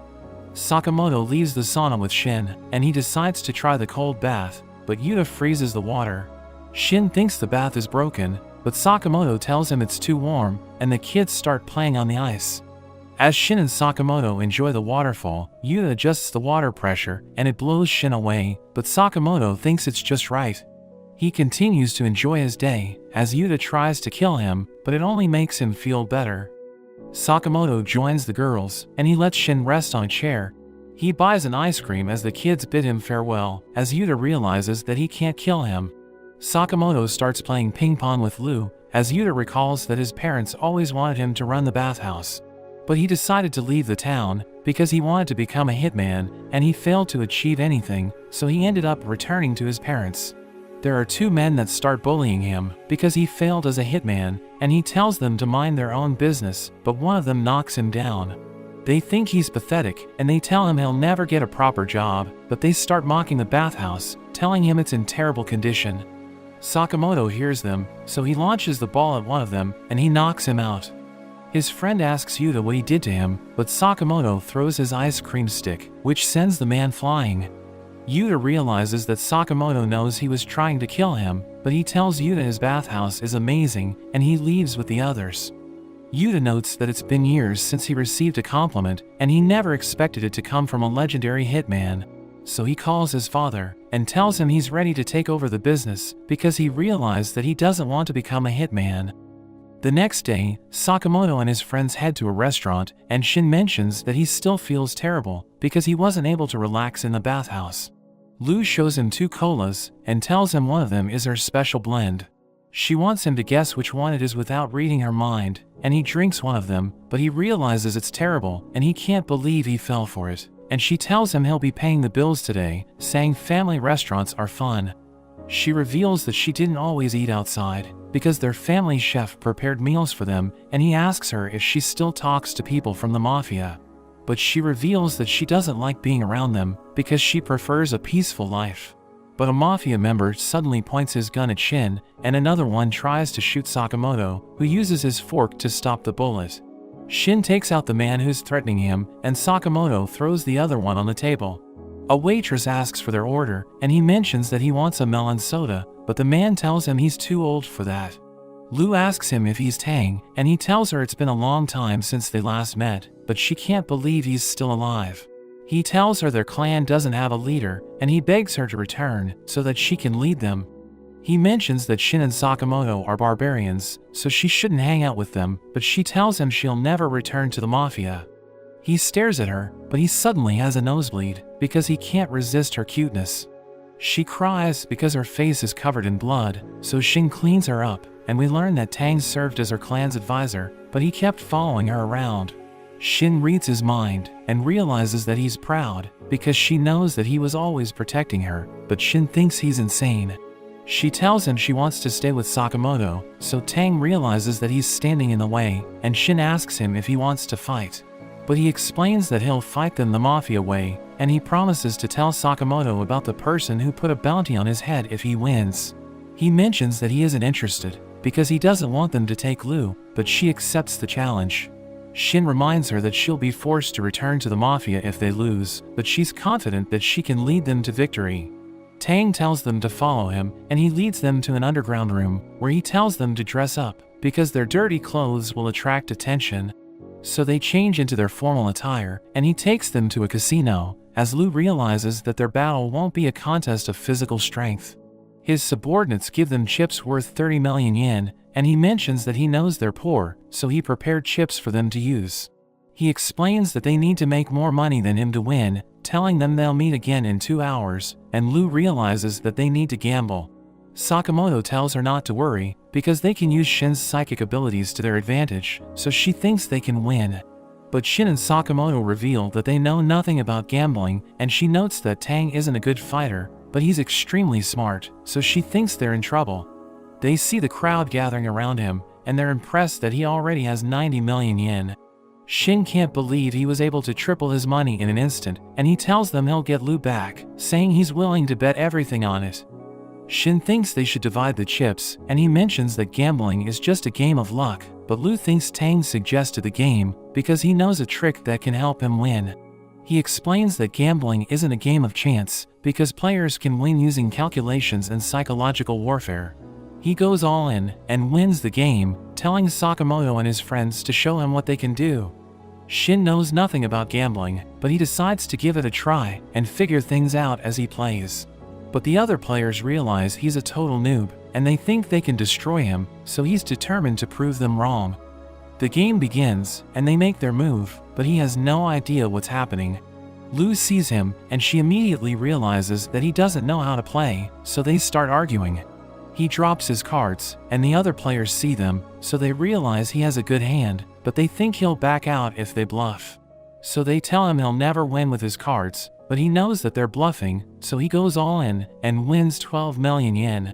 Sakamoto leaves the sauna with Shin, and he decides to try the cold bath, but Yuta freezes the water. Shin thinks the bath is broken, but Sakamoto tells him it's too warm, and the kids start playing on the ice. As Shin and Sakamoto enjoy the waterfall, Yuta adjusts the water pressure, and it blows Shin away, but Sakamoto thinks it's just right. He continues to enjoy his day, as Yuta tries to kill him, but it only makes him feel better. Sakamoto joins the girls, and he lets Shin rest on a chair. He buys an ice cream as the kids bid him farewell, as Yuta realizes that he can't kill him. Sakamoto starts playing ping pong with Lu, as Yuta recalls that his parents always wanted him to run the bathhouse. But he decided to leave the town, because he wanted to become a hitman, and he failed to achieve anything, so he ended up returning to his parents. There are 2 men that start bullying him, because he failed as a hitman, and he tells them to mind their own business, but one of them knocks him down. They think he's pathetic, and they tell him he'll never get a proper job, but they start mocking the bathhouse, telling him it's in terrible condition. Sakamoto hears them, so he launches the ball at one of them, and he knocks him out. His friend asks Yuta what he did to him, but Sakamoto throws his ice cream stick, which sends the man flying. Yuta realizes that Sakamoto knows he was trying to kill him, but he tells Yuta his bathhouse is amazing, and he leaves with the others. Yuta notes that it's been years since he received a compliment, and he never expected it to come from a legendary hitman. So he calls his father, and tells him he's ready to take over the business, because he realized that he doesn't want to become a hitman. The next day, Sakamoto and his friends head to a restaurant, and Shin mentions that he still feels terrible, because he wasn't able to relax in the bathhouse. Lu shows him 2 colas, and tells him one of them is her special blend. She wants him to guess which one it is without reading her mind, and he drinks one of them, but he realizes it's terrible, and he can't believe he fell for it. And she tells him he'll be paying the bills today, saying family restaurants are fun. She reveals that she didn't always eat outside, because their family chef prepared meals for them, and he asks her if she still talks to people from the mafia. But she reveals that she doesn't like being around them, because she prefers a peaceful life. But a mafia member suddenly points his gun at Shin, and another one tries to shoot Sakamoto, who uses his fork to stop the bullet. Shin takes out the man who's threatening him, and Sakamoto throws the other one on the table. A waitress asks for their order, and he mentions that he wants a melon soda, but the man tells him he's too old for that. Lu asks him if he's Tang, and he tells her it's been a long time since they last met, but she can't believe he's still alive. He tells her their clan doesn't have a leader, and he begs her to return, so that she can lead them. He mentions that Shin and Sakamoto are barbarians, so she shouldn't hang out with them, but she tells him she'll never return to the mafia. He stares at her, but he suddenly has a nosebleed, because he can't resist her cuteness. She cries because her face is covered in blood, so Shin cleans her up, and we learn that Tang served as her clan's advisor, but he kept following her around. Shin reads his mind, and realizes that he's proud, because she knows that he was always protecting her, but Shin thinks he's insane. She tells him she wants to stay with Sakamoto, so Tang realizes that he's standing in the way, and Shin asks him if he wants to fight. But he explains that he'll fight them the mafia way, and he promises to tell Sakamoto about the person who put a bounty on his head if he wins. He mentions that he isn't interested, because he doesn't want them to take Lu, but she accepts the challenge. Shin reminds her that she'll be forced to return to the mafia if they lose, but she's confident that she can lead them to victory. Tang tells them to follow him, and he leads them to an underground room, where he tells them to dress up, because their dirty clothes will attract attention. So they change into their formal attire, and he takes them to a casino, as Lu realizes that their battle won't be a contest of physical strength. His subordinates give them chips worth 30 million yen, and he mentions that he knows they're poor, so he prepared chips for them to use. He explains that they need to make more money than him to win, telling them they'll meet again in 2 hours, and Lu realizes that they need to gamble. Sakamoto tells her not to worry, because they can use Shin's psychic abilities to their advantage, so she thinks they can win. But Shin and Sakamoto reveal that they know nothing about gambling, and she notes that Tang isn't a good fighter, but he's extremely smart, so she thinks they're in trouble. They see the crowd gathering around him, and they're impressed that he already has 90 million yen. Shin can't believe he was able to triple his money in an instant, and he tells them he'll get Lu back, saying he's willing to bet everything on it. Shin thinks they should divide the chips, and he mentions that gambling is just a game of luck, but Lu thinks Tang suggested the game because he knows a trick that can help him win. He explains that gambling isn't a game of chance, because players can win using calculations and psychological warfare. He goes all in and wins the game, telling Sakamoto and his friends to show him what they can do. Shin knows nothing about gambling, but he decides to give it a try and figure things out as he plays. But the other players realize he's a total noob, and they think they can destroy him, so he's determined to prove them wrong. The game begins, and they make their move, but he has no idea what's happening. Lu sees him, and she immediately realizes that he doesn't know how to play, so they start arguing. He drops his cards, and the other players see them, so they realize he has a good hand, but they think he'll back out if they bluff. So they tell him he'll never win with his cards, but he knows that they're bluffing, so he goes all in and wins 12 million yen.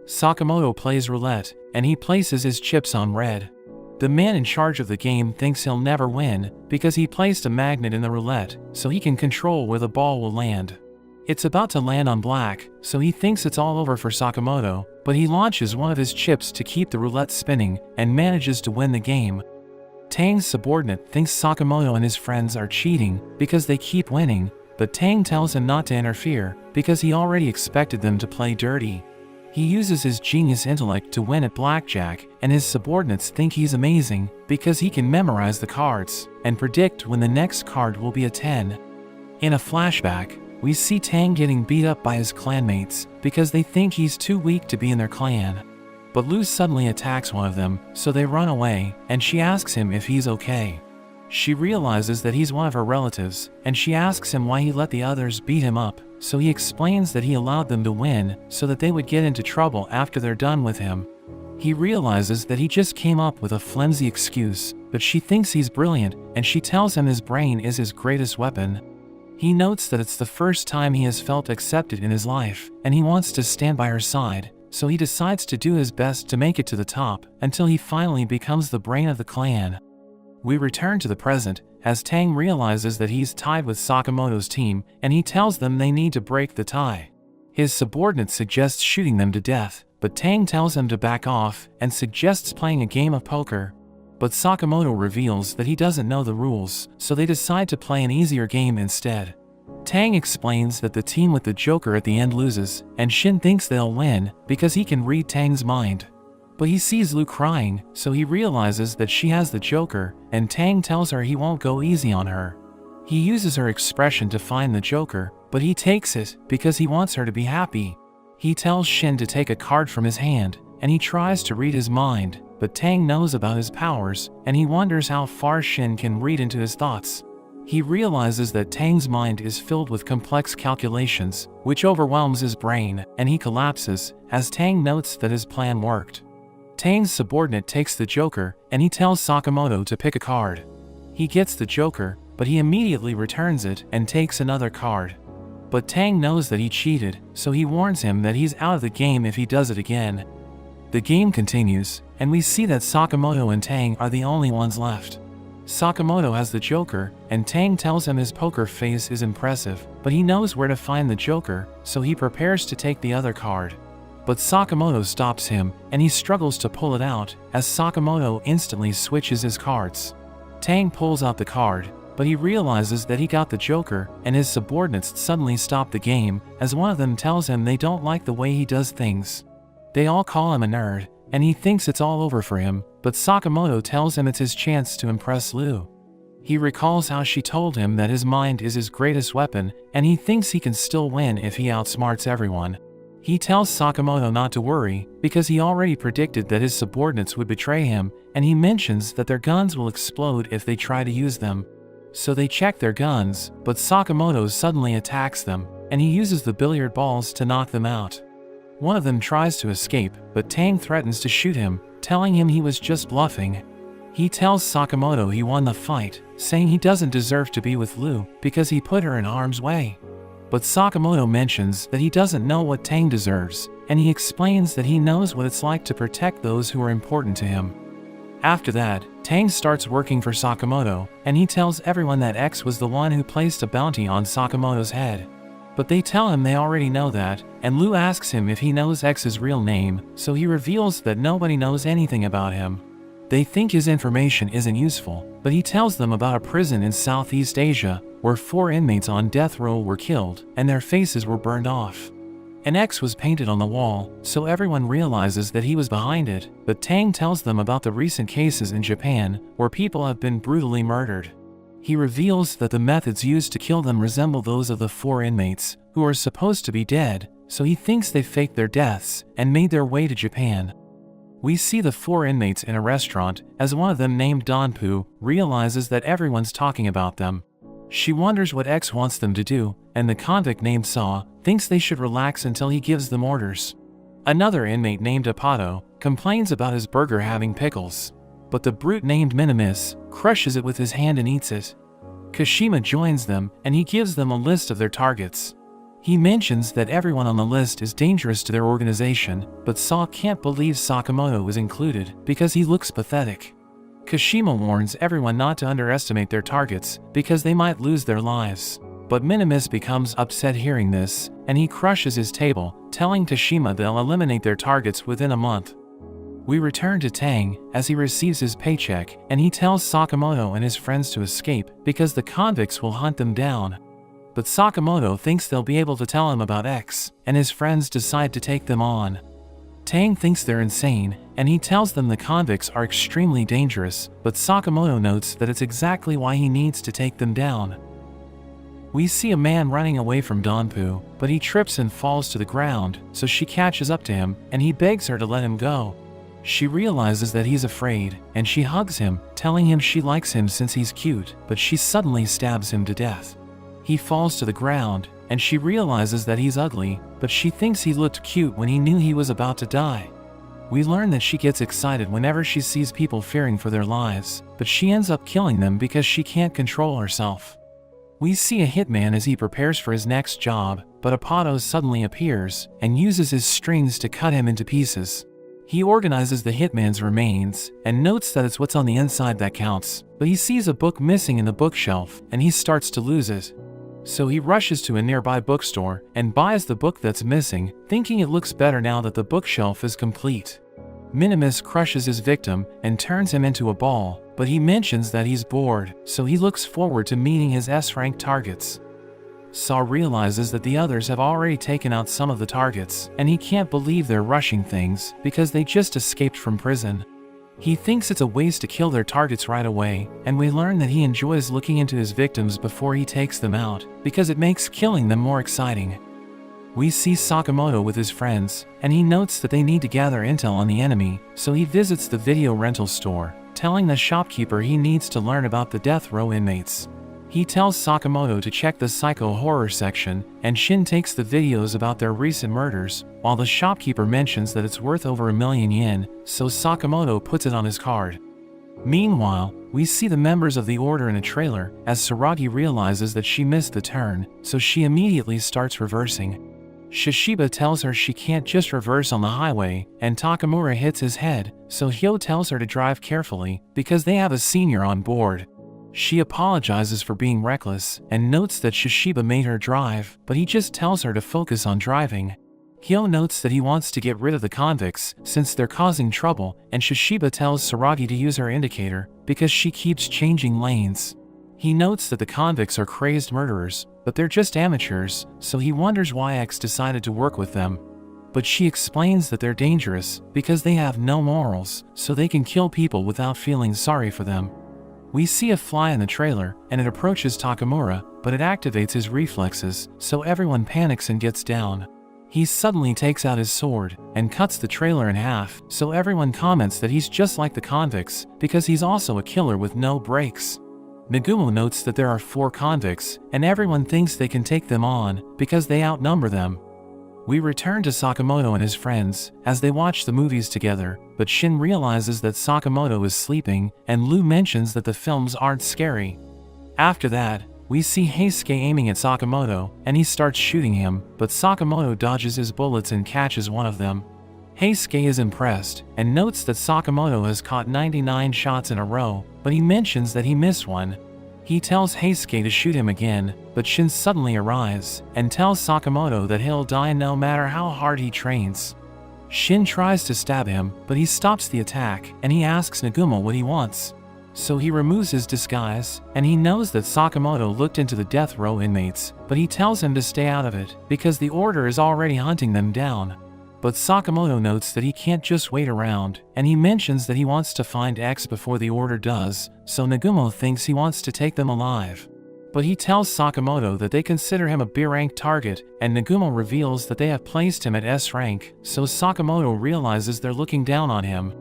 Sakamoto plays roulette, and he places his chips on red. The man in charge of the game thinks he'll never win because he placed a magnet in the roulette, so he can control where the ball will land. It's about to land on black, so he thinks it's all over for Sakamoto, but he launches one of his chips to keep the roulette spinning and manages to win the game. Tang's subordinate thinks Sakamoto and his friends are cheating because they keep winning, but Tang tells him not to interfere because he already expected them to play dirty. He uses his genius intellect to win at blackjack, and his subordinates think he's amazing because he can memorize the cards and predict when the next card will be a 10. In a flashback, we see Tang getting beat up by his clanmates because they think he's too weak to be in their clan. But Lu suddenly attacks one of them, so they run away, and she asks him if he's okay. She realizes that he's one of her relatives, and she asks him why he let the others beat him up, so he explains that he allowed them to win so that they would get into trouble after they're done with him. He realizes that he just came up with a flimsy excuse, but she thinks he's brilliant, and she tells him his brain is his greatest weapon. He notes that it's the first time he has felt accepted in his life, and he wants to stand by her side, so he decides to do his best to make it to the top until he finally becomes the brain of the clan. We return to the present, as Tang realizes that he's tied with Sakamoto's team, and he tells them they need to break the tie. His subordinate suggests shooting them to death, but Tang tells him to back off and suggests playing a game of poker. But Sakamoto reveals that he doesn't know the rules, so they decide to play an easier game instead. Tang explains that the team with the Joker at the end loses, and Shin thinks they'll win because he can read Tang's mind. But he sees Lu crying, so he realizes that she has the Joker, and Tang tells her he won't go easy on her. He uses her expression to find the Joker, but he takes it because he wants her to be happy. He tells Shin to take a card from his hand, and he tries to read his mind, but Tang knows about his powers, and he wonders how far Shin can read into his thoughts. He realizes that Tang's mind is filled with complex calculations, which overwhelms his brain, and he collapses, as Tang notes that his plan worked. Tang's subordinate takes the Joker, and he tells Sakamoto to pick a card. He gets the Joker, but he immediately returns it and takes another card. But Tang knows that he cheated, so he warns him that he's out of the game if he does it again. The game continues, and we see that Sakamoto and Tang are the only ones left. Sakamoto has the Joker, and Tang tells him his poker face is impressive, but he knows where to find the Joker, so he prepares to take the other card. But Sakamoto stops him, and he struggles to pull it out, as Sakamoto instantly switches his cards. Tang pulls out the card, but he realizes that he got the Joker, and his subordinates suddenly stop the game, as one of them tells him they don't like the way he does things. They all call him a nerd, and he thinks it's all over for him, but Sakamoto tells him it's his chance to impress Lu. He recalls how she told him that his mind is his greatest weapon, and he thinks he can still win if he outsmarts everyone. He tells Sakamoto not to worry because he already predicted that his subordinates would betray him, and he mentions that their guns will explode if they try to use them. So they check their guns, but Sakamoto suddenly attacks them, and he uses the billiard balls to knock them out. One of them tries to escape, but Tang threatens to shoot him, telling him he was just bluffing. He tells Sakamoto he won the fight, saying he doesn't deserve to be with Lu because he put her in harm's way. But Sakamoto mentions that he doesn't know what Tang deserves, and he explains that he knows what it's like to protect those who are important to him. After that, Tang starts working for Sakamoto, and he tells everyone that X was the one who placed a bounty on Sakamoto's head. But they tell him they already know that, and Lu asks him if he knows X's real name, so he reveals that nobody knows anything about him. They think his information isn't useful, but he tells them about a prison in Southeast Asia where 4 inmates on death row were killed and their faces were burned off. An X was painted on the wall, so everyone realizes that he was behind it, but Tang tells them about the recent cases in Japan where people have been brutally murdered. He reveals that the methods used to kill them resemble those of the 4 inmates, who are supposed to be dead, so he thinks they faked their deaths and made their way to Japan. We see the 4 inmates in a restaurant as one of them, named Donpu, realizes that everyone's talking about them. She wonders what X wants them to do, and the convict named Saw thinks they should relax until he gives them orders. Another inmate named Apato complains about his burger having pickles, but the brute named Minimus crushes it with his hand and eats it. Kashima joins them, and he gives them a list of their targets. He mentions that everyone on the list is dangerous to their organization, but Saw can't believe Sakamoto is included because he looks pathetic. Kashima warns everyone not to underestimate their targets because they might lose their lives. But Minimus becomes upset hearing this, and he crushes his table, telling Kashima they'll eliminate their targets within a month. We return to Tang as he receives his paycheck, and he tells Sakamoto and his friends to escape because the convicts will hunt them down. But Sakamoto thinks they'll be able to tell him about X, and his friends decide to take them on. Tang thinks they're insane, and he tells them the convicts are extremely dangerous, but Sakamoto notes that it's exactly why he needs to take them down. We see a man running away from Donpu, but he trips and falls to the ground, so she catches up to him, and he begs her to let him go. She realizes that he's afraid, and she hugs him, telling him she likes him since he's cute, but she suddenly stabs him to death. He falls to the ground, and she realizes that he's ugly, but she thinks he looked cute when he knew he was about to die. We learn that she gets excited whenever she sees people fearing for their lives, but she ends up killing them because she can't control herself. We see a hitman as he prepares for his next job, but Apato suddenly appears and uses his strings to cut him into pieces. He organizes the hitman's remains and notes that it's what's on the inside that counts, but he sees a book missing in the bookshelf and he starts to lose it. So he rushes to a nearby bookstore and buys the book that's missing, thinking it looks better now that the bookshelf is complete. Minimus crushes his victim and turns him into a ball, but he mentions that he's bored, so he looks forward to meeting his S-rank targets. Saw realizes that the others have already taken out some of the targets, and he can't believe they're rushing things because they just escaped from prison. He thinks it's a waste to kill their targets right away, and we learn that he enjoys looking into his victims before he takes them out, because it makes killing them more exciting. We see Sakamoto with his friends, and he notes that they need to gather intel on the enemy, so he visits the video rental store, telling the shopkeeper he needs to learn about the death row inmates. He tells Sakamoto to check the psycho horror section, and Shin takes the videos about their recent murders, while the shopkeeper mentions that it's worth over 1,000,000 yen, so Sakamoto puts it on his card. Meanwhile, we see the members of the order in a trailer, as Saragi realizes that she missed the turn, so she immediately starts reversing. Shishiba tells her she can't just reverse on the highway, and Takamura hits his head, so Hyo tells her to drive carefully, because they have a senior on board. She apologizes for being reckless, and notes that Shishiba made her drive, but he just tells her to focus on driving. Hyo notes that he wants to get rid of the convicts, since they're causing trouble, and Shishiba tells Saragi to use her indicator, because she keeps changing lanes. He notes that the convicts are crazed murderers, but they're just amateurs, so he wonders why X decided to work with them. But she explains that they're dangerous, because they have no morals, so they can kill people without feeling sorry for them. We see a fly in the trailer, and it approaches Takamura, but it activates his reflexes, so everyone panics and gets down. He suddenly takes out his sword and cuts the trailer in half, so everyone comments that he's just like the convicts because he's also a killer with no brakes. Nagumo notes that there are 4 convicts, and everyone thinks they can take them on because they outnumber them. We return to Sakamoto and his friends as they watch the movies together, but Shin realizes that Sakamoto is sleeping, and Lu mentions that the films aren't scary. After that, we see Heisuke aiming at Sakamoto, and he starts shooting him, but Sakamoto dodges his bullets and catches one of them. Heisuke is impressed, and notes that Sakamoto has caught 99 shots in a row, but he mentions that he missed one. He tells Heisuke to shoot him again, but Shin suddenly arrives, and tells Sakamoto that he'll die no matter how hard he trains. Shin tries to stab him, but he stops the attack, and he asks Nagumo what he wants. So he removes his disguise, and he knows that Sakamoto looked into the death row inmates, but he tells him to stay out of it, because the order is already hunting them down. But Sakamoto notes that he can't just wait around, and he mentions that he wants to find X before the order does, so Nagumo thinks he wants to take them alive. But he tells Sakamoto that they consider him a B-rank target, and Nagumo reveals that they have placed him at S rank, so Sakamoto realizes they're looking down on him.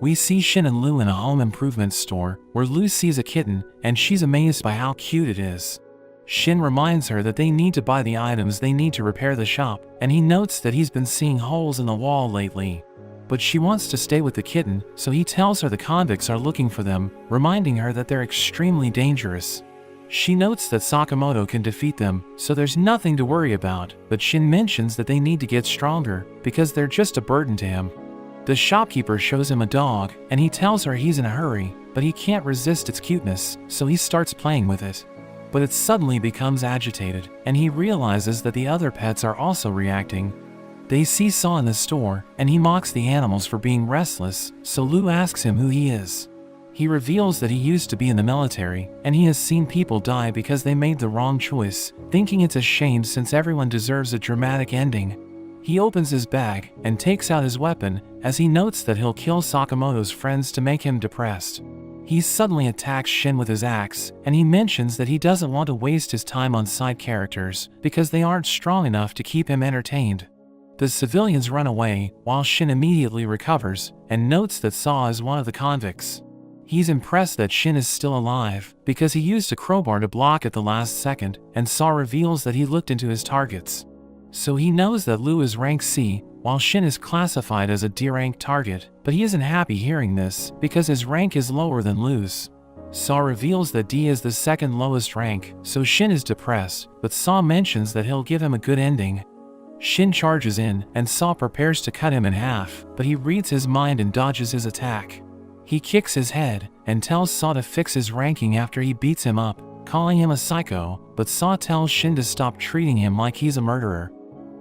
We see Shin and Lu in a home improvement store, where Lu sees a kitten, and she's amazed by how cute it is. Shin reminds her that they need to buy the items they need to repair the shop, and he notes that he's been seeing holes in the wall lately. But she wants to stay with the kitten, so he tells her the convicts are looking for them, reminding her that they're extremely dangerous. She notes that Sakamoto can defeat them, so there's nothing to worry about, but Shin mentions that they need to get stronger, because they're just a burden to him. The shopkeeper shows him a dog, and he tells her he's in a hurry, but he can't resist its cuteness, so he starts playing with it. But it suddenly becomes agitated, and he realizes that the other pets are also reacting. They see Saw in the store, and he mocks the animals for being restless, so Lu asks him who he is. He reveals that he used to be in the military, and he has seen people die because they made the wrong choice, thinking it's a shame since everyone deserves a dramatic ending. He opens his bag and takes out his weapon, as he notes that he'll kill Sakamoto's friends to make him depressed. He suddenly attacks Shin with his axe, and he mentions that he doesn't want to waste his time on side characters, because they aren't strong enough to keep him entertained. The civilians run away, while Shin immediately recovers, and notes that Saw is one of the convicts. He's impressed that Shin is still alive, because he used a crowbar to block at the last second, and Saw reveals that he looked into his targets. So he knows that Lu is rank C, while Shin is classified as a D-rank target, but he isn't happy hearing this, because his rank is lower than Lu's. Saw reveals that D is the second lowest rank, so Shin is depressed, but Saw mentions that he'll give him a good ending. Shin charges in, and Saw prepares to cut him in half, but he reads his mind and dodges his attack. He kicks his head, and tells Saw to fix his ranking after he beats him up, calling him a psycho, but Saw tells Shin to stop treating him like he's a murderer.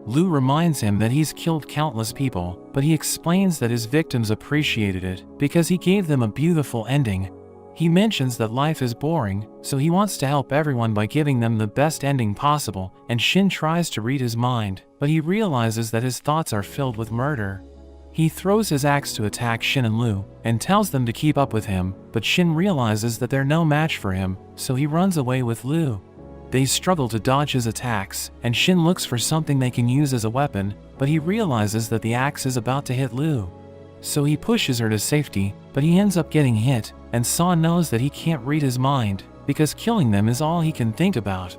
Lu reminds him that he's killed countless people, but he explains that his victims appreciated it, because he gave them a beautiful ending. He mentions that life is boring, so he wants to help everyone by giving them the best ending possible, and Shin tries to read his mind, but he realizes that his thoughts are filled with murder. He throws his axe to attack Shin and Lu, and tells them to keep up with him, but Shin realizes that they're no match for him, so he runs away with Lu. They struggle to dodge his attacks, and Shin looks for something they can use as a weapon, but he realizes that the axe is about to hit Lu. So he pushes her to safety, but he ends up getting hit, and Saw knows that he can't read his mind, because killing them is all he can think about.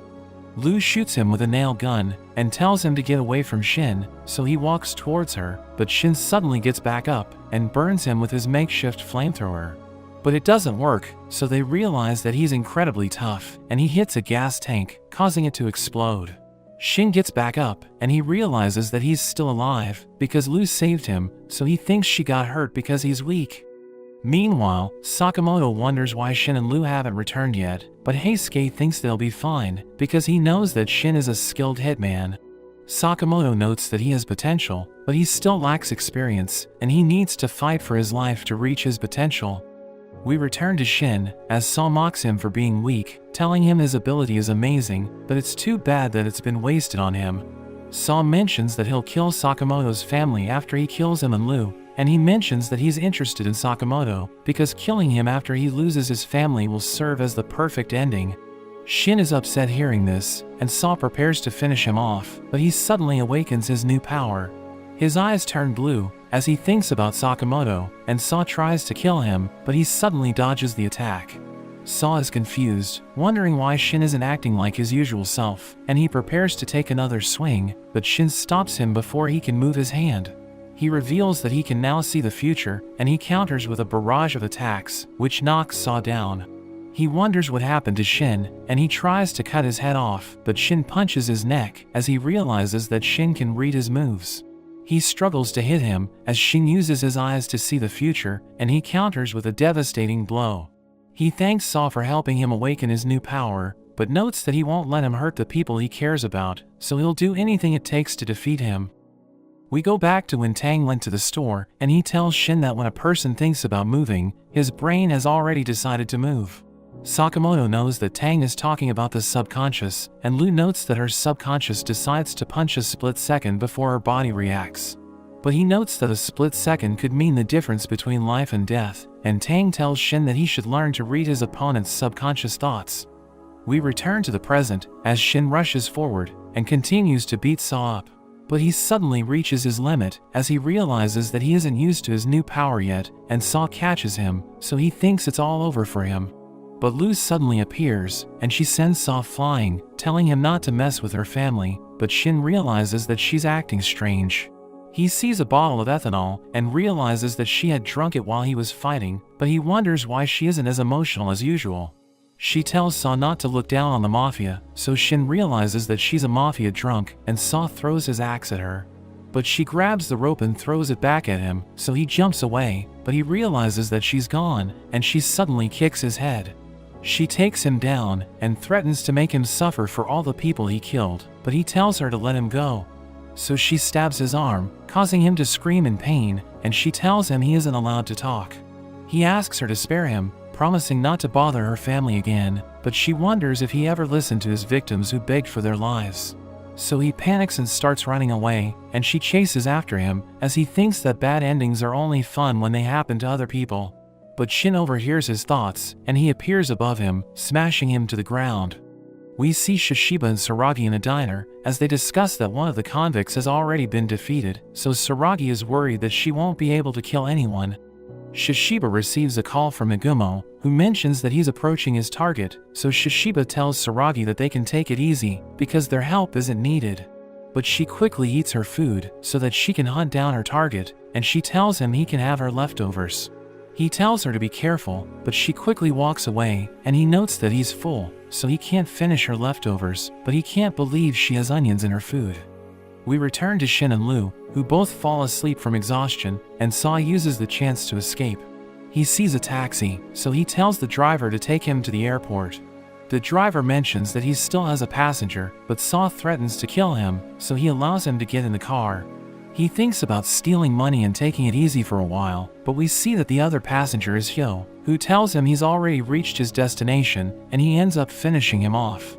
Lu shoots him with a nail gun, and tells him to get away from Shin, so he walks towards her, but Shin suddenly gets back up, and burns him with his makeshift flamethrower. But it doesn't work, so they realize that he's incredibly tough, and he hits a gas tank, causing it to explode. Shin gets back up, and he realizes that he's still alive, because Lu saved him, so he thinks she got hurt because he's weak. Meanwhile, Sakamoto wonders why Shin and Lu haven't returned yet, but Heisuke thinks they'll be fine, because he knows that Shin is a skilled hitman. Sakamoto notes that he has potential, but he still lacks experience, and he needs to fight for his life to reach his potential. We return to Shin, as Saw mocks him for being weak, telling him his ability is amazing, but it's too bad that it's been wasted on him. Saw mentions that he'll kill Sakamoto's family after he kills him and Lu, and he mentions that he's interested in Sakamoto, because killing him after he loses his family will serve as the perfect ending. Shin is upset hearing this, and Saw prepares to finish him off, but he suddenly awakens his new power. His eyes turn blue as he thinks about Sakamoto, and Saw tries to kill him, but he suddenly dodges the attack. Saw is confused, wondering why Shin isn't acting like his usual self, and he prepares to take another swing, but Shin stops him before he can move his hand. He reveals that he can now see the future, and he counters with a barrage of attacks, which knocks Saw down. He wonders what happened to Shin, and he tries to cut his head off, but Shin punches his neck as he realizes that Shin can read his moves. He struggles to hit him as Shin uses his eyes to see the future, and he counters with a devastating blow. He thanks Saw for helping him awaken his new power, but notes that he won't let him hurt the people he cares about, so he'll do anything it takes to defeat him. We go back to when Tang went to the store, and he tells Shin that when a person thinks about moving, his brain has already decided to move. Sakamoto knows that Tang is talking about the subconscious, and Lu notes that her subconscious decides to punch a split second before her body reacts. But he notes that a split second could mean the difference between life and death, and Tang tells Shin that he should learn to read his opponent's subconscious thoughts. We return to the present as Shin rushes forward and continues to beat Saw up. But he suddenly reaches his limit as he realizes that he isn't used to his new power yet, and Saw catches him, so he thinks it's all over for him. But Lu suddenly appears, and she sends Saw flying, telling him not to mess with her family, but Shin realizes that she's acting strange. He sees a bottle of ethanol and realizes that she had drunk it while he was fighting, but he wonders why she isn't as emotional as usual. She tells Saw not to look down on the mafia, so Shin realizes that she's a mafia drunk, and Saw throws his axe at her. But she grabs the rope and throws it back at him, so he jumps away, but he realizes that she's gone, and she suddenly kicks his head. She takes him down and threatens to make him suffer for all the people he killed, but he tells her to let him go. So she stabs his arm, causing him to scream in pain, and she tells him he isn't allowed to talk. He asks her to spare him, promising not to bother her family again, but she wonders if he ever listened to his victims who begged for their lives. So he panics and starts running away, and she chases after him, as he thinks that bad endings are only fun when they happen to other people. But Shin overhears his thoughts, and he appears above him, smashing him to the ground. We see Shishiba and Saragi in a diner, as they discuss that one of the convicts has already been defeated, so Saragi is worried that she won't be able to kill anyone. Shishiba receives a call from Igumo, who mentions that he's approaching his target, so Shishiba tells Saragi that they can take it easy, because their help isn't needed. But she quickly eats her food, so that she can hunt down her target, and she tells him he can have her leftovers. He tells her to be careful, but she quickly walks away, and he notes that he's full, so he can't finish her leftovers, but he can't believe she has onions in her food. We return to Shin and Lu, who both fall asleep from exhaustion, and Saw uses the chance to escape. He sees a taxi, so he tells the driver to take him to the airport. The driver mentions that he still has a passenger, but Saw threatens to kill him, so he allows him to get in the car. He thinks about stealing money and taking it easy for a while, but we see that the other passenger is Hyo, who tells him he's already reached his destination, and he ends up finishing him off.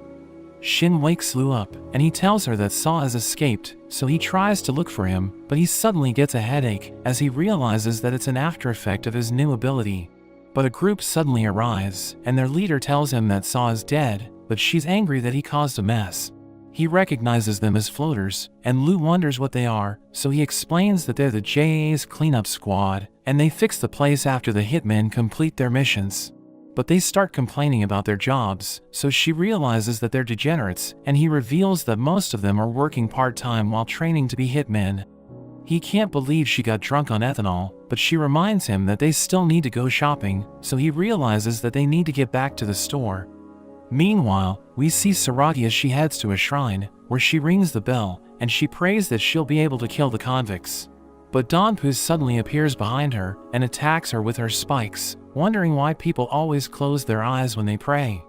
Shin wakes Lu up, and he tells her that Saw has escaped, so he tries to look for him, but he suddenly gets a headache, as he realizes that it's an after effect of his new ability. But a group suddenly arrives, and their leader tells him that Saw is dead, but she's angry that he caused a mess. He recognizes them as floaters, and Lu wonders what they are, so he explains that they're the JA's cleanup squad, and they fix the place after the hitmen complete their missions. But they start complaining about their jobs, so she realizes that they're degenerates, and he reveals that most of them are working part-time while training to be hitmen. He can't believe she got drunk on ethanol, but she reminds him that they still need to go shopping, so he realizes that they need to get back to the store. Meanwhile, we see Saragi as she heads to a shrine, where she rings the bell, and she prays that she'll be able to kill the convicts. But Donpu suddenly appears behind her, and attacks her with her spikes, wondering why people always close their eyes when they pray.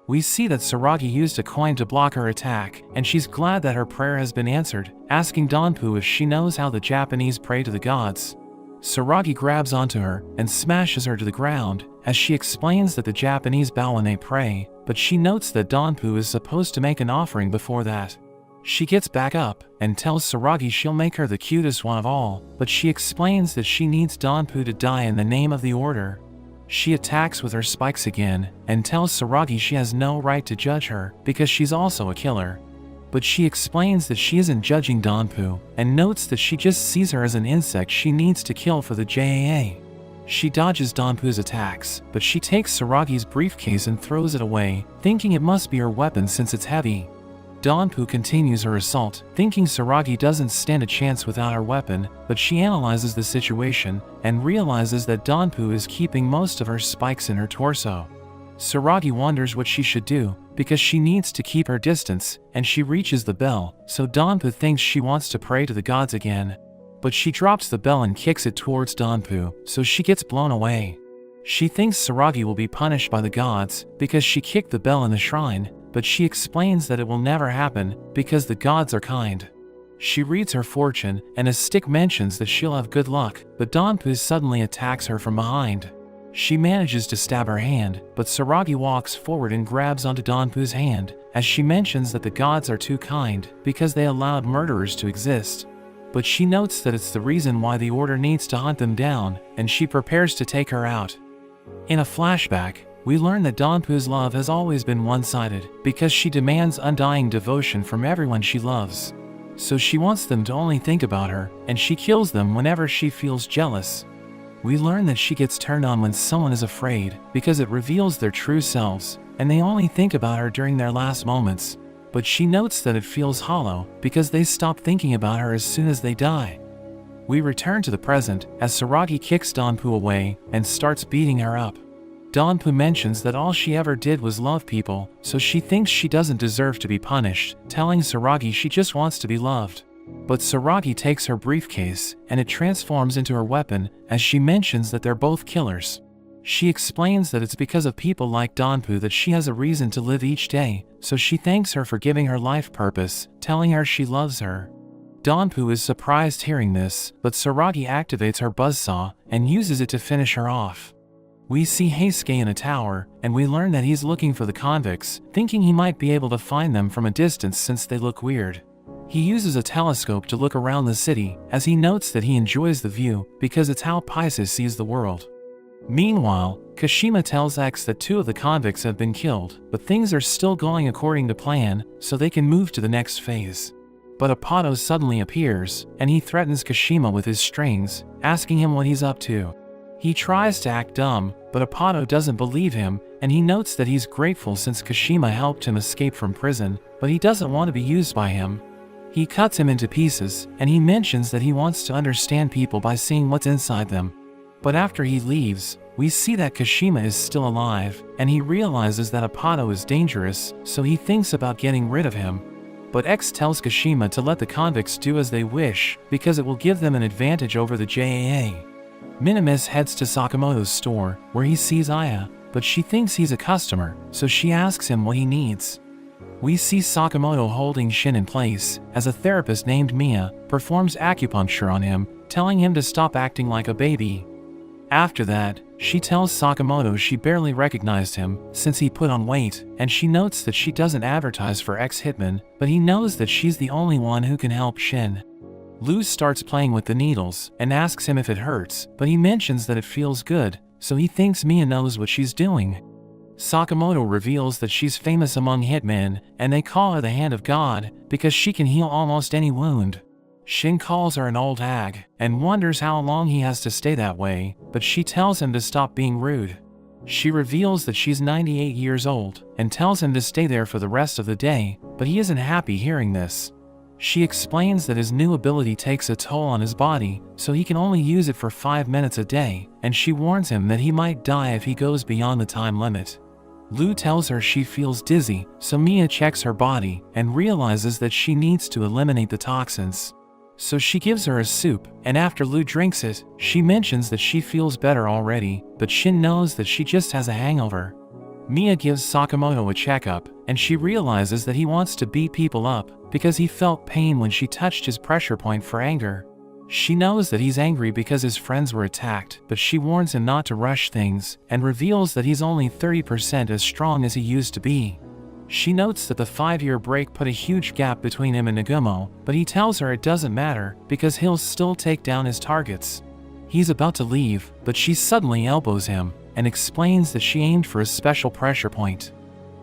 We see that Saragi used a coin to block her attack, and she's glad that her prayer has been answered, asking Donpu if she knows how the Japanese pray to the gods. Saragi grabs onto her and smashes her to the ground, as she explains that the Japanese bow when they pray, but she notes that Donpu is supposed to make an offering before that. She gets back up and tells Saragi she'll make her the cutest one of all, but she explains that she needs Donpu to die in the name of the order. She attacks with her spikes again, and tells Saragi she has no right to judge her, because she's also a killer. But she explains that she isn't judging Donpu, and notes that she just sees her as an insect she needs to kill for the JAA. She dodges Donpu's attacks, but she takes Saragi's briefcase and throws it away, thinking it must be her weapon since it's heavy. Donpu continues her assault, thinking Saragi doesn't stand a chance without her weapon, but she analyzes the situation and realizes that Donpu is keeping most of her spikes in her torso. Saragi wonders what she should do, because she needs to keep her distance, and she reaches the bell, so Donpu thinks she wants to pray to the gods again. But she drops the bell and kicks it towards Donpu, so she gets blown away. She thinks Saragi will be punished by the gods because she kicked the bell in the shrine, but she explains that it will never happen because the gods are kind. She reads her fortune, and a stick mentions that she'll have good luck, but Donpu suddenly attacks her from behind. She manages to stab her hand, but Saragi walks forward and grabs onto Donpu's hand, as she mentions that the gods are too kind because they allowed murderers to exist. But she notes that it's the reason why the order needs to hunt them down, and she prepares to take her out. In a flashback, we learn that Donpu's love has always been one-sided because she demands undying devotion from everyone she loves. So she wants them to only think about her, and she kills them whenever she feels jealous. We learn that she gets turned on when someone is afraid because it reveals their true selves, and they only think about her during their last moments. But she notes that it feels hollow because they stop thinking about her as soon as they die. We return to the present as Saragi kicks Donpu away and starts beating her up. Donpu mentions that all she ever did was love people, so she thinks she doesn't deserve to be punished, telling Saragi she just wants to be loved. But Saragi takes her briefcase, and it transforms into her weapon as she mentions that they're both killers. She explains that it's because of people like Donpu that she has a reason to live each day, so she thanks her for giving her life purpose, telling her she loves her. Donpu is surprised hearing this, but Saragi activates her buzzsaw and uses it to finish her off. We see Heisuke in a tower, and we learn that he's looking for the convicts, thinking he might be able to find them from a distance since they look weird. He uses a telescope to look around the city, as he notes that he enjoys the view because it's how Pisces sees the world. Meanwhile, Kashima tells X that 2 of the convicts have been killed, but things are still going according to plan, so they can move to the next phase. But Apato suddenly appears, and he threatens Kashima with his strings, asking him what he's up to. He tries to act dumb, but Apato doesn't believe him, and he notes that he's grateful since Kashima helped him escape from prison, but he doesn't want to be used by him. He cuts him into pieces, and he mentions that he wants to understand people by seeing what's inside them. But after he leaves, we see that Kashima is still alive, and he realizes that Apato is dangerous, so he thinks about getting rid of him. But X tells Kashima to let the convicts do as they wish, because it will give them an advantage over the JAA. Minimus heads to Sakamoto's store, where he sees Aya, but she thinks he's a customer, so she asks him what he needs. We see Sakamoto holding Shin in place, as a therapist named Mia performs acupuncture on him, telling him to stop acting like a baby. After that, she tells Sakamoto she barely recognized him since he put on weight, and she notes that she doesn't advertise for ex-Hitman, but he knows that she's the only one who can help Shin. Luz starts playing with the needles and asks him if it hurts, but he mentions that it feels good, so he thinks Mia knows what she's doing. Sakamoto reveals that she's famous among hitmen, and they call her the Hand of God because she can heal almost any wound. Shin calls her an old hag and wonders how long he has to stay that way, but she tells him to stop being rude. She reveals that she's 98 years old and tells him to stay there for the rest of the day, but he isn't happy hearing this. She explains that his new ability takes a toll on his body, so he can only use it for 5 minutes a day, and she warns him that he might die if he goes beyond the time limit. Lou tells her she feels dizzy, so Mia checks her body and realizes that she needs to eliminate the toxins. So she gives her a soup, and after Lou drinks it, she mentions that she feels better already, but Shin knows that she just has a hangover. Mia gives Sakamoto a checkup, and she realizes that he wants to beat people up because he felt pain when she touched his pressure point for anger. She knows that he's angry because his friends were attacked, but she warns him not to rush things and reveals that he's only 30% as strong as he used to be. She notes that the 5-year break put a huge gap between him and Nagumo, but he tells her it doesn't matter because he'll still take down his targets. He's about to leave, but she suddenly elbows him and explains that she aimed for a special pressure point.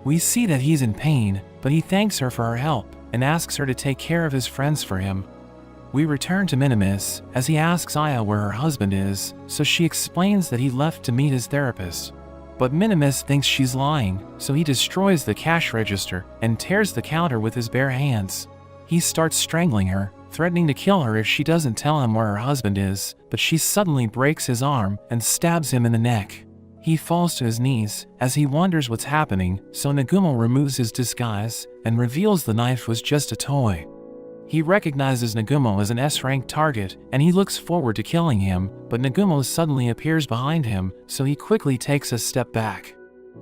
We see that he's in pain, but he thanks her for her help and asks her to take care of his friends for him. We return to Minimus as he asks Aya where her husband is, so she explains that he left to meet his therapist. But Minimus thinks she's lying, so he destroys the cash register and tears the counter with his bare hands. He starts strangling her, threatening to kill her if she doesn't tell him where her husband is, but she suddenly breaks his arm and stabs him in the neck. He falls to his knees as he wonders what's happening, so Nagumo removes his disguise and reveals the knife was just a toy. He recognizes Nagumo as an S-rank target and he looks forward to killing him, but Nagumo suddenly appears behind him, so he quickly takes a step back.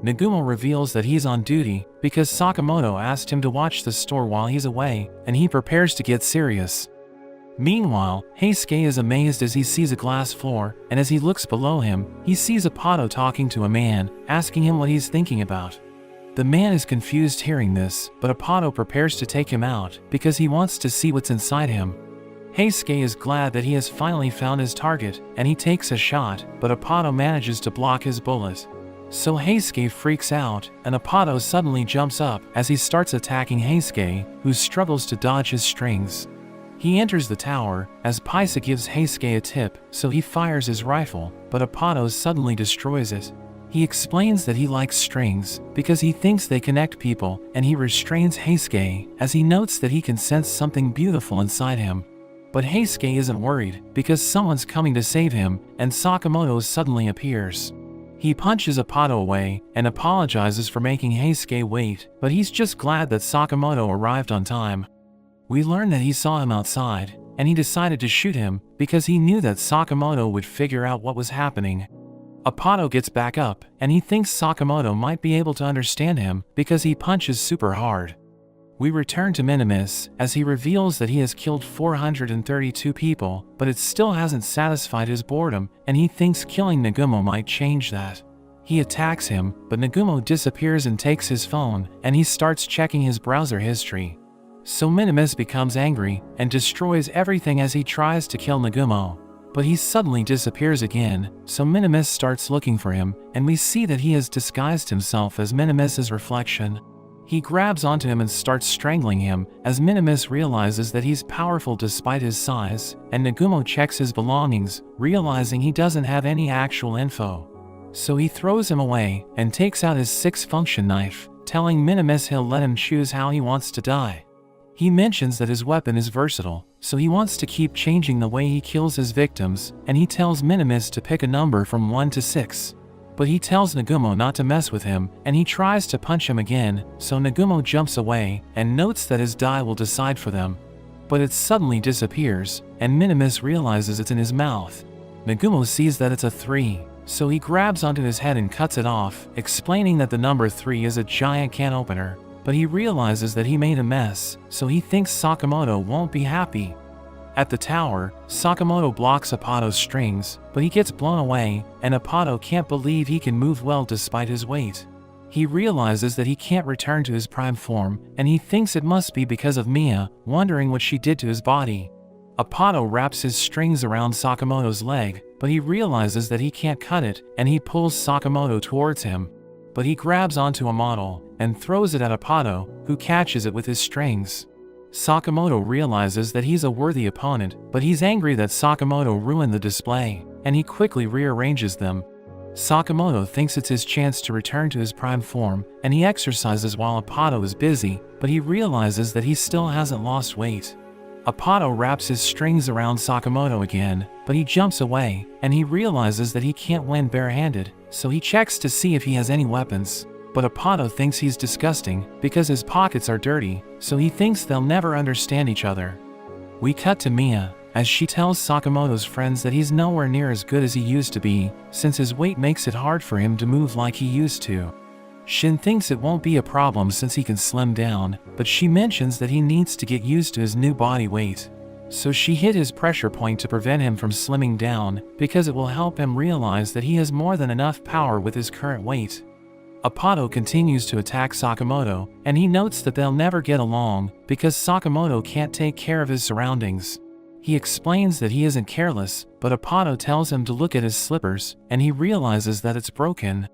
Nagumo reveals that he's on duty because Sakamoto asked him to watch the store while he's away, and he prepares to get serious. Meanwhile, Heisuke is amazed as he sees a glass floor, and as he looks below him, he sees Apato talking to a man, asking him what he's thinking about. The man is confused hearing this, but Apato prepares to take him out because he wants to see what's inside him. Heisuke is glad that he has finally found his target, and he takes a shot, but Apato manages to block his bullet. So Heisuke freaks out, and Apato suddenly jumps up as he starts attacking Heisuke, who struggles to dodge his strings. He enters the tower as Paisa gives Heisuke a tip, so he fires his rifle, but Apato suddenly destroys it. He explains that he likes strings because he thinks they connect people, and he restrains Heisuke as he notes that he can sense something beautiful inside him. But Heisuke isn't worried because someone's coming to save him, and Sakamoto suddenly appears. He punches Apato away and apologizes for making Heisuke wait, but he's just glad that Sakamoto arrived on time. We learn that he saw him outside, and he decided to shoot him because he knew that Sakamoto would figure out what was happening. Apato gets back up, and he thinks Sakamoto might be able to understand him because he punches super hard. We return to Minimus as he reveals that he has killed 432 people, but it still hasn't satisfied his boredom, and he thinks killing Nagumo might change that. He attacks him, but Nagumo disappears and takes his phone, and he starts checking his browser history. So Minimus becomes angry and destroys everything as he tries to kill Nagumo. But he suddenly disappears again, so Minimus starts looking for him, and we see that he has disguised himself as Minimus's reflection. He grabs onto him and starts strangling him, as Minimus realizes that he's powerful despite his size, and Nagumo checks his belongings, realizing he doesn't have any actual info. So he throws him away, and takes out his 6-function knife, telling Minimus he'll let him choose how he wants to die. He mentions that his weapon is versatile, so he wants to keep changing the way he kills his victims, and he tells Minimus to pick a number from 1 to 6. But he tells Nagumo not to mess with him, and he tries to punch him again, so Nagumo jumps away, and notes that his die will decide for them. But it suddenly disappears, and Minimus realizes it's in his mouth. Nagumo sees that it's a 3, so he grabs onto his head and cuts it off, explaining that the number 3 is a giant can opener. But he realizes that he made a mess, so he thinks Sakamoto won't be happy. At the tower, Sakamoto blocks Apato's strings, but he gets blown away, and Apato can't believe he can move well despite his weight. He realizes that he can't return to his prime form, and he thinks it must be because of Mia, wondering what she did to his body. Apato wraps his strings around Sakamoto's leg, but he realizes that he can't cut it, and he pulls Sakamoto towards him. But he grabs onto a model and throws it at Apato, who catches it with his strings. Sakamoto realizes that he's a worthy opponent, but he's angry that Sakamoto ruined the display, and he quickly rearranges them. Sakamoto thinks it's his chance to return to his prime form, and he exercises while Apato is busy, but he realizes that he still hasn't lost weight. Apato wraps his strings around Sakamoto again, but he jumps away, and he realizes that he can't win barehanded, so he checks to see if he has any weapons. But Apato thinks he's disgusting because his pockets are dirty, so he thinks they'll never understand each other. We cut to Mia, as she tells Sakamoto's friends that he's nowhere near as good as he used to be, since his weight makes it hard for him to move like he used to. Shin thinks it won't be a problem since he can slim down, but she mentions that he needs to get used to his new body weight. So she hit his pressure point to prevent him from slimming down, because it will help him realize that he has more than enough power with his current weight. Apato continues to attack Sakamoto, and he notes that they'll never get along because Sakamoto can't take care of his surroundings. He explains that he isn't careless, but Apato tells him to look at his slippers, and he realizes that it's broken.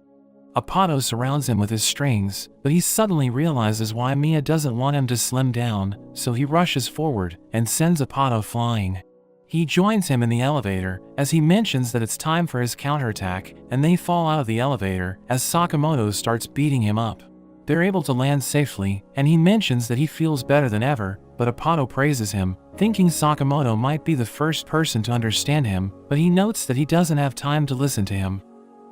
Apato surrounds him with his strings, but he suddenly realizes why Mia doesn't want him to slim down, so he rushes forward and sends Apato flying. He joins him in the elevator, as he mentions that it's time for his counterattack, and they fall out of the elevator as Sakamoto starts beating him up. They're able to land safely, and he mentions that he feels better than ever, but Apato praises him, thinking Sakamoto might be the first person to understand him, but he notes that he doesn't have time to listen to him.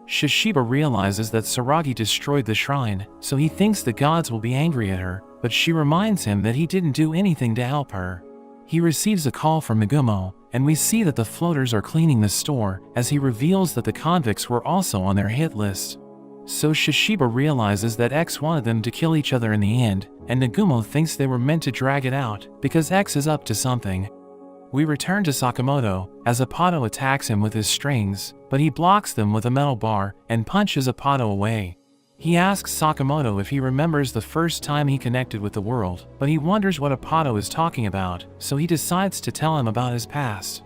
Shoshiba realizes that Saragi destroyed the shrine, so he thinks the gods will be angry at her, but she reminds him that he didn't do anything to help her. He receives a call from Megumo, and we see that the floaters are cleaning the store, as he reveals that the convicts were also on their hit list. So Shoshiba realizes that X wanted them to kill each other in the end, and Nagumo thinks they were meant to drag it out, because X is up to something. We return to Sakamoto, as Apato attacks him with his strings, but he blocks them with a metal bar, and punches Apato away. He asks Sakamoto if he remembers the first time he connected with the world, but he wonders what Apato is talking about, so he decides to tell him about his past.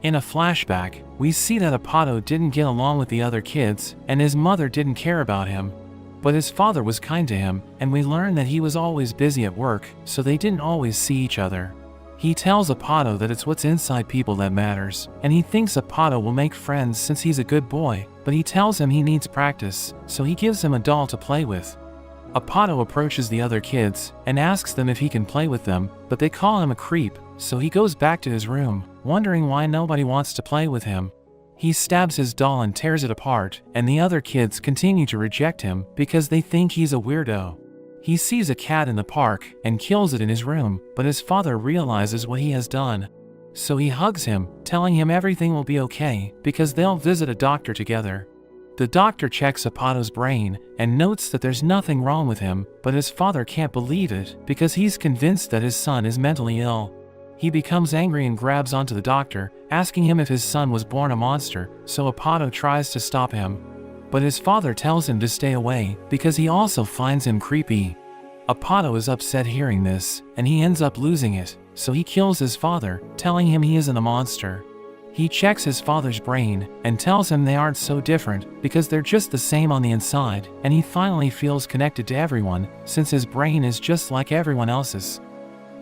In a flashback, we see that Apato didn't get along with the other kids, and his mother didn't care about him. But his father was kind to him, and we learn that he was always busy at work, so they didn't always see each other. He tells Apato that it's what's inside people that matters, and he thinks Apato will make friends since he's a good boy, but he tells him he needs practice, so he gives him a doll to play with. Apato approaches the other kids, and asks them if he can play with them, but they call him a creep, so he goes back to his room, wondering why nobody wants to play with him. He stabs his doll and tears it apart, and the other kids continue to reject him because they think he's a weirdo. He sees a cat in the park and kills it in his room, but his father realizes what he has done. So he hugs him, telling him everything will be okay because they'll visit a doctor together. The doctor checks Apato's brain and notes that there's nothing wrong with him, but his father can't believe it because he's convinced that his son is mentally ill. He becomes angry and grabs onto the doctor, asking him if his son was born a monster, so Apato tries to stop him. But his father tells him to stay away because he also finds him creepy. Apato is upset hearing this, and he ends up losing it, so he kills his father, telling him he isn't a monster. He checks his father's brain and tells him they aren't so different because they're just the same on the inside, and he finally feels connected to everyone since his brain is just like everyone else's.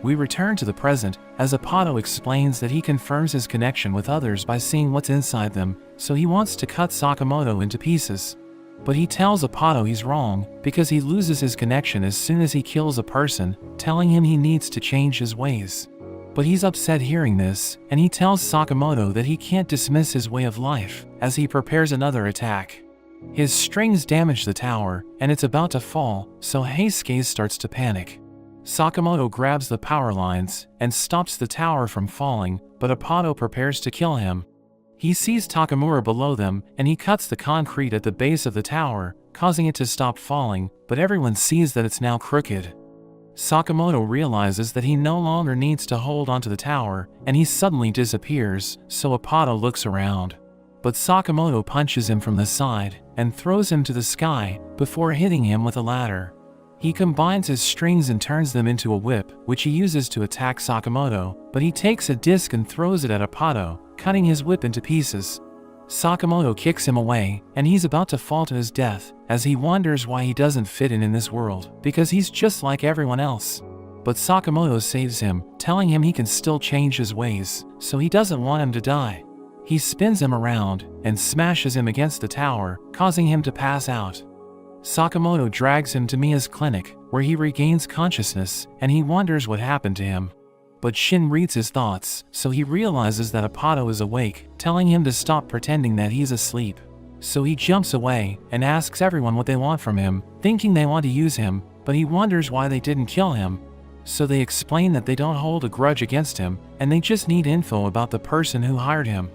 We return to the present as Apato explains that he confirms his connection with others by seeing what's inside them, so he wants to cut Sakamoto into pieces. But he tells Apato he's wrong because he loses his connection as soon as he kills a person, telling him he needs to change his ways. But he's upset hearing this, and he tells Sakamoto that he can't dismiss his way of life as he prepares another attack. His strings damage the tower, and it's about to fall, so Heisuke starts to panic. Sakamoto grabs the power lines and stops the tower from falling, but Apato prepares to kill him. He sees Takamura below them, and he cuts the concrete at the base of the tower, causing it to stop falling, but everyone sees that it's now crooked. Sakamoto realizes that he no longer needs to hold onto the tower, and he suddenly disappears, so Apato looks around. But Sakamoto punches him from the side and throws him to the sky before hitting him with a ladder. He combines his strings and turns them into a whip, which he uses to attack Sakamoto, but he takes a disc and throws it at Apato, cutting his whip into pieces. Sakamoto kicks him away, and he's about to fall to his death, as he wonders why he doesn't fit in this world, because he's just like everyone else. But Sakamoto saves him, telling him he can still change his ways, so he doesn't want him to die. He spins him around and smashes him against the tower, causing him to pass out. Sakamoto drags him to Mia's clinic, where he regains consciousness, and he wonders what happened to him. But Shin reads his thoughts, so he realizes that Apato is awake, telling him to stop pretending that he's asleep. So he jumps away and asks everyone what they want from him, thinking they want to use him, but he wonders why they didn't kill him. So they explain that they don't hold a grudge against him, and they just need info about the person who hired him.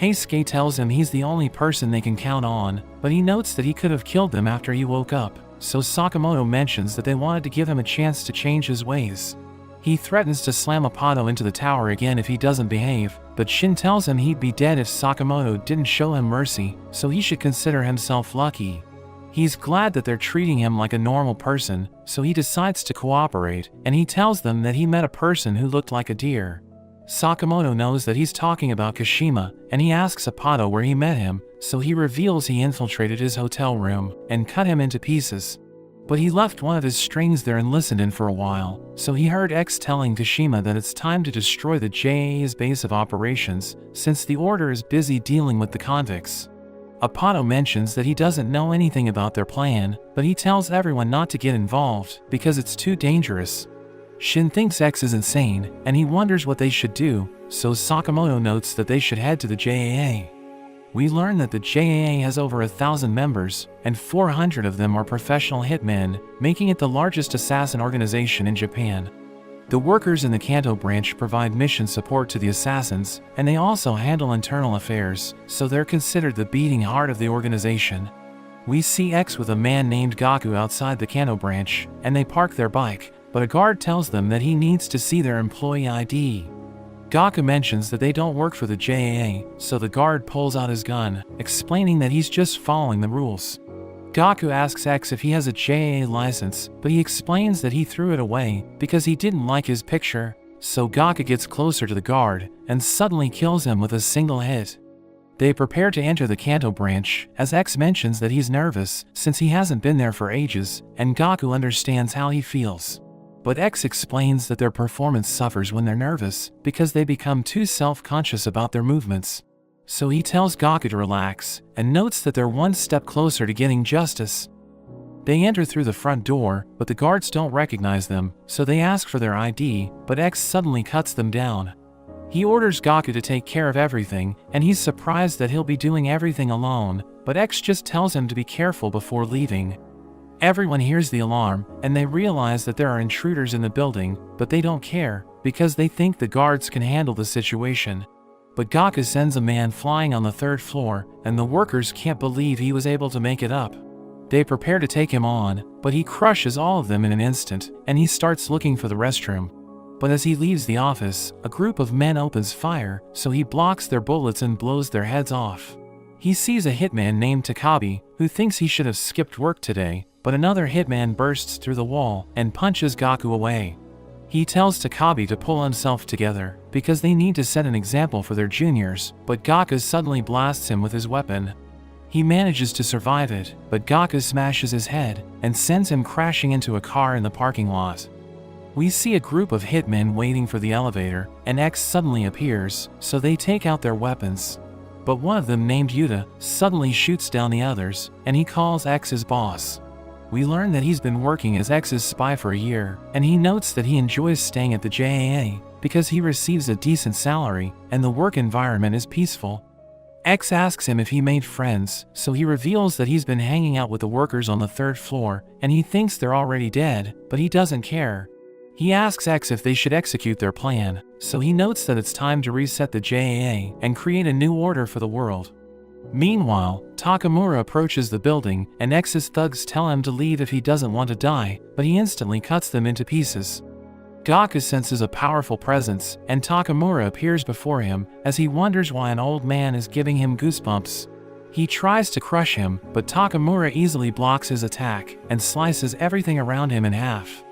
Heisuke tells him he's the only person they can count on, but he notes that he could have killed them after he woke up, so Sakamoto mentions that they wanted to give him a chance to change his ways. He threatens to slam Apato into the tower again if he doesn't behave, but Shin tells him he'd be dead if Sakamoto didn't show him mercy, so he should consider himself lucky. He's glad that they're treating him like a normal person, so he decides to cooperate, and he tells them that he met a person who looked like a deer. Sakamoto knows that he's talking about Kashima, and he asks Apato where he met him, so he reveals he infiltrated his hotel room and cut him into pieces. But he left one of his strings there and listened in for a while, so he heard X telling Kashima that it's time to destroy the JAA's base of operations, since the order is busy dealing with the convicts. Apato mentions that he doesn't know anything about their plan, but he tells everyone not to get involved because it's too dangerous. Shin thinks X is insane, and he wonders what they should do, so Sakamoto notes that they should head to the JAA. We learn that the JAA has over 1,000 members, and 400 of them are professional hitmen, making it the largest assassin organization in Japan. The workers in the Kanto branch provide mission support to the assassins, and they also handle internal affairs, so they're considered the beating heart of the organization. We see X with a man named Gaku outside the Kanto branch, and they park their bike, but a guard tells them that he needs to see their employee ID. Gaku mentions that they don't work for the JAA, so the guard pulls out his gun, explaining that he's just following the rules. Gaku asks X if he has a JAA license, but he explains that he threw it away because he didn't like his picture, so Gaku gets closer to the guard and suddenly kills him with a single hit. They prepare to enter the Kanto branch, as X mentions that he's nervous since he hasn't been there for ages, and Gaku understands how he feels. But X explains that their performance suffers when they're nervous because they become too self-conscious about their movements. So he tells Gaku to relax, and notes that they're one step closer to getting justice. They enter through the front door, but the guards don't recognize them, so they ask for their ID, but X suddenly cuts them down. He orders Gaku to take care of everything, and he's surprised that he'll be doing everything alone, but X just tells him to be careful before leaving. Everyone hears the alarm, and they realize that there are intruders in the building, but they don't care, because they think the guards can handle the situation. But Gaku sends a man flying on the 3rd floor, and the workers can't believe he was able to make it up. They prepare to take him on, but he crushes all of them in an instant, and he starts looking for the restroom. But as he leaves the office, a group of men opens fire, so he blocks their bullets and blows their heads off. He sees a hitman named Takabe, who thinks he should have skipped work today, but another hitman bursts through the wall and punches Gaku away. He tells Takabe to pull himself together, because they need to set an example for their juniors, but Gaku suddenly blasts him with his weapon. He manages to survive it, but Gaku smashes his head and sends him crashing into a car in the parking lot. We see a group of hitmen waiting for the elevator, and X suddenly appears, so they take out their weapons. But one of them, named Yuta, suddenly shoots down the others, and he calls X his boss. We learn that he's been working as X's spy for a year, and he notes that he enjoys staying at the JAA because he receives a decent salary and the work environment is peaceful. X asks him if he made friends, so he reveals that he's been hanging out with the workers on the 3rd floor, and he thinks they're already dead, but he doesn't care. He asks X if they should execute their plan, so he notes that it's time to reset the JAA and create a new order for the world. Meanwhile, Takamura approaches the building, and X's thugs tell him to leave if he doesn't want to die, but he instantly cuts them into pieces. Gaku senses a powerful presence, and Takamura appears before him as he wonders why an old man is giving him goosebumps. He tries to crush him, but Takamura easily blocks his attack and slices everything around him in half.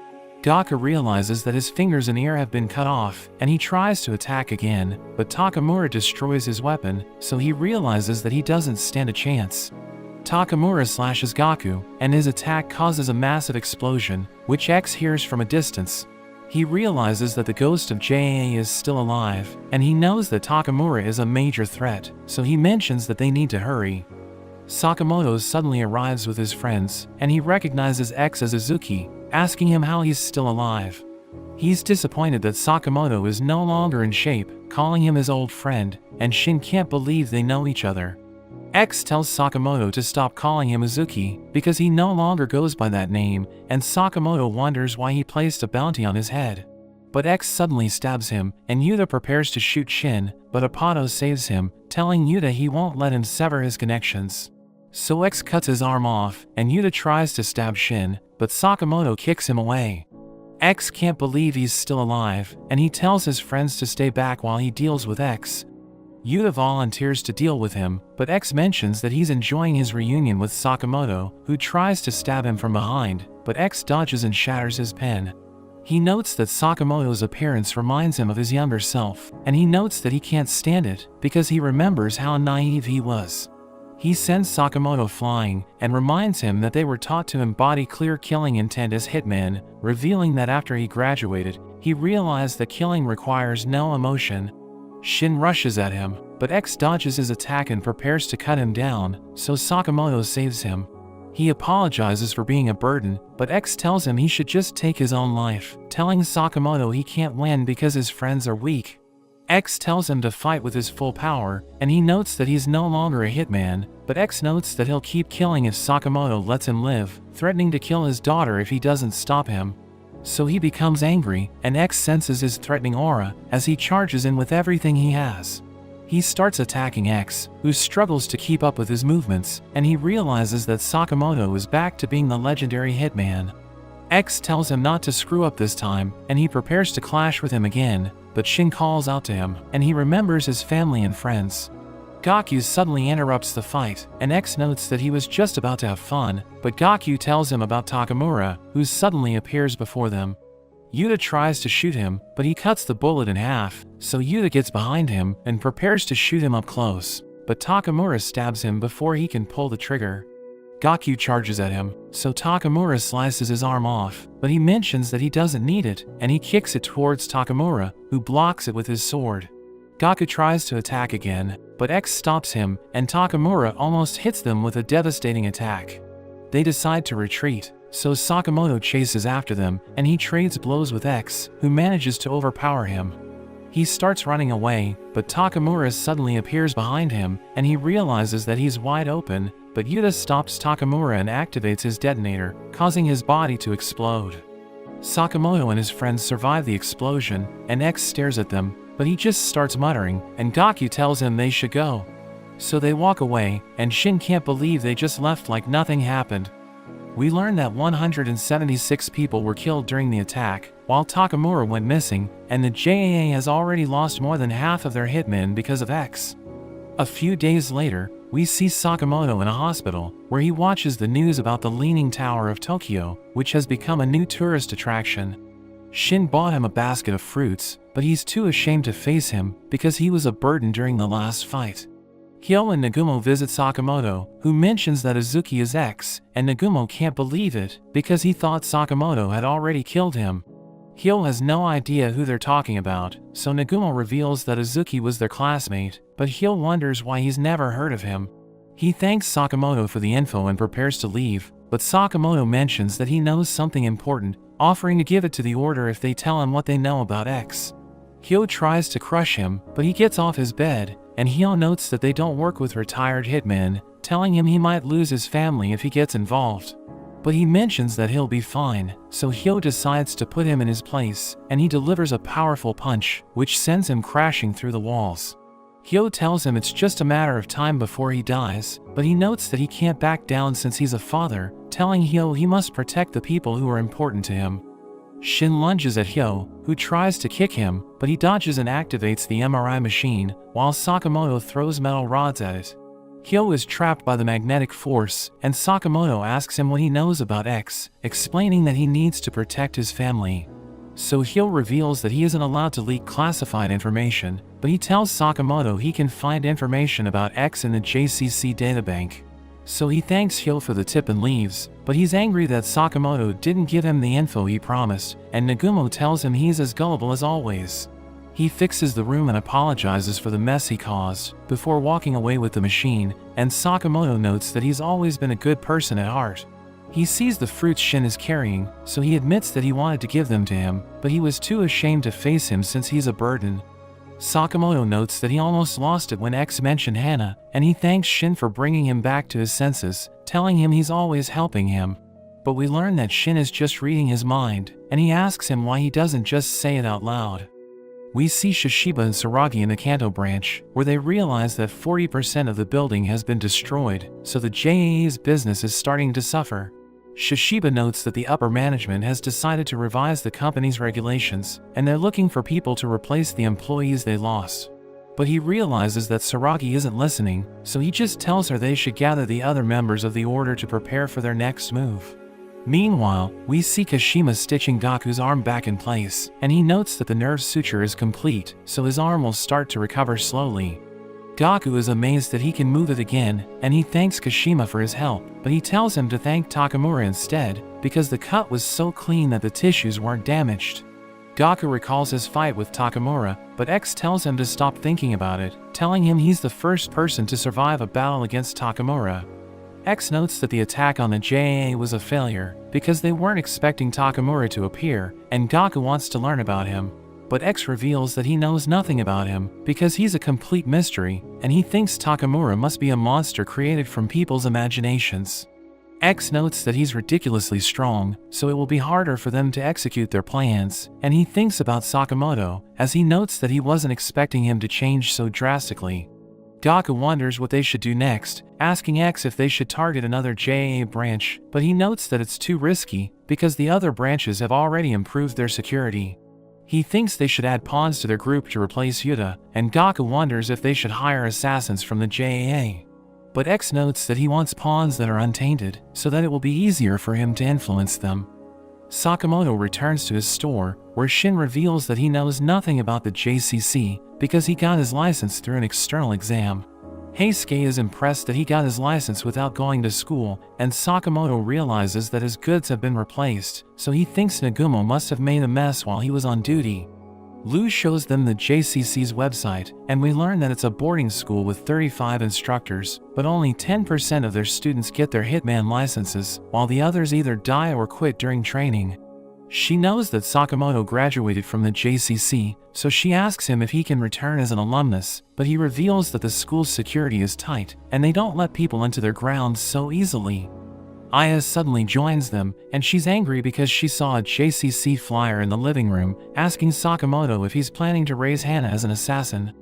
Gaku realizes that his fingers and ear have been cut off, and he tries to attack again, but Takamura destroys his weapon, so he realizes that he doesn't stand a chance. Takamura slashes Gaku, and his attack causes a massive explosion, which X hears from a distance. He realizes that the ghost of JAA is still alive, and he knows that Takamura is a major threat, so he mentions that they need to hurry. Sakamoto suddenly arrives with his friends, and he recognizes X as Izuki, asking him how he's still alive. He's disappointed that Sakamoto is no longer in shape, calling him his old friend, and Shin can't believe they know each other. X tells Sakamoto to stop calling him Izuki because he no longer goes by that name, and Sakamoto wonders why he placed a bounty on his head. But X suddenly stabs him, and Yuta prepares to shoot Shin, but Apato saves him, telling Yuta he won't let him sever his connections. So X cuts his arm off, and Yuta tries to stab Shin, but Sakamoto kicks him away. X can't believe he's still alive, and he tells his friends to stay back while he deals with X. Yuta volunteers to deal with him, but X mentions that he's enjoying his reunion with Sakamoto, who tries to stab him from behind, but X dodges and shatters his pen. He notes that Sakamoto's appearance reminds him of his younger self, and he notes that he can't stand it because he remembers how naive he was. He sends Sakamoto flying and reminds him that they were taught to embody clear killing intent as hitmen, revealing that after he graduated, he realized that killing requires no emotion. Shin rushes at him, but X dodges his attack and prepares to cut him down, so Sakamoto saves him. He apologizes for being a burden, but X tells him he should just take his own life, telling Sakamoto he can't win because his friends are weak. X tells him to fight with his full power, and he notes that he's no longer a hitman, but X notes that he'll keep killing if Sakamoto lets him live, threatening to kill his daughter if he doesn't stop him. So he becomes angry, and X senses his threatening aura as he charges in with everything he has. He starts attacking X, who struggles to keep up with his movements, and he realizes that Sakamoto is back to being the legendary hitman. X tells him not to screw up this time, and he prepares to clash with him again, but Shin calls out to him, and he remembers his family and friends. Gaku suddenly interrupts the fight, and X notes that he was just about to have fun, but Gaku tells him about Takamura, who suddenly appears before them. Yuta tries to shoot him, but he cuts the bullet in half, so Yuta gets behind him and prepares to shoot him up close, but Takamura stabs him before he can pull the trigger. Gaku charges at him, so Takamura slices his arm off, but he mentions that he doesn't need it, and he kicks it towards Takamura, who blocks it with his sword. Gaku tries to attack again, but X stops him, and Takamura almost hits them with a devastating attack. They decide to retreat, so Sakamoto chases after them, and he trades blows with X, who manages to overpower him. He starts running away, but Takamura suddenly appears behind him, and he realizes that he's wide open, but Yuta stops Takamura and activates his detonator, causing his body to explode. Sakamoto and his friends survive the explosion, and X stares at them, but he just starts muttering, and Gaku tells him they should go. So they walk away, and Shin can't believe they just left like nothing happened. We learn that 176 people were killed during the attack, while Takamura went missing, and the JAA has already lost more than half of their hitmen because of X. A few days later, we see Sakamoto in a hospital, where he watches the news about the Leaning Tower of Tokyo, which has become a new tourist attraction. Shin bought him a basket of fruits, but he's too ashamed to face him because he was a burden during the last fight. Hyo and Nagumo visit Sakamoto, who mentions that Azuki is X, and Nagumo can't believe it because he thought Sakamoto had already killed him. Hyo has no idea who they're talking about, so Nagumo reveals that Azuki was their classmate, but Hyo wonders why he's never heard of him. He thanks Sakamoto for the info and prepares to leave, but Sakamoto mentions that he knows something important, offering to give it to the Order if they tell him what they know about X. Hyo tries to crush him, but he gets off his bed, and Hyo notes that they don't work with retired hitmen, telling him he might lose his family if he gets involved. But he mentions that he'll be fine, so Hyo decides to put him in his place, and he delivers a powerful punch, which sends him crashing through the walls. Hyo tells him it's just a matter of time before he dies, but he notes that he can't back down since he's a father, telling Hyo he must protect the people who are important to him. Shin lunges at Hyo, who tries to kick him, but he dodges and activates the MRI machine, while Sakamoto throws metal rods at it. Hyo is trapped by the magnetic force, and Sakamoto asks him what he knows about X, explaining that he needs to protect his family. So Hyo reveals that he isn't allowed to leak classified information, but he tells Sakamoto he can find information about X in the JCC databank. So he thanks Hyo for the tip and leaves, but he's angry that Sakamoto didn't give him the info he promised, and Nagumo tells him he's as gullible as always. He fixes the room and apologizes for the mess he caused, before walking away with the machine, and Sakamoto notes that he's always been a good person at heart. He sees the fruits Shin is carrying, so he admits that he wanted to give them to him, but he was too ashamed to face him since he's a burden. Sakamoto notes that he almost lost it when X mentioned Hana, and he thanks Shin for bringing him back to his senses, telling him he's always helping him. But we learn that Shin is just reading his mind, and he asks him why he doesn't just say it out loud. We see Shishiba and Saragi in the Kanto branch, where they realize that 40% of the building has been destroyed, so the JAA's business is starting to suffer. Shishiba notes that the upper management has decided to revise the company's regulations, and they're looking for people to replace the employees they lost. But he realizes that Saragi isn't listening, so he just tells her they should gather the other members of the Order to prepare for their next move. Meanwhile, we see Kashima stitching Gaku's arm back in place, and he notes that the nerve suture is complete, so his arm will start to recover slowly. Gaku is amazed that he can move it again, and he thanks Kashima for his help, but he tells him to thank Takamura instead, because the cut was so clean that the tissues weren't damaged. Gaku recalls his fight with Takamura, but X tells him to stop thinking about it, telling him he's the first person to survive a battle against Takamura. X notes that the attack on the JAA was a failure, because they weren't expecting Takamura to appear, and Gaku wants to learn about him. But X reveals that he knows nothing about him, because he's a complete mystery, and he thinks Takamura must be a monster created from people's imaginations. X notes that he's ridiculously strong, so it will be harder for them to execute their plans, and he thinks about Sakamoto, as he notes that he wasn't expecting him to change so drastically. Gaku wonders what they should do next, asking X if they should target another JAA branch, but he notes that it's too risky, because the other branches have already improved their security. He thinks they should add pawns to their group to replace Yuta, and Gaku wonders if they should hire assassins from the JAA. But X notes that he wants pawns that are untainted, so that it will be easier for him to influence them. Sakamoto returns to his store, where Shin reveals that he knows nothing about the JCC, because he got his license through an external exam. Heisuke is impressed that he got his license without going to school, and Sakamoto realizes that his goods have been replaced, so he thinks Nagumo must have made a mess while he was on duty. Lou shows them the JCC's website, and we learn that it's a boarding school with 35 instructors, but only 10% of their students get their Hitman licenses, while the others either die or quit during training. She knows that Sakamoto graduated from the JCC, so she asks him if he can return as an alumnus, but he reveals that the school's security is tight, and they don't let people into their grounds so easily. Aya suddenly joins them, and she's angry because she saw a JCC flyer in the living room, asking Sakamoto if he's planning to raise Hana as an assassin.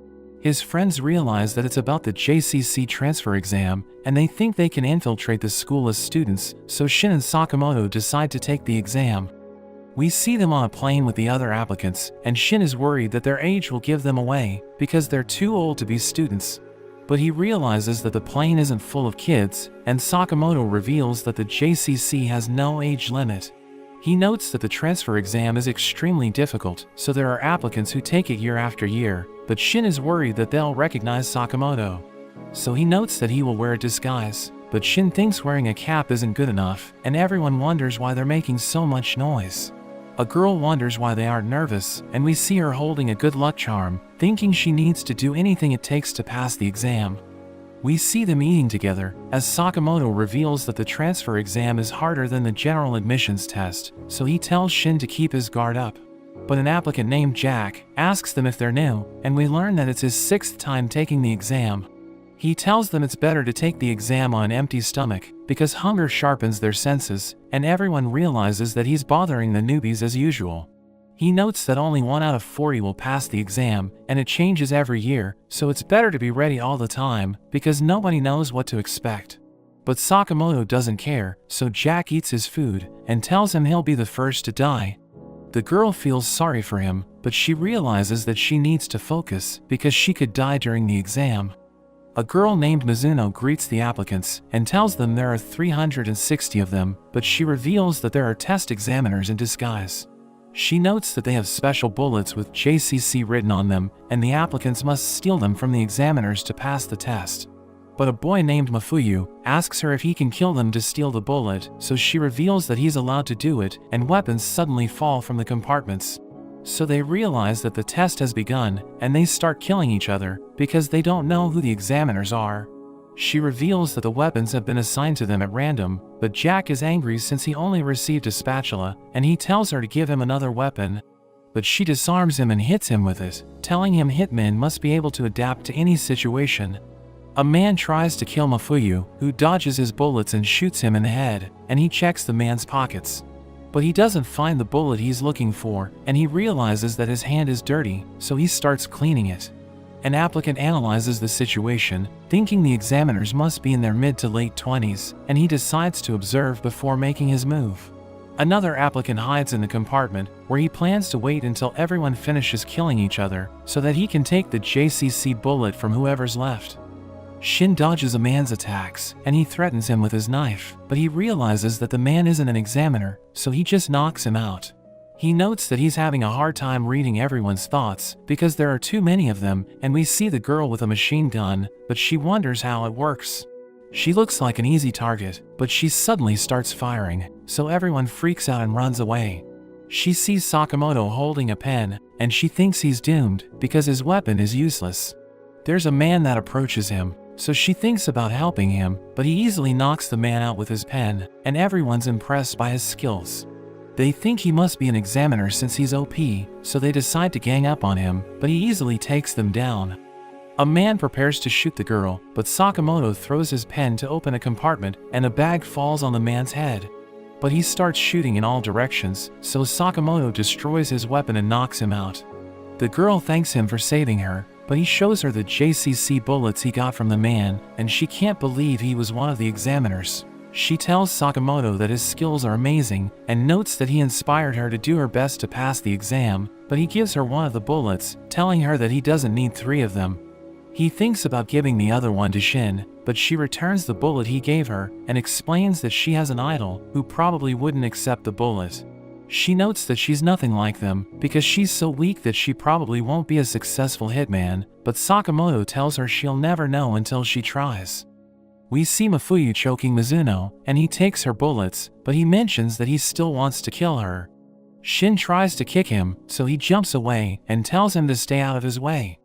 His friends realize that it's about the JCC transfer exam, and they think they can infiltrate the school as students, so Shin and Sakamoto decide to take the exam. We see them on a plane with the other applicants, and Shin is worried that their age will give them away, because they're too old to be students. But he realizes that the plane isn't full of kids, and Sakamoto reveals that the JCC has no age limit. He notes that the transfer exam is extremely difficult, so there are applicants who take it year after year, but Shin is worried that they'll recognize Sakamoto. So he notes that he will wear a disguise, but Shin thinks wearing a cap isn't good enough, and everyone wonders why they're making so much noise. A girl wonders why they aren't nervous, and we see her holding a good luck charm, thinking she needs to do anything it takes to pass the exam. We see them eating together, as Sakamoto reveals that the transfer exam is harder than the general admissions test, so he tells Shin to keep his guard up. But an applicant named Jack asks them if they're new, and we learn that it's his 6th time taking the exam. He tells them it's better to take the exam on an empty stomach, because hunger sharpens their senses, and everyone realizes that he's bothering the newbies as usual. He notes that only 1 out of 40 will pass the exam, and it changes every year, so it's better to be ready all the time, because nobody knows what to expect. But Sakamoto doesn't care, so Jack eats his food, and tells him he'll be the first to die. The girl feels sorry for him, but she realizes that she needs to focus, because she could die during the exam. A girl named Mizuno greets the applicants, and tells them there are 360 of them, but she reveals that there are test examiners in disguise. She notes that they have special bullets with JCC written on them, and the applicants must steal them from the examiners to pass the test. But a boy named Mafuyu asks her if he can kill them to steal the bullet, so she reveals that he's allowed to do it, and weapons suddenly fall from the compartments. So they realize that the test has begun, and they start killing each other, because they don't know who the examiners are. She reveals that the weapons have been assigned to them at random, but Jack is angry since he only received a spatula, and he tells her to give him another weapon. But she disarms him and hits him with it, telling him Hitman must be able to adapt to any situation. A man tries to kill Mafuyu, who dodges his bullets and shoots him in the head, and he checks the man's pockets. But he doesn't find the bullet he's looking for, and he realizes that his hand is dirty, so he starts cleaning it. An applicant analyzes the situation, thinking the examiners must be in their mid to late 20s, and he decides to observe before making his move. Another applicant hides in the compartment, where he plans to wait until everyone finishes killing each other, so that he can take the JCC bullet from whoever's left. Shin dodges a man's attacks, and he threatens him with his knife, but he realizes that the man isn't an examiner, so he just knocks him out. He notes that he's having a hard time reading everyone's thoughts because there are too many of them, and we see the girl with a machine gun, but she wonders how it works. She looks like an easy target, but she suddenly starts firing, so everyone freaks out and runs away. She sees Sakamoto holding a pen, and she thinks he's doomed because his weapon is useless. There's a man that approaches him, so she thinks about helping him, but he easily knocks the man out with his pen, and everyone's impressed by his skills. They think he must be an examiner since he's OP, so they decide to gang up on him, but he easily takes them down. A man prepares to shoot the girl, but Sakamoto throws his pen to open a compartment, and a bag falls on the man's head. But he starts shooting in all directions, so Sakamoto destroys his weapon and knocks him out. The girl thanks him for saving her, but he shows her the JCC bullets he got from the man, and she can't believe he was one of the examiners. She tells Sakamoto that his skills are amazing, and notes that he inspired her to do her best to pass the exam, but he gives her one of the bullets, telling her that he doesn't need 3 of them. He thinks about giving the other one to Shin, but she returns the bullet he gave her, and explains that she has an idol who probably wouldn't accept the bullet. She notes that she's nothing like them, because she's so weak that she probably won't be a successful hitman, but Sakamoto tells her she'll never know until she tries. We see Mafuyu choking Mizuno, and he takes her bullets, but he mentions that he still wants to kill her. Shin tries to kick him, so he jumps away, and tells him to stay out of his way.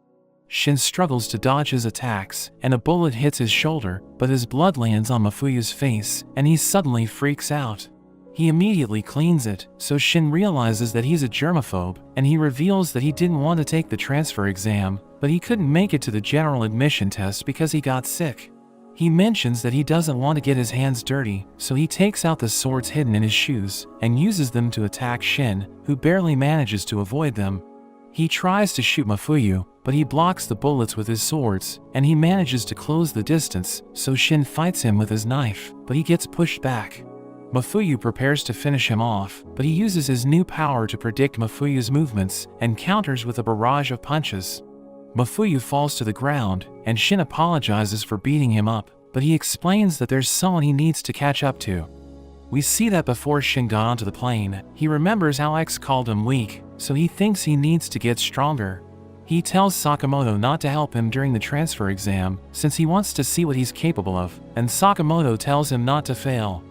Shin struggles to dodge his attacks, and a bullet hits his shoulder, but his blood lands on Mafuyu's face, and he suddenly freaks out. He immediately cleans it, so Shin realizes that he's a germaphobe, and he reveals that he didn't want to take the transfer exam, but he couldn't make it to the general admission test because he got sick. He mentions that he doesn't want to get his hands dirty, so he takes out the swords hidden in his shoes, and uses them to attack Shin, who barely manages to avoid them. He tries to shoot Mafuyu, but he blocks the bullets with his swords, and he manages to close the distance, so Shin fights him with his knife, but he gets pushed back. Mafuyu prepares to finish him off, but he uses his new power to predict Mafuyu's movements, and counters with a barrage of punches. Mafuyu falls to the ground, and Shin apologizes for beating him up, but he explains that there's someone he needs to catch up to. We see that before Shin got onto the plane, he remembers how X called him weak, so he thinks he needs to get stronger. He tells Sakamoto not to help him during the transfer exam, since he wants to see what he's capable of, and Sakamoto tells him not to fail.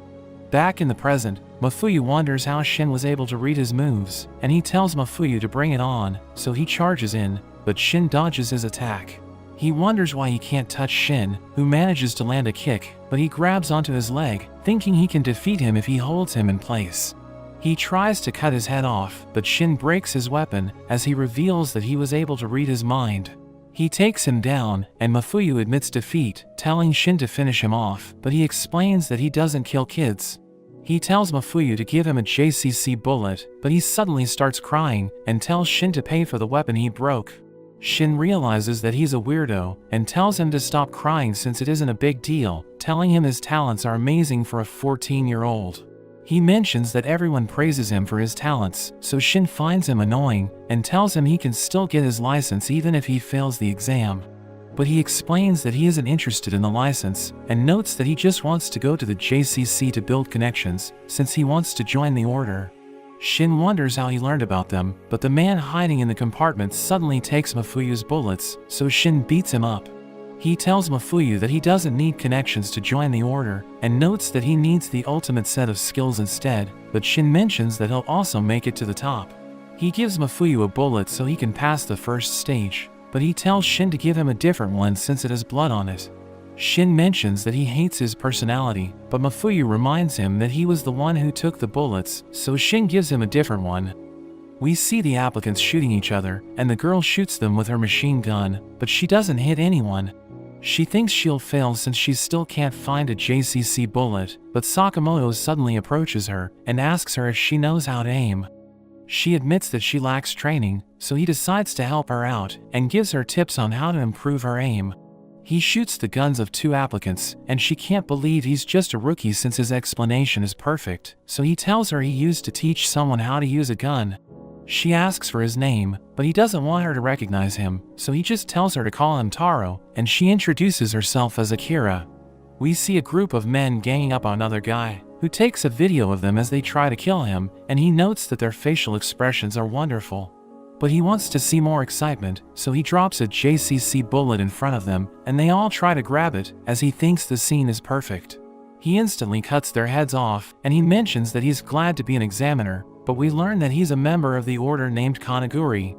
Back in the present, Mafuyu wonders how Shin was able to read his moves, and he tells Mafuyu to bring it on, so he charges in, but Shin dodges his attack. He wonders why he can't touch Shin, who manages to land a kick, but he grabs onto his leg, thinking he can defeat him if he holds him in place. He tries to cut his head off, but Shin breaks his weapon, as he reveals that he was able to read his mind. He takes him down, and Mafuyu admits defeat, telling Shin to finish him off, but he explains that he doesn't kill kids. He tells Mafuyu to give him a JCC bullet, but he suddenly starts crying, and tells Shin to pay for the weapon he broke. Shin realizes that he's a weirdo, and tells him to stop crying since it isn't a big deal, telling him his talents are amazing for a 14-year-old. He mentions that everyone praises him for his talents, so Shin finds him annoying, and tells him he can still get his license even if he fails the exam. But he explains that he isn't interested in the license, and notes that he just wants to go to the JCC to build connections, since he wants to join the order. Shin wonders how he learned about them, but the man hiding in the compartment suddenly takes Mafuyu's bullets, so Shin beats him up. He tells Mafuyu that he doesn't need connections to join the order, and notes that he needs the ultimate set of skills instead, but Shin mentions that he'll also make it to the top. He gives Mafuyu a bullet so he can pass the first stage, but he tells Shin to give him a different one since it has blood on it. Shin mentions that he hates his personality, but Mafuyu reminds him that he was the one who took the bullets, so Shin gives him a different one. We see the applicants shooting each other, and the girl shoots them with her machine gun, but she doesn't hit anyone. She thinks she'll fail since she still can't find a JCC bullet, but Sakamoto suddenly approaches her, and asks her if she knows how to aim. She admits that she lacks training, so he decides to help her out, and gives her tips on how to improve her aim. He shoots the guns of 2 applicants, and she can't believe he's just a rookie since his explanation is perfect, so he tells her he used to teach someone how to use a gun. She asks for his name, but he doesn't want her to recognize him, so he just tells her to call him Taro, and she introduces herself as Akira. We see a group of men ganging up on another guy, who takes a video of them as they try to kill him, and he notes that their facial expressions are wonderful. But he wants to see more excitement, so he drops a JCC bullet in front of them, and they all try to grab it, as he thinks the scene is perfect. He instantly cuts their heads off, and he mentions that he's glad to be an examiner, but we learn that he's a member of the order named Kanaguri.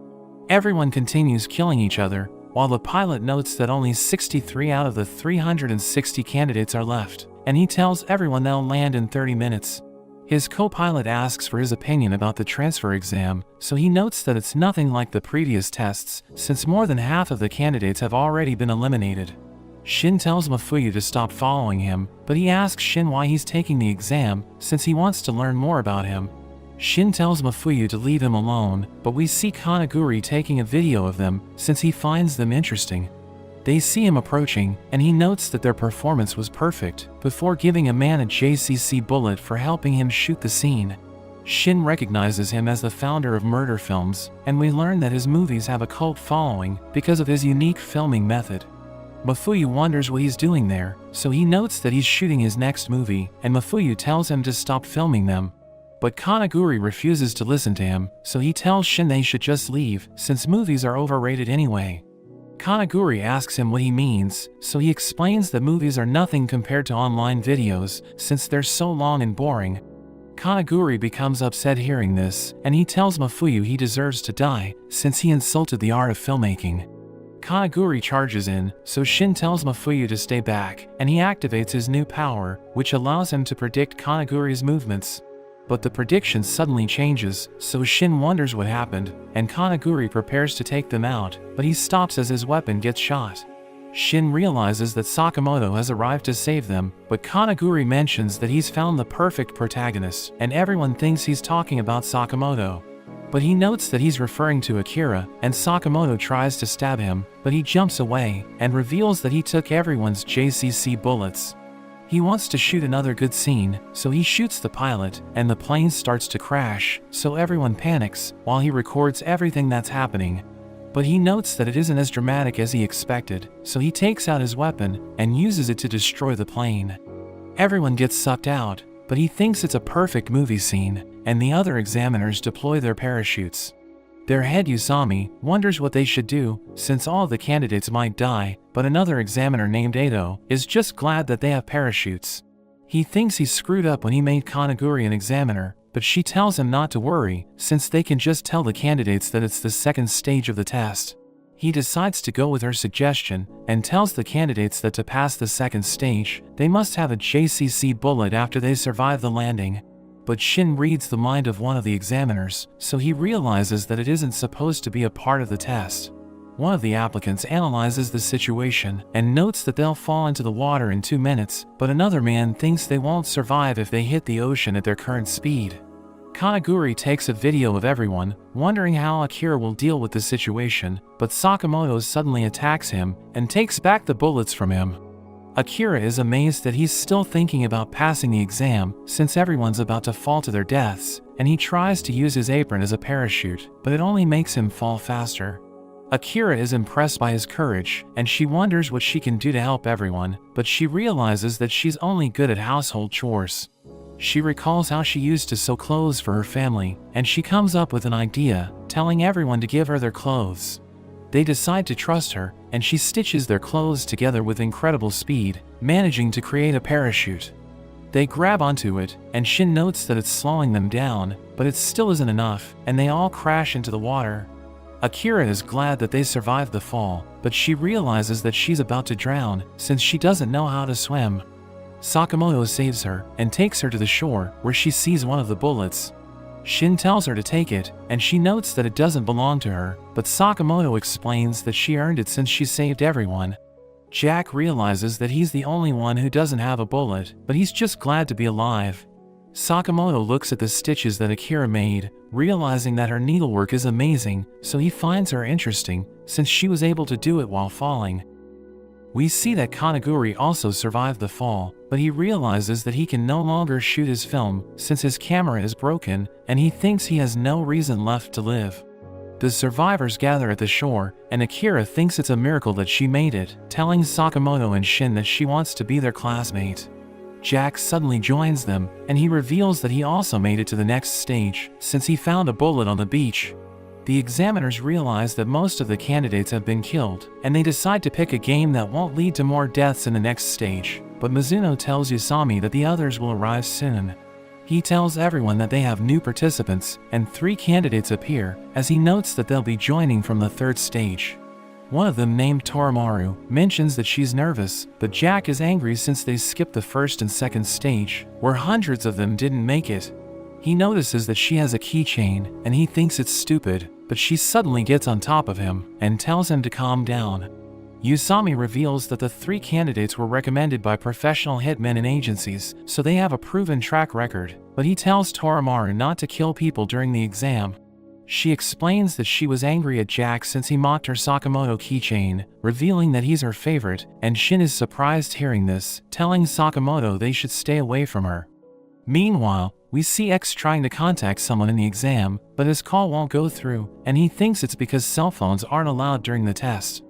Everyone continues killing each other, while the pilot notes that only 63 out of the 360 candidates are left, and he tells everyone they'll land in 30 minutes. His co-pilot asks for his opinion about the transfer exam, so he notes that it's nothing like the previous tests, since more than half of the candidates have already been eliminated. Shin tells Mafuyu to stop following him, but he asks Shin why he's taking the exam, since he wants to learn more about him. Shin tells Mafuyu to leave him alone, but we see Kanaguri taking a video of them, since he finds them interesting. They see him approaching, and he notes that their performance was perfect, before giving a man a JCC bullet for helping him shoot the scene. Shin recognizes him as the founder of murder films, and we learn that his movies have a cult following because of his unique filming method. Mafuyu wonders what he's doing there, so he notes that he's shooting his next movie, and Mafuyu tells him to stop filming them. But Kanaguri refuses to listen to him, so he tells Shin they should just leave, since movies are overrated anyway. Kanaguri asks him what he means, so he explains that movies are nothing compared to online videos, since they're so long and boring. Kanaguri becomes upset hearing this, and he tells Mafuyu he deserves to die, since he insulted the art of filmmaking. Kanaguri charges in, so Shin tells Mafuyu to stay back, and he activates his new power, which allows him to predict Kanaguri's movements. But the prediction suddenly changes, so Shin wonders what happened, and Kanaguri prepares to take them out, but he stops as his weapon gets shot. Shin realizes that Sakamoto has arrived to save them, but Kanaguri mentions that he's found the perfect protagonist, and everyone thinks he's talking about Sakamoto. But he notes that he's referring to Akira, and Sakamoto tries to stab him, but he jumps away, and reveals that he took everyone's JCC bullets. He wants to shoot another good scene, so he shoots the pilot, and the plane starts to crash, so everyone panics, while he records everything that's happening. But he notes that it isn't as dramatic as he expected, so he takes out his weapon, and uses it to destroy the plane. Everyone gets sucked out, but he thinks it's a perfect movie scene, and the other examiners deploy their parachutes. Their head Usami wonders what they should do, since all the candidates might die, but another examiner named Edo is just glad that they have parachutes. He thinks he screwed up when he made Kanaguri an examiner, but she tells him not to worry, since they can just tell the candidates that it's the second stage of the test. He decides to go with her suggestion, and tells the candidates that to pass the second stage, they must have a JCC bullet after they survive the landing. But Shin reads the mind of one of the examiners, so he realizes that it isn't supposed to be a part of the test. One of the applicants analyzes the situation, and notes that they'll fall into the water in 2 minutes, but another man thinks they won't survive if they hit the ocean at their current speed. Kanaguri takes a video of everyone, wondering how Akira will deal with the situation, but Sakamoto suddenly attacks him, and takes back the bullets from him. Akira is amazed that he's still thinking about passing the exam, since everyone's about to fall to their deaths, and he tries to use his apron as a parachute, but it only makes him fall faster. Akira is impressed by his courage, and she wonders what she can do to help everyone, but she realizes that she's only good at household chores. She recalls how she used to sew clothes for her family, and she comes up with an idea, telling everyone to give her their clothes. They decide to trust her, and she stitches their clothes together with incredible speed, managing to create a parachute. They grab onto it, and Shin notes that it's slowing them down, but it still isn't enough, and they all crash into the water. Akira is glad that they survived the fall, but she realizes that she's about to drown, since she doesn't know how to swim. Sakamoto saves her, and takes her to the shore, where she sees one of the bullets. Shin tells her to take it, and she notes that it doesn't belong to her, but Sakamoto explains that she earned it since she saved everyone. Jack realizes that he's the only one who doesn't have a bullet, but he's just glad to be alive. Sakamoto looks at the stitches that Akira made, realizing that her needlework is amazing, so he finds her interesting, since she was able to do it while falling. We see that Kanaguri also survived the fall, but he realizes that he can no longer shoot his film since his camera is broken, and he thinks he has no reason left to live. The survivors gather at the shore, and Akira thinks it's a miracle that she made it, telling Sakamoto and Shin that she wants to be their classmate. Jack suddenly joins them, and he reveals that he also made it to the next stage, since he found a bullet on the beach. The examiners realize that most of the candidates have been killed, and they decide to pick a game that won't lead to more deaths in the next stage, but Mizuno tells Yusami that the others will arrive soon. He tells everyone that they have new participants, and 3 candidates appear, as he notes that they'll be joining from the 3rd stage. One of them, named Torimaru, mentions that she's nervous, but Jack is angry since they skipped the 1st and 2nd stage, where hundreds of them didn't make it. He notices that she has a keychain, and he thinks it's stupid, but she suddenly gets on top of him, and tells him to calm down. Yusami reveals that the 3 candidates were recommended by professional hitmen and agencies, so they have a proven track record, but he tells Torimaru not to kill people during the exam. She explains that she was angry at Jack since he mocked her Sakamoto keychain, revealing that he's her favorite, and Shin is surprised hearing this, telling Sakamoto they should stay away from her. Meanwhile, we see X trying to contact someone in the exam, but his call won't go through, and he thinks it's because cell phones aren't allowed during the test.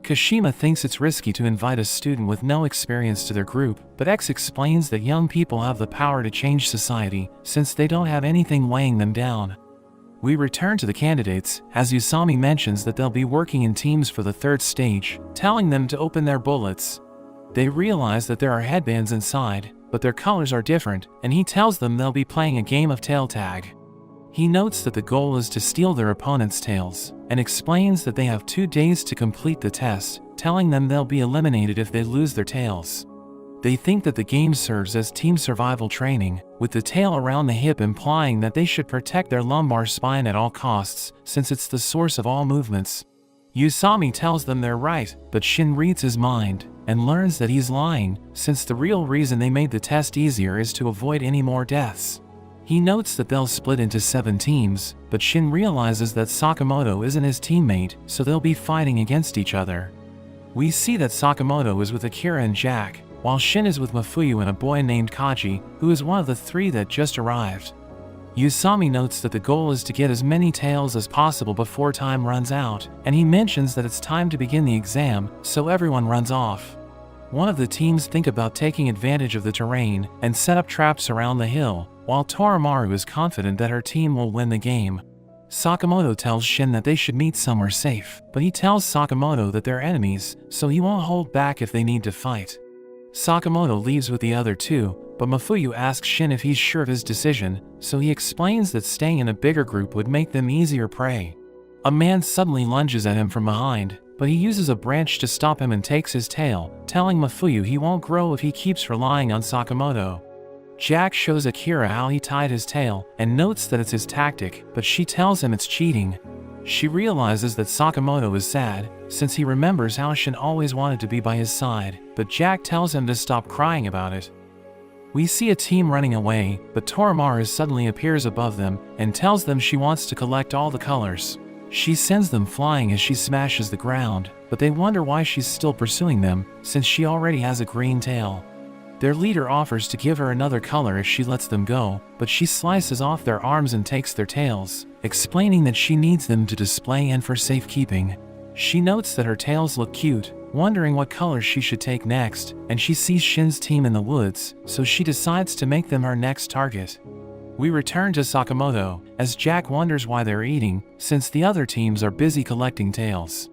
Kashima thinks it's risky to invite a student with no experience to their group, but X explains that young people have the power to change society, since they don't have anything weighing them down. We return to the candidates, as Yusami mentions that they'll be working in teams for the 3rd stage, telling them to open their bullets. They realize that there are headbands inside, but their colors are different, and he tells them they'll be playing a game of tail tag. He notes that the goal is to steal their opponent's tails, and explains that they have 2 days to complete the test, telling them they'll be eliminated if they lose their tails. They think that the game serves as team survival training, with the tail around the hip implying that they should protect their lumbar spine at all costs, since it's the source of all movements. Yusami tells them they're right, but Shin reads his mind, and learns that he's lying, since the real reason they made the test easier is to avoid any more deaths. He notes that they'll split into 7 teams, but Shin realizes that Sakamoto isn't his teammate, so they'll be fighting against each other. We see that Sakamoto is with Akira and Jack, while Shin is with Mafuyu and a boy named Kaji, who is one of the 3 that just arrived. Yusami notes that the goal is to get as many tails as possible before time runs out, and he mentions that it's time to begin the exam, so everyone runs off. One of the teams think about taking advantage of the terrain and set up traps around the hill, while Torimaru is confident that her team will win the game. Sakamoto tells Shin that they should meet somewhere safe, but he tells Sakamoto that they're enemies, so he won't hold back if they need to fight. Sakamoto leaves with the other 2, but Mafuyu asks Shin if he's sure of his decision, so he explains that staying in a bigger group would make them easier prey. A man suddenly lunges at him from behind, but he uses a branch to stop him and takes his tail, telling Mafuyu he won't grow if he keeps relying on Sakamoto. Jack shows Akira how he tied his tail, and notes that it's his tactic, but she tells him it's cheating. She realizes that Sakamoto is sad, since he remembers how Shin always wanted to be by his side, but Jack tells him to stop crying about it. We see a team running away, but Torimaru suddenly appears above them, and tells them she wants to collect all the colors. She sends them flying as she smashes the ground, but they wonder why she's still pursuing them, since she already has a green tail. Their leader offers to give her another color if she lets them go, but she slices off their arms and takes their tails, explaining that she needs them to display and for safekeeping. She notes that her tails look cute, wondering what color she should take next, and she sees Shin's team in the woods, so she decides to make them her next target. We return to Sakamoto, as Jack wonders why they're eating, since the other teams are busy collecting tails.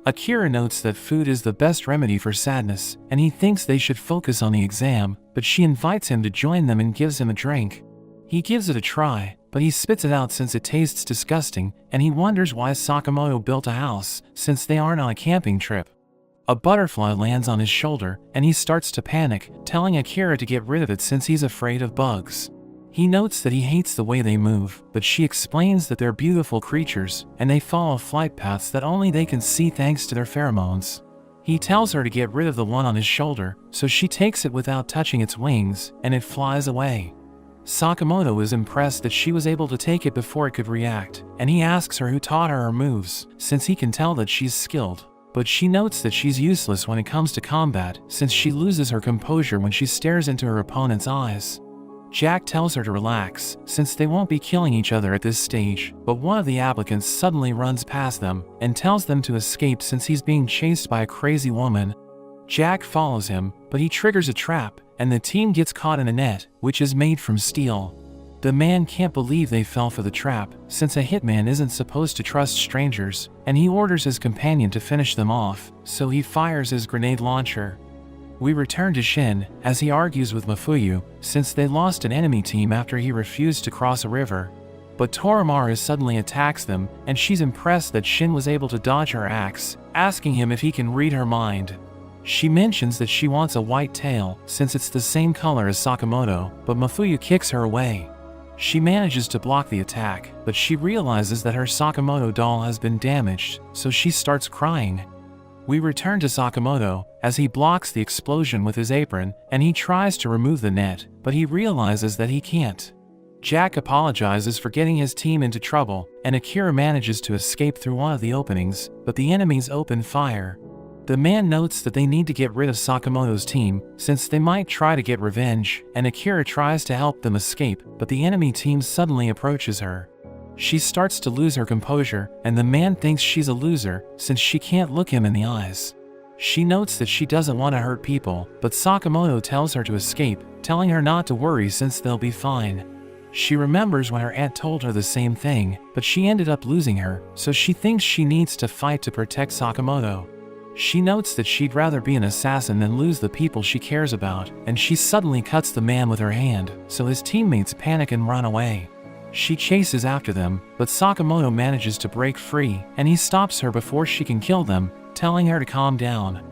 Akira notes that food is the best remedy for sadness, and he thinks they should focus on the exam, but she invites him to join them and gives him a drink. He gives it a try, but he spits it out since it tastes disgusting, and he wonders why Sakamoto built a house, since they aren't on a camping trip. A butterfly lands on his shoulder, and he starts to panic, telling Akira to get rid of it since he's afraid of bugs. He notes that he hates the way they move, but she explains that they're beautiful creatures, and they follow flight paths that only they can see thanks to their pheromones. He tells her to get rid of the one on his shoulder, so she takes it without touching its wings, and it flies away. Sakamoto is impressed that she was able to take it before it could react, and he asks her who taught her moves, since he can tell that she's skilled. But she notes that she's useless when it comes to combat, since she loses her composure when she stares into her opponent's eyes. Jack tells her to relax, since they won't be killing each other at this stage, but one of the applicants suddenly runs past them and tells them to escape since he's being chased by a crazy woman. Jack follows him, but he triggers a trap, and the team gets caught in a net, which is made from steel. The man can't believe they fell for the trap, since a hitman isn't supposed to trust strangers, and he orders his companion to finish them off, so he fires his grenade launcher. We return to Shin, as he argues with Mafuyu, since they lost an enemy team after he refused to cross a river. But Toromaru suddenly attacks them, and she's impressed that Shin was able to dodge her axe, asking him if he can read her mind. She mentions that she wants a white tail, since it's the same color as Sakamoto, but Mafuyu kicks her away. She manages to block the attack, but she realizes that her Sakamoto doll has been damaged, so she starts crying. We return to Sakamoto, as he blocks the explosion with his apron, and he tries to remove the net, but he realizes that he can't. Jack apologizes for getting his team into trouble, and Akira manages to escape through one of the openings, but the enemies open fire. The man notes that they need to get rid of Sakamoto's team, since they might try to get revenge, and Akira tries to help them escape, but the enemy team suddenly approaches her. She starts to lose her composure, and the man thinks she's a loser, since she can't look him in the eyes. She notes that she doesn't want to hurt people, but Sakamoto tells her to escape, telling her not to worry since they'll be fine. She remembers when her aunt told her the same thing, but she ended up losing her, so she thinks she needs to fight to protect Sakamoto. She notes that she'd rather be an assassin than lose the people she cares about, and she suddenly cuts the man with her hand, so his teammates panic and run away. She chases after them, but Sakamoto manages to break free, and he stops her before she can kill them, telling her to calm down.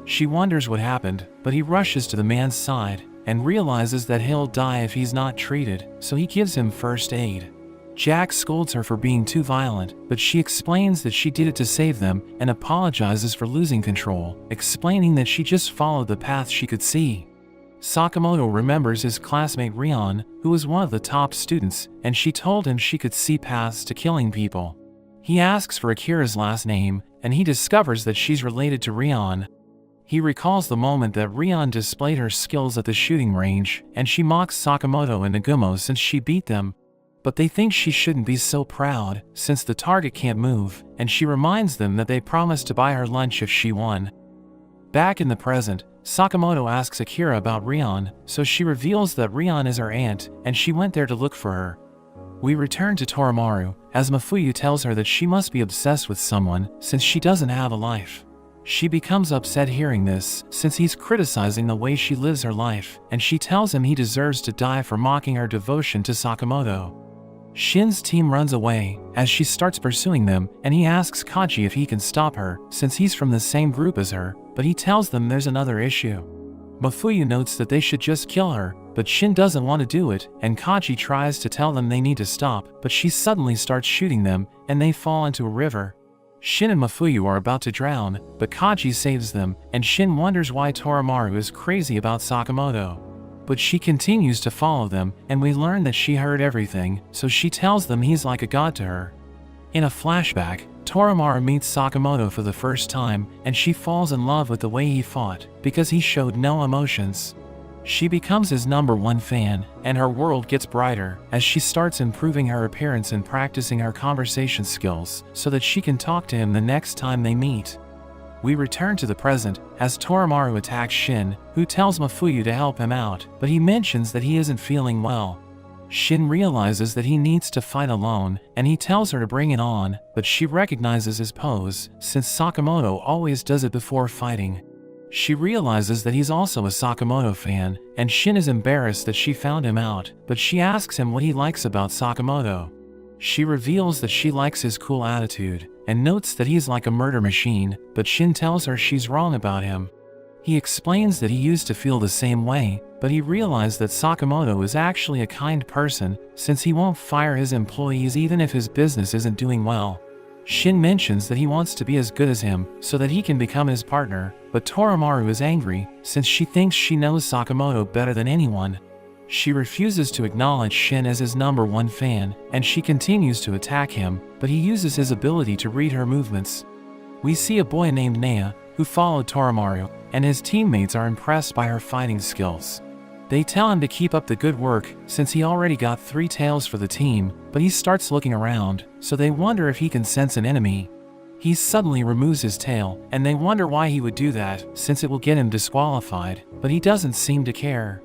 She wonders what happened, but he rushes to the man's side, and realizes that he'll die if he's not treated, so he gives him first aid. Jack scolds her for being too violent, but she explains that she did it to save them, and apologizes for losing control, explaining that she just followed the path she could see. Sakamoto remembers his classmate Rion, who was one of the top students, and she told him she could see paths to killing people. He asks for Akira's last name, and he discovers that she's related to Rion. He recalls the moment that Rion displayed her skills at the shooting range, and she mocks Sakamoto and Nagumo since she beat them. But they think she shouldn't be so proud, since the target can't move, and she reminds them that they promised to buy her lunch if she won. Back in the present, Sakamoto asks Akira about Rion, so she reveals that Rion is her aunt, and she went there to look for her. We return to Toromaru, as Mafuyu tells her that she must be obsessed with someone, since she doesn't have a life. She becomes upset hearing this, since he's criticizing the way she lives her life, and she tells him he deserves to die for mocking her devotion to Sakamoto. Shin's team runs away, as she starts pursuing them, and he asks Kaji if he can stop her, since he's from the same group as her, but he tells them there's another issue. Mafuyu notes that they should just kill her, but Shin doesn't want to do it, and Kaji tries to tell them they need to stop, but she suddenly starts shooting them, and they fall into a river. Shin and Mafuyu are about to drown, but Kaji saves them, and Shin wonders why Toromaru is crazy about Sakamoto. But she continues to follow them, and we learn that she heard everything, so she tells them he's like a god to her. In a flashback, Toromaru meets Sakamoto for the first time, and she falls in love with the way he fought, because he showed no emotions. She becomes his #1 fan, and her world gets brighter, as she starts improving her appearance and practicing her conversation skills, so that she can talk to him the next time they meet. We return to the present, as Toromaru attacks Shin, who tells Mafuyu to help him out, but he mentions that he isn't feeling well. Shin realizes that he needs to fight alone, and he tells her to bring it on, but she recognizes his pose, since Sakamoto always does it before fighting. She realizes that he's also a Sakamoto fan, and Shin is embarrassed that she found him out, but she asks him what he likes about Sakamoto. She reveals that she likes his cool attitude, and notes that he's like a murder machine, but Shin tells her she's wrong about him. He explains that he used to feel the same way, but he realized that Sakamoto is actually a kind person, since he won't fire his employees even if his business isn't doing well. Shin mentions that he wants to be as good as him, so that he can become his partner, but Toromaru is angry, since she thinks she knows Sakamoto better than anyone. She refuses to acknowledge Shin as his #1 fan, and she continues to attack him, but he uses his ability to read her movements. We see a boy named Nea, who followed Toramaru, and his teammates are impressed by her fighting skills. They tell him to keep up the good work, since he already got 3 tails for the team, but he starts looking around, so they wonder if he can sense an enemy. He suddenly removes his tail, and they wonder why he would do that, since it will get him disqualified, but he doesn't seem to care.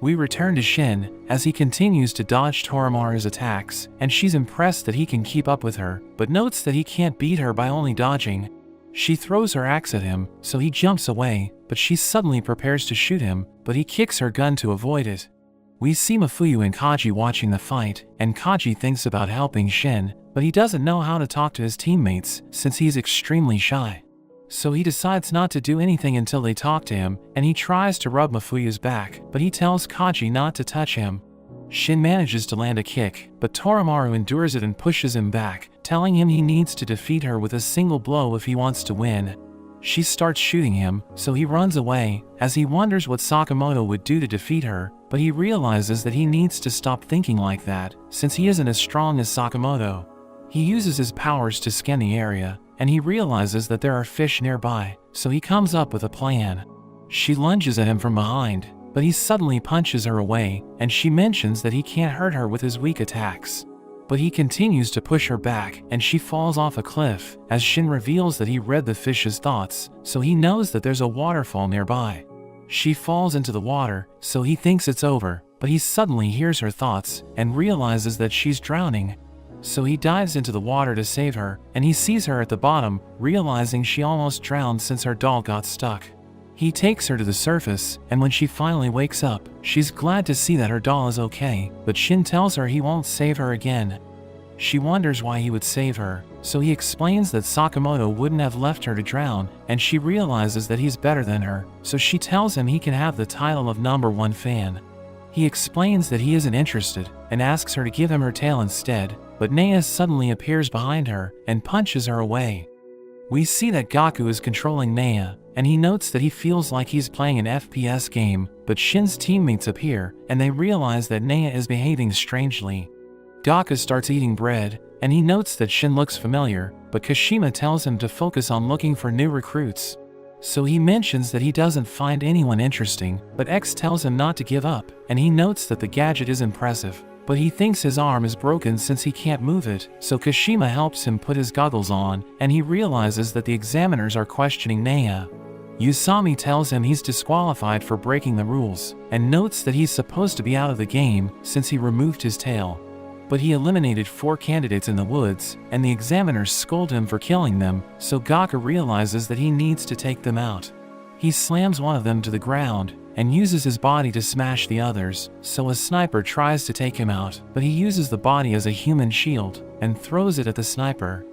We return to Shin, as he continues to dodge Toramaru's attacks, and she's impressed that he can keep up with her, but notes that he can't beat her by only dodging. She throws her axe at him, so he jumps away, but she suddenly prepares to shoot him, but he kicks her gun to avoid it. We see Mafuyu and Kaji watching the fight, and Kaji thinks about helping Shin, but he doesn't know how to talk to his teammates, since he's extremely shy. So he decides not to do anything until they talk to him, and he tries to rub Mafuyu's back, but he tells Kaji not to touch him. Shin manages to land a kick, but Toramaru endures it and pushes him back, telling him he needs to defeat her with a single blow if he wants to win. She starts shooting him, so he runs away, as he wonders what Sakamoto would do to defeat her, but he realizes that he needs to stop thinking like that, since he isn't as strong as Sakamoto. He uses his powers to scan the area, and he realizes that there are fish nearby, so he comes up with a plan. She lunges at him from behind, but he suddenly punches her away, and she mentions that he can't hurt her with his weak attacks. But he continues to push her back, and she falls off a cliff, as Shin reveals that he read the fish's thoughts, so he knows that there's a waterfall nearby. She falls into the water, so he thinks it's over, but he suddenly hears her thoughts, and realizes that she's drowning. So he dives into the water to save her, and he sees her at the bottom, realizing she almost drowned since her doll got stuck. He takes her to the surface, and when she finally wakes up, she's glad to see that her doll is okay, but Shin tells her he won't save her again. She wonders why he would save her, so he explains that Sakamoto wouldn't have left her to drown, and she realizes that he's better than her, so she tells him he can have the title of #1 fan. He explains that he isn't interested, and asks her to give him her tail instead, but Nea suddenly appears behind her, and punches her away. We see that Gaku is controlling Nea, and he notes that he feels like he's playing an FPS game, but Shin's teammates appear, and they realize that Nea is behaving strangely. Gaku starts eating bread, and he notes that Shin looks familiar, but Kashima tells him to focus on looking for new recruits. So he mentions that he doesn't find anyone interesting, but X tells him not to give up, and he notes that the gadget is impressive, but he thinks his arm is broken since he can't move it, so Kashima helps him put his goggles on, and he realizes that the examiners are questioning Nea. Usami tells him he's disqualified for breaking the rules, and notes that he's supposed to be out of the game since he removed his tail. But he eliminated 4 candidates in the woods, and the examiners scold him for killing them, so Gaku realizes that he needs to take them out. He slams one of them to the ground, and uses his body to smash the others, so a sniper tries to take him out, but he uses the body as a human shield, and throws it at the sniper.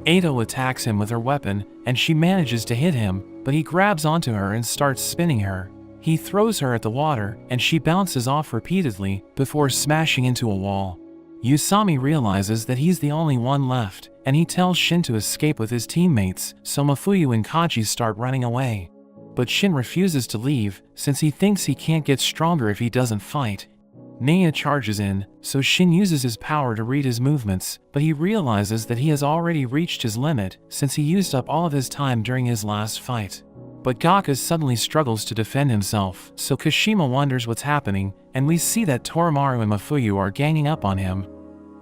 Eito attacks him with her weapon, and she manages to hit him, but he grabs onto her and starts spinning her. He throws her at the water, and she bounces off repeatedly, before smashing into a wall. Usami realizes that he's the only one left, and he tells Shin to escape with his teammates, so Mafuyu and Kaji start running away. But Shin refuses to leave, since he thinks he can't get stronger if he doesn't fight. Nea charges in, so Shin uses his power to read his movements, but he realizes that he has already reached his limit, since he used up all of his time during his last fight. But Gaku suddenly struggles to defend himself, so Kashima wonders what's happening, and we see that Toramaru and Mafuyu are ganging up on him.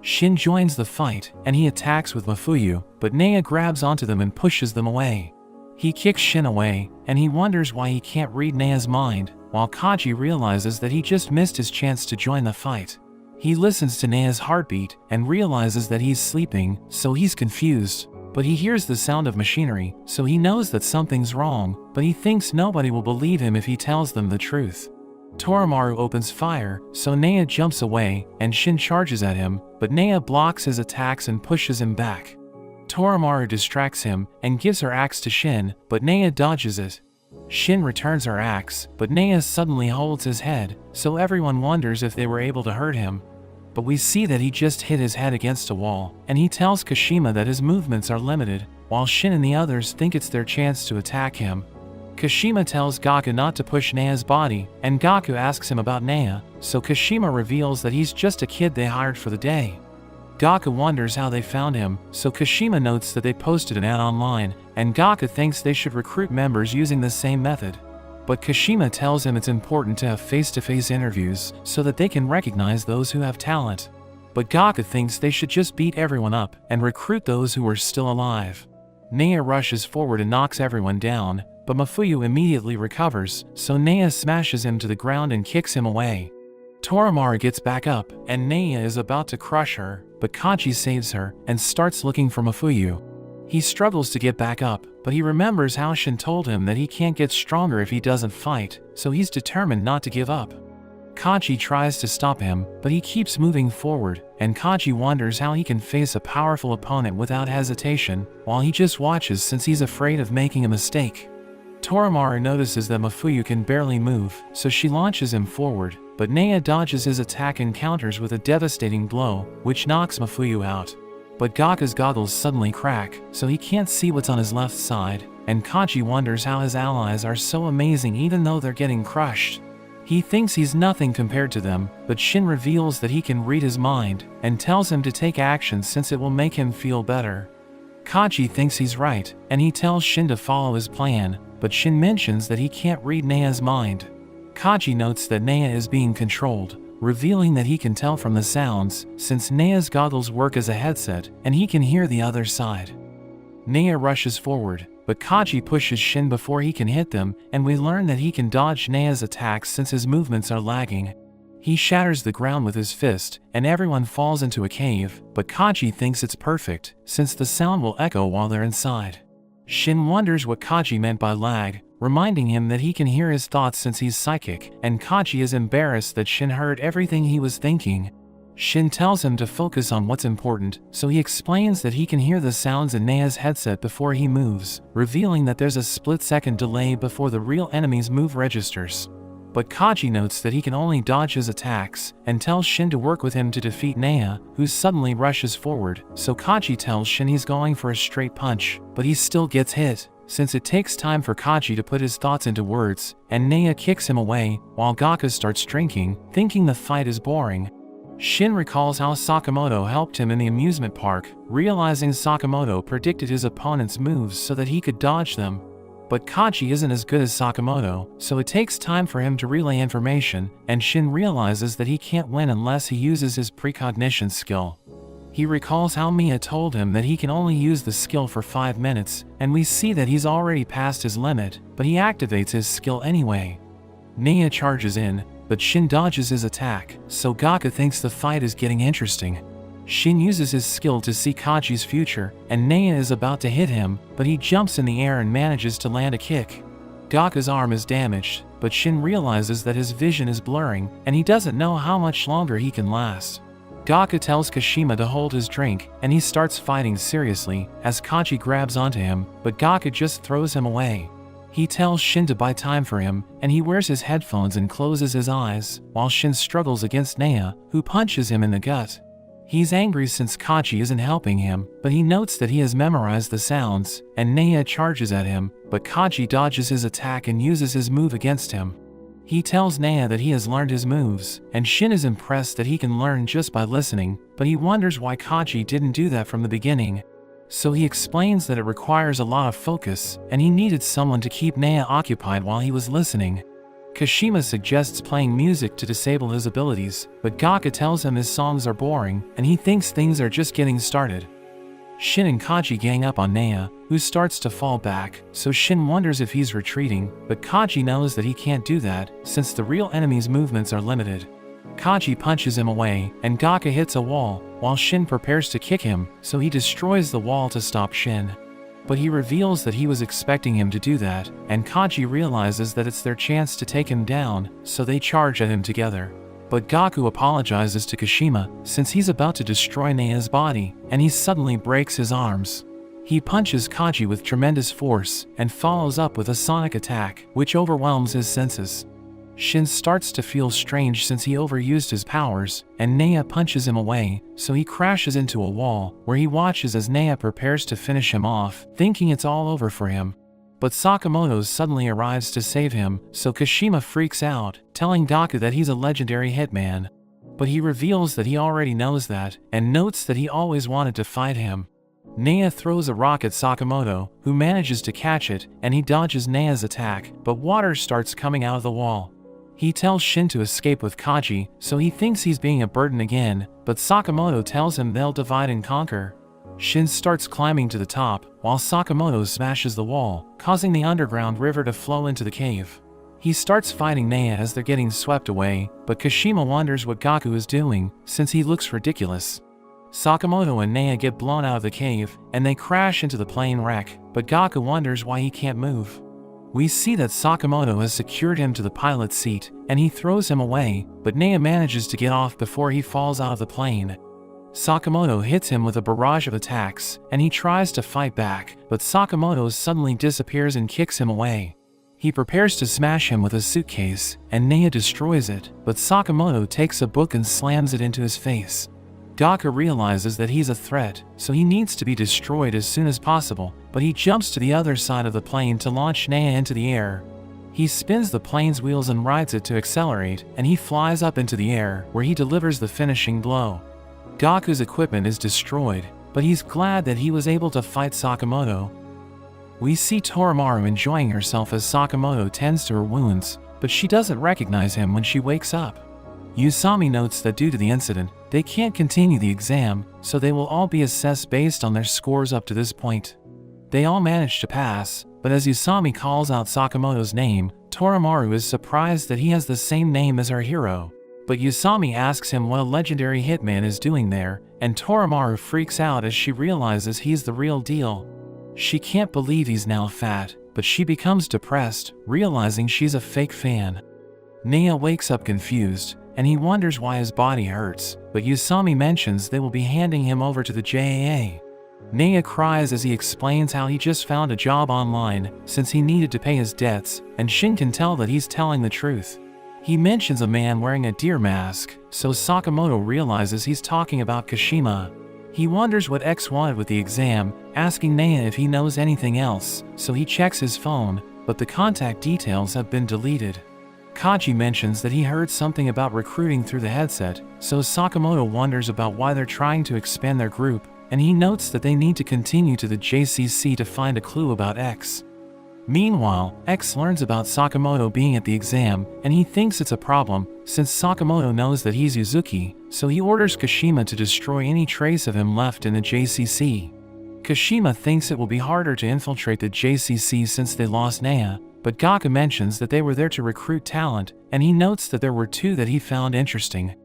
Shin joins the fight, and he attacks with Mafuyu, but Nea grabs onto them and pushes them away. He kicks Shin away, and he wonders why he can't read Nea's mind, while Kaji realizes that he just missed his chance to join the fight. He listens to Nea's heartbeat, and realizes that he's sleeping, so he's confused. But he hears the sound of machinery, so he knows that something's wrong, but he thinks nobody will believe him if he tells them the truth. Toramaru opens fire, so Nea jumps away, and Shin charges at him, but Nea blocks his attacks and pushes him back. Toramaru distracts him, and gives her axe to Shin, but Nea dodges it. Shin returns her axe, but Nea suddenly holds his head, so everyone wonders if they were able to hurt him. But we see that he just hit his head against a wall, and he tells Kashima that his movements are limited, while Shin and the others think it's their chance to attack him. Kashima tells Gaku not to push Nea's body, and Gaku asks him about Nea, so Kashima reveals that he's just a kid they hired for the day. Gaku wonders how they found him, so Kashima notes that they posted an ad online, and Gaku thinks they should recruit members using the same method. But Kashima tells him it's important to have face-to-face interviews so that they can recognize those who have talent. But Gaku thinks they should just beat everyone up and recruit those who are still alive. Nea rushes forward and knocks everyone down, but Mafuyu immediately recovers, so Nea smashes him to the ground and kicks him away. Toromara gets back up, and Nea is about to crush her, but Kachi saves her and starts looking for Mafuyu. He struggles to get back up, but he remembers how Shin told him that he can't get stronger if he doesn't fight, so he's determined not to give up. Kachi tries to stop him, but he keeps moving forward, and Kachi wonders how he can face a powerful opponent without hesitation, while he just watches since he's afraid of making a mistake. Toromara notices that Mafuyu can barely move, so she launches him forward, but Nea dodges his attack and counters with a devastating blow, which knocks Mafuyu out. But Gaku's goggles suddenly crack, so he can't see what's on his left side, and Kachi wonders how his allies are so amazing even though they're getting crushed. He thinks he's nothing compared to them, but Shin reveals that he can read his mind, and tells him to take action since it will make him feel better. Kachi thinks he's right, and he tells Shin to follow his plan, but Shin mentions that he can't read Nea's mind. Kachi notes that Nea is being controlled, revealing that he can tell from the sounds, since Nea's goggles work as a headset, and he can hear the other side. Nea rushes forward, but Kachi pushes Shin before he can hit them, and we learn that he can dodge Nea's attacks since his movements are lagging. He shatters the ground with his fist, and everyone falls into a cave, but Kachi thinks it's perfect, since the sound will echo while they're inside. Shin wonders what Kachi meant by lag, reminding him that he can hear his thoughts since he's psychic, and Kachi is embarrassed that Shin heard everything he was thinking. Shin tells him to focus on what's important, so he explains that he can hear the sounds in Nea's headset before he moves, revealing that there's a split-second delay before the real enemy's move registers. But Kachi notes that he can only dodge his attacks, and tells Shin to work with him to defeat Nea, who suddenly rushes forward, so Kachi tells Shin he's going for a straight punch, but he still gets hit, since it takes time for Kachi to put his thoughts into words, and Nea kicks him away, while Gaku starts drinking, thinking the fight is boring. Shin recalls how Sakamoto helped him in the amusement park, realizing Sakamoto predicted his opponent's moves so that he could dodge them. But Kachi isn't as good as Sakamoto, so it takes time for him to relay information, and Shin realizes that he can't win unless he uses his precognition skill. He recalls how Mia told him that he can only use the skill for 5 minutes, and we see that he's already past his limit, but he activates his skill anyway. Nea charges in, but Shin dodges his attack, so Gaku thinks the fight is getting interesting. Shin uses his skill to see Kachi's future, and Nea is about to hit him, but he jumps in the air and manages to land a kick. Gaku's arm is damaged, but Shin realizes that his vision is blurring, and he doesn't know how much longer he can last. Gaku tells Kashima to hold his drink, and he starts fighting seriously, as Kachi grabs onto him, but Gaku just throws him away. He tells Shin to buy time for him, and he wears his headphones and closes his eyes, while Shin struggles against Nea, who punches him in the gut. He's angry since Kachi isn't helping him, but he notes that he has memorized the sounds, and Nea charges at him, but Kachi dodges his attack and uses his move against him. He tells Nea that he has learned his moves, and Shin is impressed that he can learn just by listening, but he wonders why Kachi didn't do that from the beginning. So he explains that it requires a lot of focus, and he needed someone to keep Nea occupied while he was listening. Kashima suggests playing music to disable his abilities, but Gaku tells him his songs are boring, and he thinks things are just getting started. Shin and Kachi gang up on Nea, who starts to fall back, so Shin wonders if he's retreating, but Kachi knows that he can't do that, since the real enemy's movements are limited. Kachi punches him away, and Gaku hits a wall, while Shin prepares to kick him, so he destroys the wall to stop Shin. But he reveals that he was expecting him to do that, and Kachi realizes that it's their chance to take him down, so they charge at him together. But Gaku apologizes to Kashima, since he's about to destroy Nea's body, and he suddenly breaks his arms. He punches Kachi with tremendous force, and follows up with a sonic attack, which overwhelms his senses. Shin starts to feel strange since he overused his powers, and Nea punches him away, so he crashes into a wall, where he watches as Nea prepares to finish him off, thinking it's all over for him. But Sakamoto suddenly arrives to save him, so Kashima freaks out, telling Gaku that he's a legendary hitman. but he reveals that he already knows that, and notes that he always wanted to fight him. Nea throws a rock at Sakamoto, who manages to catch it, and he dodges Nea's attack, but water starts coming out of the wall. He tells Shin to escape with Kaji, so he thinks he's being a burden again, but Sakamoto tells him they'll divide and conquer. Shin starts climbing to the top, while Sakamoto smashes the wall, causing the underground river to flow into the cave. He starts fighting Nea as they're getting swept away, but Kashima wonders what Gaku is doing, since he looks ridiculous. Sakamoto and Nea get blown out of the cave, and they crash into the plane wreck, but Gaku wonders why he can't move. We see that Sakamoto has secured him to the pilot's seat, and he throws him away, but Nea manages to get off before he falls out of the plane. Sakamoto hits him with a barrage of attacks, and he tries to fight back, but Sakamoto suddenly disappears and kicks him away. He prepares to smash him with a suitcase, and Nea destroys it, but Sakamoto takes a book and slams it into his face. Gaku realizes that he's a threat, so he needs to be destroyed as soon as possible, but he jumps to the other side of the plane to launch Nea into the air. He spins the plane's wheels and rides it to accelerate, and he flies up into the air, where he delivers the finishing blow. Gaku's equipment is destroyed, but he's glad that he was able to fight Sakamoto. We see Torimaru enjoying herself as Sakamoto tends to her wounds, but she doesn't recognize him when she wakes up. Usami notes that due to the incident, they can't continue the exam, so they will all be assessed based on their scores up to this point. They all manage to pass, but as Usami calls out Sakamoto's name, Torimaru is surprised that he has the same name as our hero. But Usami asks him what a legendary hitman is doing there, and Torimaru freaks out as she realizes he's the real deal. She can't believe he's now fat, but she becomes depressed, realizing she's a fake fan. Nea wakes up confused, and he wonders why his body hurts, but Usami mentions they will be handing him over to the JAA. Nea cries as he explains how he just found a job online, since he needed to pay his debts, and Shin can tell that he's telling the truth. He mentions a man wearing a deer mask, so Sakamoto realizes he's talking about Kashima. He wonders what X wanted with the exam, asking Nea if he knows anything else, so he checks his phone, but the contact details have been deleted. Kaji mentions that he heard something about recruiting through the headset, so Sakamoto wonders about why they're trying to expand their group, and he notes that they need to continue to the JCC to find a clue about X. Meanwhile, X learns about Sakamoto being at the exam, and he thinks it's a problem, since Sakamoto knows that he's Yuzuki, so he orders Kashima to destroy any trace of him left in the JCC. Kashima thinks it will be harder to infiltrate the JCC since they lost Nea, but Gaku mentions that they were there to recruit talent, and he notes that there were two that he found interesting.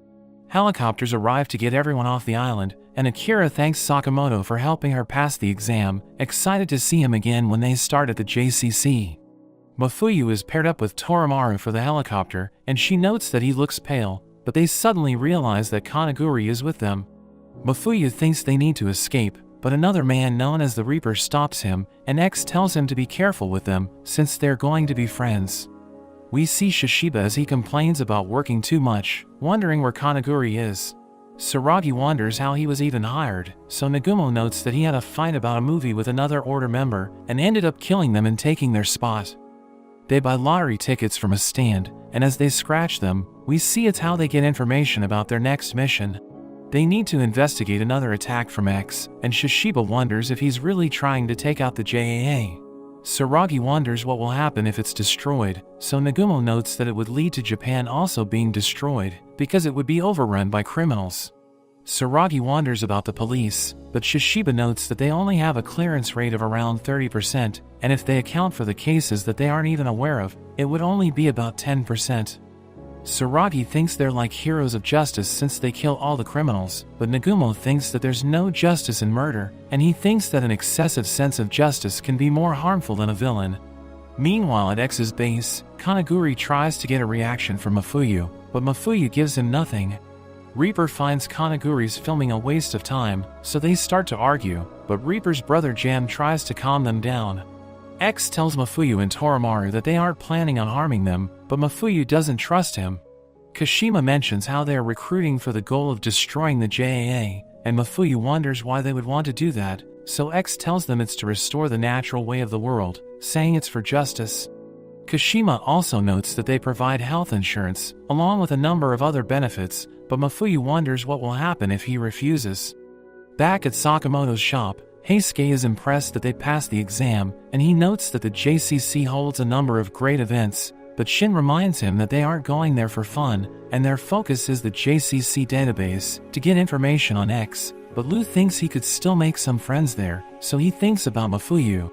Helicopters arrive to get everyone off the island, and Akira thanks Sakamoto for helping her pass the exam, excited to see him again when they start at the JCC. Mafuyu is paired up with Torimaru for the helicopter, and she notes that he looks pale, but they suddenly realize that Kanaguri is with them. Mafuyu thinks they need to escape, but another man known as the Reaper stops him, and X tells him to be careful with them, since they're going to be friends. We see Shishiba as he complains about working too much, wondering where Kanaguri is. Saragi wonders how he was even hired, so Nagumo notes that he had a fight about a movie with another Order member, and ended up killing them and taking their spot. They buy lottery tickets from a stand, and as they scratch them, we see it's how they get information about their next mission. They need to investigate another attack from X, and Shishiba wonders if he's really trying to take out the JAA. Saragi wonders what will happen if it's destroyed, so Nagumo notes that it would lead to Japan also being destroyed, because it would be overrun by criminals. Saragi wonders about the police, but Shishiba notes that they only have a clearance rate of around 30%, and if they account for the cases that they aren't even aware of, it would only be about 10%. Saragi thinks they're like heroes of justice since they kill all the criminals, but Nagumo thinks that there's no justice in murder, and he thinks that an excessive sense of justice can be more harmful than a villain. Meanwhile at X's base, Kanaguri tries to get a reaction from Mafuyu, but Mafuyu gives him nothing. Reaper finds Kanaguri's filming a waste of time, so they start to argue, but Reaper's brother Jam tries to calm them down. X tells Mafuyu and Torimaru that they aren't planning on harming them, but Mafuyu doesn't trust him. Kashima mentions how they are recruiting for the goal of destroying the JAA, and Mafuyu wonders why they would want to do that, so X tells them it's to restore the natural way of the world, saying it's for justice. Kashima also notes that they provide health insurance, along with a number of other benefits, but Mafuyu wonders what will happen if he refuses. Back at Sakamoto's shop, Heisuke is impressed that they passed the exam, and he notes that the JCC holds a number of great events, but Shin reminds him that they aren't going there for fun, and their focus is the JCC database, to get information on X, but Lu thinks he could still make some friends there, so he thinks about Mafuyu.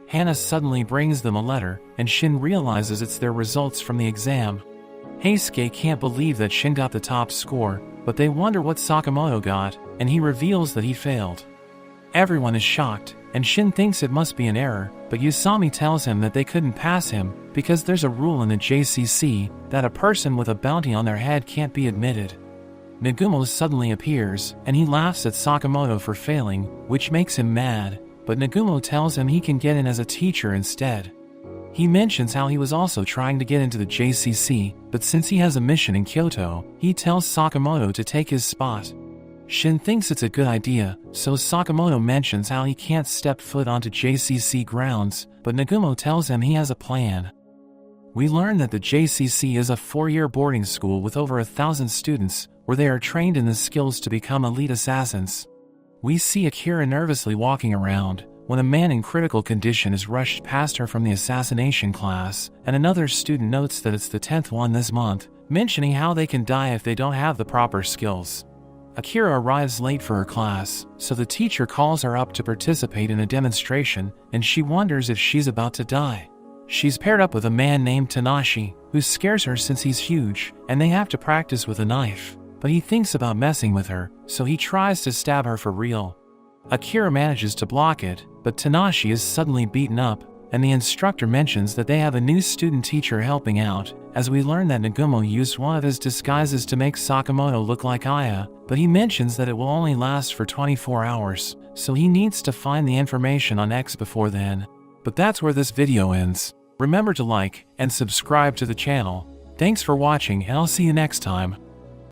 Hana suddenly brings them a letter, and Shin realizes it's their results from the exam. Heisuke can't believe that Shin got the top score, but they wonder what Sakamoto got, and he reveals that he failed. Everyone is shocked, and Shin thinks it must be an error, but Yusami tells him that they couldn't pass him, because there's a rule in the JCC that a person with a bounty on their head can't be admitted. Nagumo suddenly appears, and he laughs at Sakamoto for failing, which makes him mad, but Nagumo tells him he can get in as a teacher instead. He mentions how he was also trying to get into the JCC, but since he has a mission in Kyoto, he tells Sakamoto to take his spot. Shin thinks it's a good idea, so Sakamoto mentions how he can't step foot onto JCC grounds, but Nagumo tells him he has a plan. We learn that the JCC is a 4-year boarding school with over 1,000 students, where they are trained in the skills to become elite assassins. We see Akira nervously walking around, when a man in critical condition is rushed past her from the assassination class, and another student notes that it's the 10th one this month, mentioning how they can die if they don't have the proper skills. Akira arrives late for her class, so the teacher calls her up to participate in a demonstration, and she wonders if she's about to die. She's paired up with a man named Tanashi, who scares her since he's huge, and they have to practice with a knife, but he thinks about messing with her, so he tries to stab her for real. Akira manages to block it, but Tanashi is suddenly beaten up, and the instructor mentions that they have a new student teacher helping out, as we learn that Nagumo used one of his disguises to make Sakamoto look like Aya, but he mentions that it will only last for 24 hours, so he needs to find the information on X before then. But that's where this video ends. Remember to like and subscribe to the channel. Thanks for watching, and I'll see you next time.